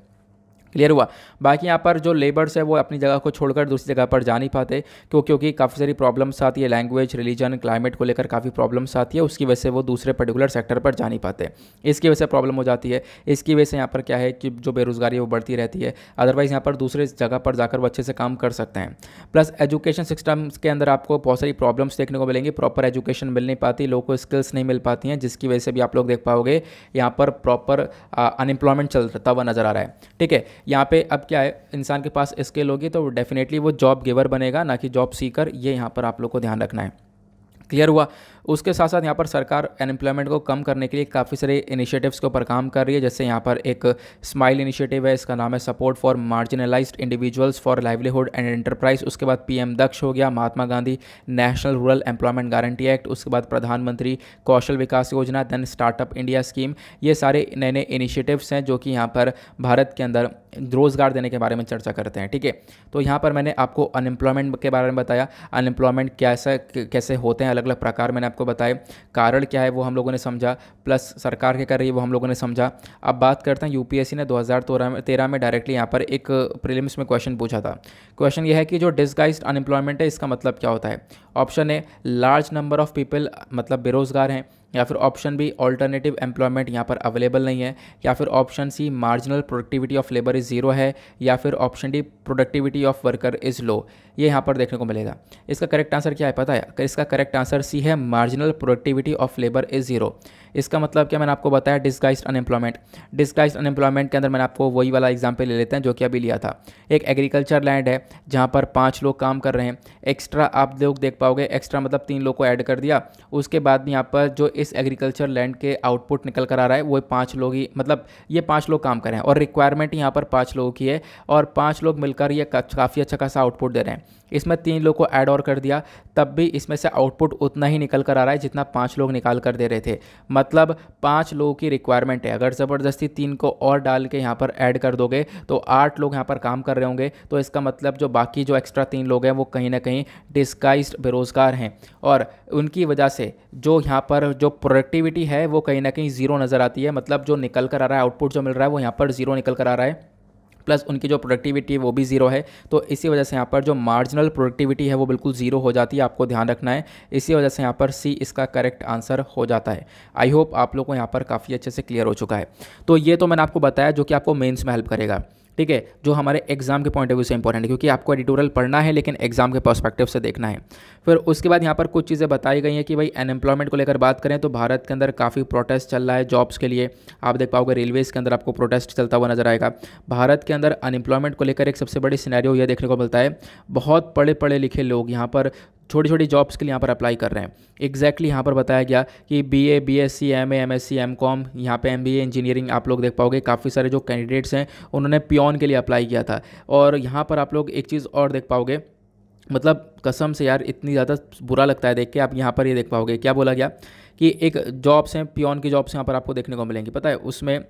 क्लियर हुआ? बाकी यहाँ पर जो लेबर्स है वो अपनी जगह को छोड़कर दूसरी जगह पर जा नहीं पाते, क्योंकि काफ़ी सारी प्रॉब्लम्स आती है, लैंग्वेज, रिलीजन, क्लाइमेट को लेकर काफ़ी प्रॉब्लम्स आती है, उसकी वजह से वो दूसरे पर्टिकुलर सेक्टर पर जा नहीं पाते, इसकी वजह से प्रॉब्लम हो जाती है। इसकी वजह से यहाँ पर क्या है कि जो बेरोज़गारी है वो बढ़ती रहती है, अदरवाइज़ यहाँ पर दूसरे जगह पर जाकर वो अच्छे से काम कर सकते हैं। प्लस एजुकेशन सिस्टम के अंदर आपको बहुत सारी प्रॉब्लम्स देखने को मिलेंगी, प्रॉपर एजुकेशन मिल नहीं पाती, लोगों को स्किल्स नहीं मिल पाती हैं, जिसकी वजह से भी आप लोग देख पाओगे यहाँ पर प्रॉपर अनएम्प्लॉयमेंट चलता हुआ नज़र आ रहा है, ठीक है। यहाँ पे अब क्या है, इंसान के पास स्किल होगी तो डेफिनेटली वो जॉब गिवर बनेगा, ना कि जॉब सीकर। ये यहाँ पर आप लोग को ध्यान रखना है। क्लियर हुआ? उसके साथ साथ यहाँ पर सरकार अनएम्प्लॉयमेंट को कम करने के लिए काफ़ी सारे इनिशिएटिव्स के ऊपर काम कर रही है। जैसे यहाँ पर एक स्माइल इनिशिएटिव है, इसका नाम है support for marginalised individuals for livelihood and enterprise. उसके बाद पीएम दक्ष हो गया, Mahatma Gandhi national rural employment guarantee act, उसके बाद प्रधानमंत्री कौशल विकास योजना, देन स्टार्टअप इंडिया स्कीम। ये सारे नए नए इनिशिएटिव्स हैं जो कि यहाँ पर भारत के अंदर रोज़गार देने के बारे में चर्चा करते हैं, ठीक है। तो यहाँ पर मैंने आपको अनएम्प्लॉयमेंट के बारे में बताया, अनएम्प्लॉयमेंट कैसे होते हैं, अलग अलग प्रकार मैंने आपको बताए, कारण क्या है वो हम लोगों ने समझा, प्लस सरकार क्या कर रही है वो हम लोगों ने समझा। अब बात करते हैं, यूपीएससी ने 2013 में डायरेक्टली यहाँ पर एक प्रीलिम्स में क्वेश्चन पूछा था। क्वेश्चन ये है कि जो डिसगाइज्ड अनएम्प्लॉयमेंट है इसका मतलब क्या होता है। Option a large number of people मतलब बेरोजगार हैं, या फिर ऑप्शन बी ऑल्टरनेटिव एम्प्लॉयमेंट यहाँ पर अवेलेबल नहीं है, या फिर option C marginal productivity of labour is zero है, या फिर option D productivity of worker is low. ये यहाँ पर देखने को मिलेगा। इसका करेक्ट आंसर क्या है पता है? इसका करेक्ट आंसर सी है, marginal productivity of labour is zero. इसका मतलब क्या, मैंने आपको बताया डिसगाइज्ड अनएम्प्लॉयमेंट। डिसगाइज्ड अनएम्प्लॉयमेंट के अंदर मैंने आपको वही वाला एग्जाम्पल ले लेते हैं जो कि अभी लिया था। एक एग्रीकल्चर लैंड है जहाँ पर 5 लोग काम कर रहे हैं, एक्स्ट्रा आप लोग देख पाओगे, एक्स्ट्रा मतलब 3 लोग को ऐड कर दिया। उसके बाद भी यहाँ पर जो इस एग्रीकल्चर लैंड के आउटपुट निकल कर आ रहा है वो 5 लोग ही, मतलब ये 5 लोग काम कर रहे हैं, और रिक्वायरमेंट यहाँ पर 5 लोगों की है, और 5 लोग मिलकर ये काफ़ी अच्छा खासा आउटपुट दे रहे हैं। इसमें 3 लोग को ऐड और कर दिया, तब भी इसमें से आउटपुट उतना ही निकल कर आ रहा है जितना 5 लोग निकाल कर दे रहे थे। मतलब 5 लोगों की रिक्वायरमेंट है, अगर ज़बरदस्ती 3 को और डाल के यहाँ पर ऐड कर दोगे तो 8 लोग यहाँ पर काम कर रहे होंगे। तो इसका मतलब जो बाकी जो एक्स्ट्रा 3 लोग हैं वो कहीं ना कहीं डिस्गाइज्ड बेरोज़गार हैं, और उनकी वजह से जो यहाँ पर जो प्रोडक्टिविटी है वो कहीं ना कहीं ज़ीरो नज़र आती है। मतलब जो निकल कर आ रहा है, आउटपुट जो मिल रहा है वो यहाँ पर ज़ीरो निकल कर आ रहा है, प्लस उनकी जो प्रोडक्टिविटी है वो भी ज़ीरो है। तो इसी वजह से यहाँ पर जो मार्जिनल प्रोडक्टिविटी है वो बिल्कुल ज़ीरो हो जाती है, आपको ध्यान रखना है। इसी वजह से यहाँ पर सी इसका करेक्ट आंसर हो जाता है। आई होप आप लोग को यहाँ पर काफ़ी अच्छे से क्लियर हो चुका है। तो ये तो मैंने आपको बताया जो कि आपको मेंस में हेल्प करेगा, ठीक है, जो हमारे एग्जाम के पॉइंट ऑफ व्यू से इंपॉर्टेंट है, क्योंकि आपको एडिटोरियल पढ़ना है लेकिन एग्जाम के पर्सपेक्टिव से देखना है। फिर उसके बाद यहाँ पर कुछ चीज़ें बताई गई हैं कि भाई अनएम्प्लॉयमेंट को लेकर बात करें तो भारत के अंदर काफ़ी प्रोटेस्ट चल रहा है जॉब्स के लिए। आप देख पाओगे रेलवेज़ के अंदर आपको प्रोटेस्ट चलता हुआ नजर आएगा। भारत के अंदर अनएम्प्लॉयमेंट को लेकर एक सबसे बड़ी सिनेरियो यह देखने को मिलता है, बहुत पढ़े पढ़े लिखे लोग यहाँ पर छोटी छोटी जॉब्स के लिए यहाँ पर अप्लाई कर रहे हैं। एग्जैक्टली यहाँ पर बताया गया कि BA, BSc, MA, MSc, MCom, यहाँ पे एमबीए, इंजीनियरिंग आप लोग देख पाओगे काफ़ी सारे जो कैंडिडेट्स हैं उन्होंने पियोन के लिए अप्लाई किया था। और यहाँ पर आप लोग एक चीज़ और देख पाओगे, मतलब कसम से यार इतनी ज़्यादा बुरा लगता है देख के। आप यहाँ पर ये देख पाओगे क्या बोला गया कि एक जॉब्स हैं, पियोन की जॉब्स यहाँ पर आपको देखने को मिलेंगी। पता है उसमें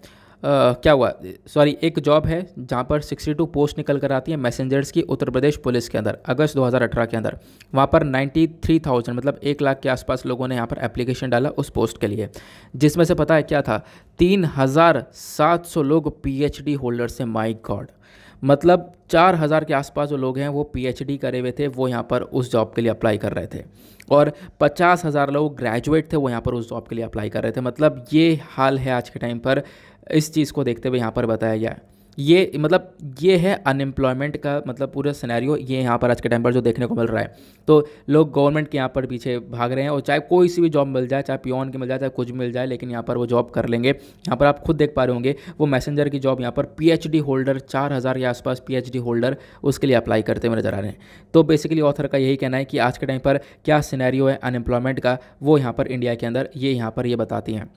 क्या हुआ, सॉरी, एक जॉब है जहाँ पर 62 पोस्ट निकल कर आती है मैसेंजर्स की उत्तर प्रदेश पुलिस के अंदर अगस्त 2018 के अंदर। वहाँ पर 93,000 मतलब 1 लाख के आसपास लोगों ने यहाँ पर एप्लीकेशन डाला उस पोस्ट के लिए, जिसमें से पता है क्या था, 3,700 लोग पीएचडी होल्डर्स हैं। माय गॉड, मतलब 4,000 के आसपास जो लोग हैं वो पीएचडी करे हुए थे, वो यहाँ पर उस जॉब के लिए अप्लाई कर रहे थे। और 50,000 लोग ग्रेजुएट थे, वो यहाँ पर उस जॉब के लिए अप्लाई कर रहे थे। मतलब ये हाल है आज के टाइम पर। इस चीज़ को देखते हुए यहाँ पर बताया गया है, ये मतलब ये है अनएम्प्लॉयमेंट का मतलब पूरा सिनेरियो ये यहाँ पर आज के टाइम पर जो देखने को मिल रहा है। तो लोग गवर्नमेंट के यहाँ पर पीछे भाग रहे हैं, और चाहे कोई सी भी जॉब मिल जाए, चाहे पियोन की मिल जाए, चाहे कुछ भी मिल जाए, लेकिन यहाँ पर वो जॉब कर लेंगे। यहाँ पर आप खुद देख पा रहे होंगे वो मैसेंजर की जॉब यहाँ पर पीएचडी होल्डर 4,000 के आसपास पीएचडी होल्डर उसके लिए अप्लाई करते हुए नजर आ रहे हैं। तो बेसिकली ऑथर का यही कहना है कि आज के टाइम पर क्या सिनेरियो है अनएम्प्लॉयमेंट का, वो यहाँ पर इंडिया के अंदर ये यहाँ पर ये बताती हैं।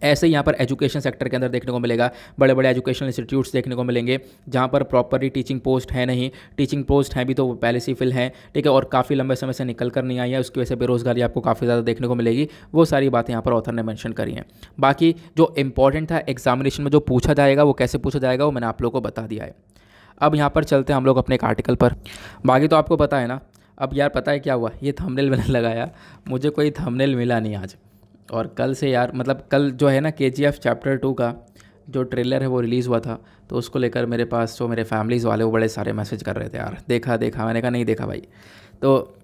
ऐसे ही यहाँ पर एजुकेशन सेक्टर के अंदर देखने को मिलेगा, बड़े बड़े एजुकेशनल इंस्टीट्यूट्स देखने को मिलेंगे जहाँ पर प्रॉपरली टीचिंग पोस्ट है नहीं, टीचिंग पोस्ट हैं भी तो वो पहले से फिल हैं, ठीक है, और काफ़ी लंबे समय से निकल कर नहीं आई है, उसकी वजह से बेरोजगारी आपको काफ़ी ज़्यादा देखने को मिलेगी। वो सारी बातें यहाँ पर ऑथर ने मेंशन करी हैं। बाकी जो इंपॉर्टेंट था एग्जामिनेशन में जो पूछा जाएगा वो कैसे पूछा जाएगा वो मैंने आप लोगों को बता दिया है। अब यहाँ पर चलते हैं हम लोग अपने एक आर्टिकल पर। बाकी तो आपको पता है ना। अब यार पता है क्या हुआ, ये थंबनेल मैंने लगाया, मुझे कोई थंबनेल मिला नहीं आज। और कल से यार मतलब कल जो है ना KGF चैप्टर 2 का जो ट्रेलर है वो रिलीज़ हुआ था, तो उसको लेकर मेरे पास जो मेरे फैमिलीज़ वाले वो बड़े सारे मैसेज कर रहे थे यार, देखा देखा, मैंने कहा नहीं देखा भाई। तो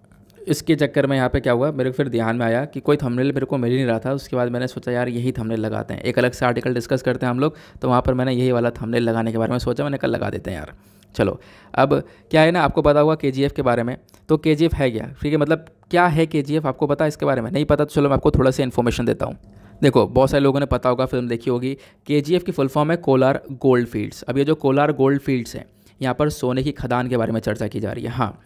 इसके चक्कर में यहाँ पे क्या हुआ, मेरे को फिर ध्यान में आया कि कोई थंबनेल मेरे को मिल ही नहीं रहा था। उसके बाद मैंने सोचा यार यही थंबनेल लगाते हैं, एक अलग से आर्टिकल डिस्कस करते हैं हम लोग, तो वहाँ पर मैंने यही वाला थंबनेल लगाने के बारे में सोचा, मैंने कल लगा देते हैं यार। चलो अब क्या है ना, आपको पता होगा KGF के बारे में। तो KGF है क्या, ठीक है, मतलब क्या है KGF आपको पता है इसके बारे में? नहीं पता तो चलो मैं आपको थोड़ा सा इन्फॉर्मेशन देता हूँ। देखो बहुत सारे लोगों ने पता होगा, फिल्म देखी होगी। KGF की फुल फॉर्म है कोलार गोल्ड फील्ड्स। अब ये जो कोलार गोल्ड फील्ड्स हैं, यहाँ पर सोने की खदान के बारे में चर्चा की जा रही है। हाँ,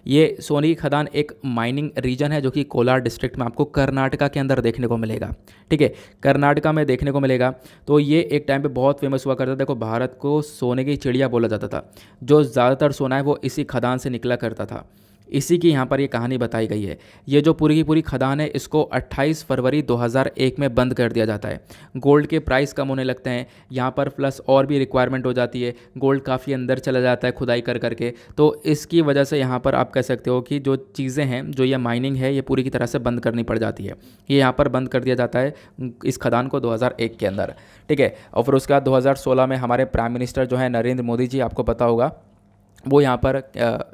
ये सोने की खदान एक माइनिंग रीजन है जो कि कोलार डिस्ट्रिक्ट में आपको कर्नाटका के अंदर देखने को मिलेगा, ठीक है, कर्नाटका में देखने को मिलेगा। तो ये एक टाइम पे बहुत फेमस हुआ करता था। देखो भारत को सोने की चिड़िया बोला जाता था, जो ज़्यादातर सोना है वो इसी खदान से निकला करता था। इसी की यहाँ पर ये कहानी बताई गई है। ये जो पूरी की पूरी खदान है इसको 28 फरवरी 2001 में बंद कर दिया जाता है। गोल्ड के प्राइस कम होने लगते हैं यहाँ पर, प्लस और भी रिक्वायरमेंट हो जाती है, गोल्ड काफ़ी अंदर चला जाता है खुदाई कर करके। तो इसकी वजह से यहाँ पर आप कह सकते हो कि जो चीज़ें हैं, जो ये माइनिंग है, ये पूरी की तरह से बंद करनी पड़ जाती है। ये यहाँ पर बंद कर दिया जाता है इस खदान को 2001 के अंदर, ठीक है। और फिर उसके बाद 2016 में हमारे प्राइम मिनिस्टर जो है नरेंद्र मोदी जी, आपको पता होगा, वो यहाँ पर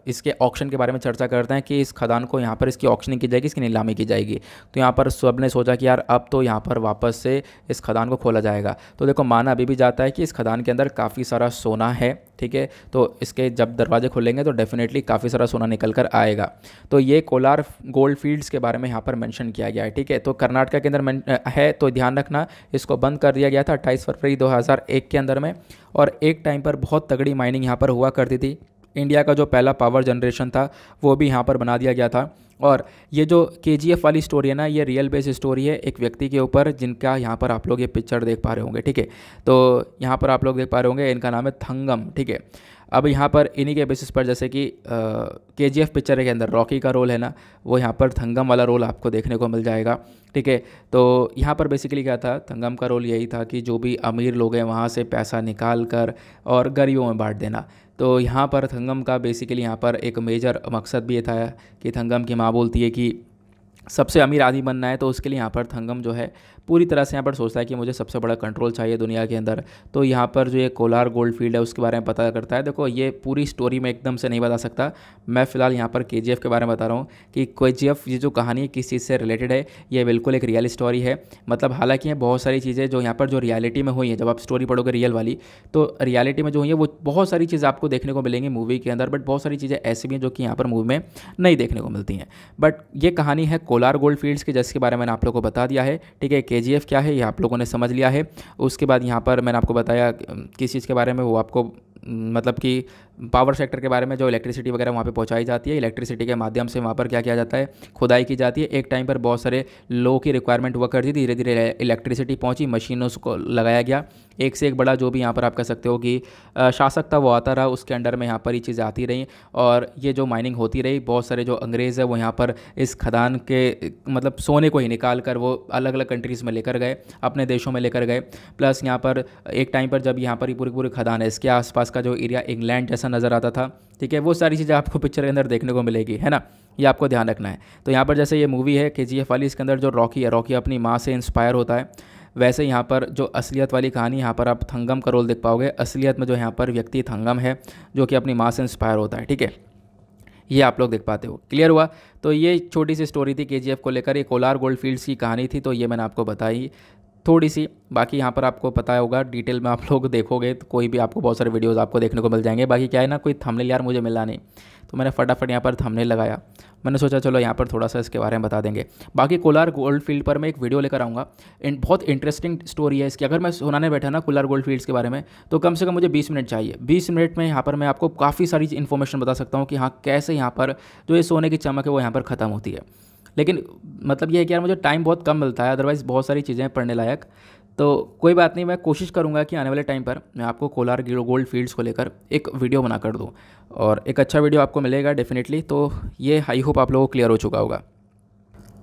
इसके ऑक्शन के बारे में चर्चा करते हैं कि इस खदान को यहाँ पर इसकी ऑक्शनिंग की जाएगी, इसकी नीलामी की जाएगी। तो यहाँ पर सब ने सोचा कि यार अब तो यहाँ पर वापस से इस खदान को खोला जाएगा। तो देखो माना अभी भी जाता है कि इस खदान के अंदर काफ़ी सारा सोना है, ठीक है। तो इसके जब दरवाजे खुलेंगे तो डेफिनेटली काफ़ी सारा सोना निकल कर आएगा। तो ये कोलार गोल्ड फील्ड्स के बारे में यहाँ पर मेंशन किया गया है, ठीक है। तो कर्नाटका के अंदर है, तो ध्यान रखना, इसको बंद कर दिया गया था 28 फरवरी 2001 के अंदर में। और एक टाइम पर बहुत तगड़ी माइनिंग यहाँ पर हुआ करती थी। इंडिया का जो पहला पावर जनरेशन था वो भी यहाँ पर बना दिया गया था। और ये जो KGF वाली स्टोरी है ना, ये रियल बेस स्टोरी है एक व्यक्ति के ऊपर, जिनका यहाँ पर आप लोग ये पिक्चर देख पा रहे होंगे, ठीक है। तो यहाँ पर आप लोग देख पा रहे होंगे, इनका नाम है थंगम, ठीक है। अब यहाँ पर इन्हीं के बेसिस पर, जैसे कि KGF पिक्चर के अंदर रॉकी का रोल है ना, वो यहाँ पर थंगम वाला रोल आपको देखने को मिल जाएगा, ठीक है। तो यहाँ पर बेसिकली क्या था, थंगम का रोल यही था कि जो भी अमीर लोग हैं वहाँ से पैसा निकाल कर और गरीबों में बांट देना। तो यहाँ पर थंगम का बेसिकली यहाँ पर एक मेजर मकसद भी ये था कि थंगम की माँ बोलती है कि सबसे अमीर आदमी बनना है, तो उसके लिए यहाँ पर थंगम जो है पूरी तरह से यहाँ पर सोचता है कि मुझे सबसे बड़ा कंट्रोल चाहिए दुनिया के अंदर। तो यहाँ पर जो ये कोलार गोल्ड फील्ड है उसके बारे में पता करता है। देखो ये पूरी स्टोरी मैं एकदम से नहीं बता सकता, मैं फ़िलहाल यहाँ पर KGF के बारे में बता रहा हूँ कि KGF ये जो कहानी है किस चीज़ से रिलेटेड है, ये बिल्कुल एक रियल स्टोरी है। मतलब हालांकि ये बहुत सारी चीज़ें जो यहाँ पर जो रियलिटी में हुई हैं, जब आप स्टोरी पढ़ोगे रियल वाली, तो रियलिटी में जो हुई है वो बहुत सारी चीज़ें आपको देखने को मिलेंगी मूवी के अंदर, बट बहुत सारी चीज़ें ऐसी भी हैं जो कि यहाँ पर मूवी में नहीं देखने को मिलती हैं। बट ये कहानी है कोलार गोल्ड फील्ड्स की, जिसके बारे में मैंने आप लोगों को बता दिया है। ठीक है, KGF क्या है ये आप लोगों ने समझ लिया है। उसके बाद यहाँ पर मैंने आपको बताया किस चीज़ के बारे में, वो आपको मतलब कि पावर सेक्टर के बारे में, जो इलेक्ट्रिसिटी वगैरह वहाँ पे पहुँचाई जाती है, इलेक्ट्रिसिटी के माध्यम से वहाँ पर क्या किया जाता है, खुदाई की जाती है। एक टाइम पर बहुत सारे लोगों की रिक्वायरमेंट हुआ करती, धीरे धीरे इलेक्ट्रिसिटी पहुँची, मशीनों को लगाया गया, एक से एक बड़ा जो भी यहाँ पर आप कह सकते हो कि शासक था वो आता रहा, उसके अंडर में यहाँ पर ये चीज़ें आती रहीं और ये जो माइनिंग होती रही। बहुत सारे जो अंग्रेज़ है वो यहाँ पर इस खदान के मतलब सोने को ही निकाल कर वो अलग अलग कंट्रीज़ में लेकर गए, अपने देशों में लेकर गए। प्लस यहाँ पर एक टाइम पर जब यहाँ पर ही पूरी पूरी खदान है, इसके आसपास का जो एरिया इंग्लैंड जैसा नज़र आता था। ठीक है, वो सारी चीज़ें आपको पिक्चर के अंदर देखने को मिलेगी, है ना, ये आपको ध्यान रखना है। तो यहाँ पर जैसे ये मूवी है KGF वाली, इसके अंदर जो रॉकी है, रॉकी अपनी माँ से इंस्पायर होता है, वैसे यहाँ पर जो असलियत वाली कहानी, यहाँ पर आप थंगम का रोल देख पाओगे। असलियत में जो यहाँ पर व्यक्ति थंगम है जो कि अपनी माँ से इंस्पायर होता है। ठीक है, ये आप लोग देख पाते हो। क्लियर हुआ? तो ये छोटी सी स्टोरी थी KGF को लेकर, ये कोलार गोल्ड फील्ड्स की कहानी थी, तो ये मैंने आपको बताई थोड़ी सी। बाकी यहाँ पर आपको पता होगा, डिटेल में आप लोग देखोगे तो कोई भी आपको बहुत सारे वीडियोस आपको देखने को मिल जाएंगे। बाकी क्या है ना, कोई थंबनेल यार मुझे मिला नहीं, तो मैंने फटाफट यहाँ पर थंबनेल लगाया। मैंने सोचा चलो यहाँ पर थोड़ा सा इसके बारे में बता देंगे। बाकी कोलार गोल्ड फील्ड पर मैं एक वीडियो लेकर आऊँगा, बहुत इंटरेस्टिंग स्टोरी है इसकी। अगर मैं सुनाने बैठा ना कोलार गोल्ड फील्ड्स के बारे में, तो कम से कम मुझे 20 मिनट चाहिए। 20 मिनट में यहाँ पर मैं आपको काफ़ी सारी इन्फॉर्मेशन बता सकता हूँ कि हाँ कैसे यहाँ पर जो ये सोने की चमक है वो यहाँ पर ख़त्म होती है। लेकिन मतलब ये है कि यार मुझे टाइम बहुत कम मिलता है, अदरवाइज़ बहुत सारी चीज़ें पढ़ने लायक। तो कोई बात नहीं, मैं कोशिश करूंगा कि आने वाले टाइम पर मैं आपको कोलार गोल्ड फील्ड्स को लेकर एक वीडियो बना कर दूँ, और एक अच्छा वीडियो आपको मिलेगा डेफिनेटली। तो ये आई होप आप लोगों को क्लियर हो चुका होगा।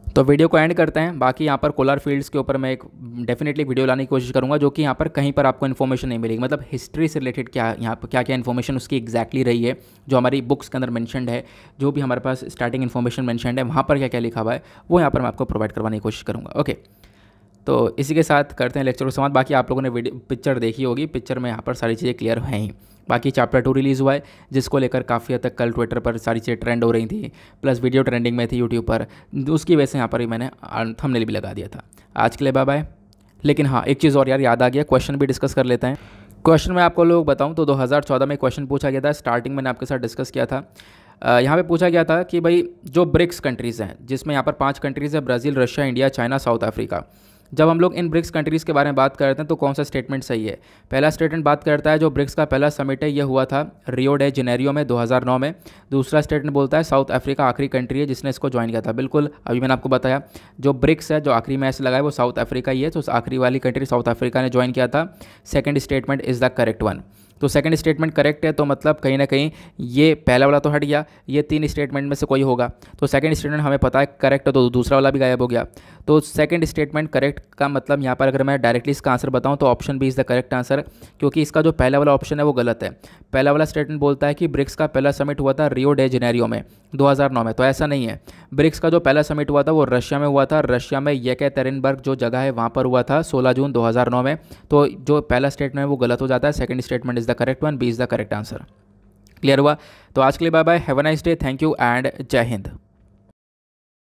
तो वीडियो को एंड करते हैं। बाकी यहाँ पर कोलार फील्ड्स के ऊपर मैं एक डेफिनेटली वीडियो लाने की कोशिश करूँगा, जो कि यहाँ पर कहीं पर आपको इन्फॉर्मेशन नहीं मिलेगी, मतलब हिस्ट्री से रिलेटेड क्या यहाँ पर क्या क्या इन्फॉर्मेशन उसकी एग्जैक्टली रही है, जो हमारी बुक्स के अंदर मेंशनड है, जो भी हमारे पास स्टार्टिंग इन्फॉर्मेशन मेंशनड है वहाँ पर क्या क्या लिखा हुआ है, वो यहाँ पर मैं आपको प्रोवाइड करवाने की कोशिश करूँगा। ओके, तो इसी के साथ करते हैं लेक्चर को समाप्त। बाकी आप लोगों ने वीडियो पिक्चर देखी होगी, पिक्चर में यहाँ पर सारी चीज़ें क्लियर हैं ही। बाकी चैप्टर 2 रिलीज़ हुआ है, जिसको लेकर काफ़ी हद तक कल ट्विटर पर सारी चीज़ें ट्रेंड हो रही थी, प्लस वीडियो ट्रेंडिंग में थी यूट्यूब पर, उसकी वजह से यहाँ पर ही मैंने थंबनेल भी लगा दिया था। आज के लिए बाय बाय। लेकिन हाँ, एक चीज़ और यार याद आ गया, क्वेश्चन भी डिस्कस कर लेते हैं। क्वेश्चन मैं आपको लोग बताऊँ तो 2014 में क्वेश्चन पूछा गया था, स्टार्टिंग मैंने आपके साथ डिस्कस किया था। यहाँ पे पूछा गया था कि भाई जो ब्रिक्स कंट्रीज़ हैं, जिसमें यहाँ पर 5 कंट्रीज़ है, Brazil, Russia, India, China, south Africa. जब हम लोग इन ब्रिक्स कंट्रीज़ के बारे में बात करते हैं तो कौन सा स्टेटमेंट सही है? पहला स्टेटमेंट बात करता है जो ब्रिक्स का पहला समिट है ये हुआ था रियो डे जेनेरियो में 2009 में। दूसरा स्टेटमेंट बोलता है साउथ अफ्रीका आखिरी कंट्री है जिसने इसको ज्वाइन किया था। बिल्कुल, अभी मैंने आपको बताया जो ब्रिक्स है, जो आखिरी मैच लगा है वो साउथ अफ्रीका ही है, तो आखिरी वाली कंट्री साउथ अफ्रीका ने ज्वाइन किया था। Second statement is the correct one. तो सेकंड स्टेटमेंट करेक्ट है, तो मतलब कहीं ना कहीं ये पहला वाला तो हट गया, ये 3 स्टेटमेंट में से कोई होगा। तो सेकंड स्टेटमेंट हमें पता है करेक्ट है, तो दूसरा वाला भी गायब हो गया। तो सेकंड स्टेटमेंट करेक्ट का मतलब यहाँ पर अगर मैं डायरेक्टली इसका आंसर बताऊँ तो option B is the correct answer, क्योंकि इसका जो पहला वाला ऑप्शन है वो गलत है। पहला वाला स्टेटमेंट बोलता है कि ब्रिक्स का पहला समिट हुआ था रियो डे जेनेरियो में 2009 में, तो ऐसा नहीं है। ब्रिक्स का जो पहला समिट हुआ था वो रशिया में हुआ था, रशिया में येकेतेरिनबर्ग जो जगह है वहाँ पर हुआ था 16 जून 2009 में। तो जो पहला स्टेटमेंट है वो गलत हो जाता है, second statement is the correct one, B is the correct answer. Clear हुआ? तो आज के लिए bye bye, have a nice day, thank you and जय हिंद।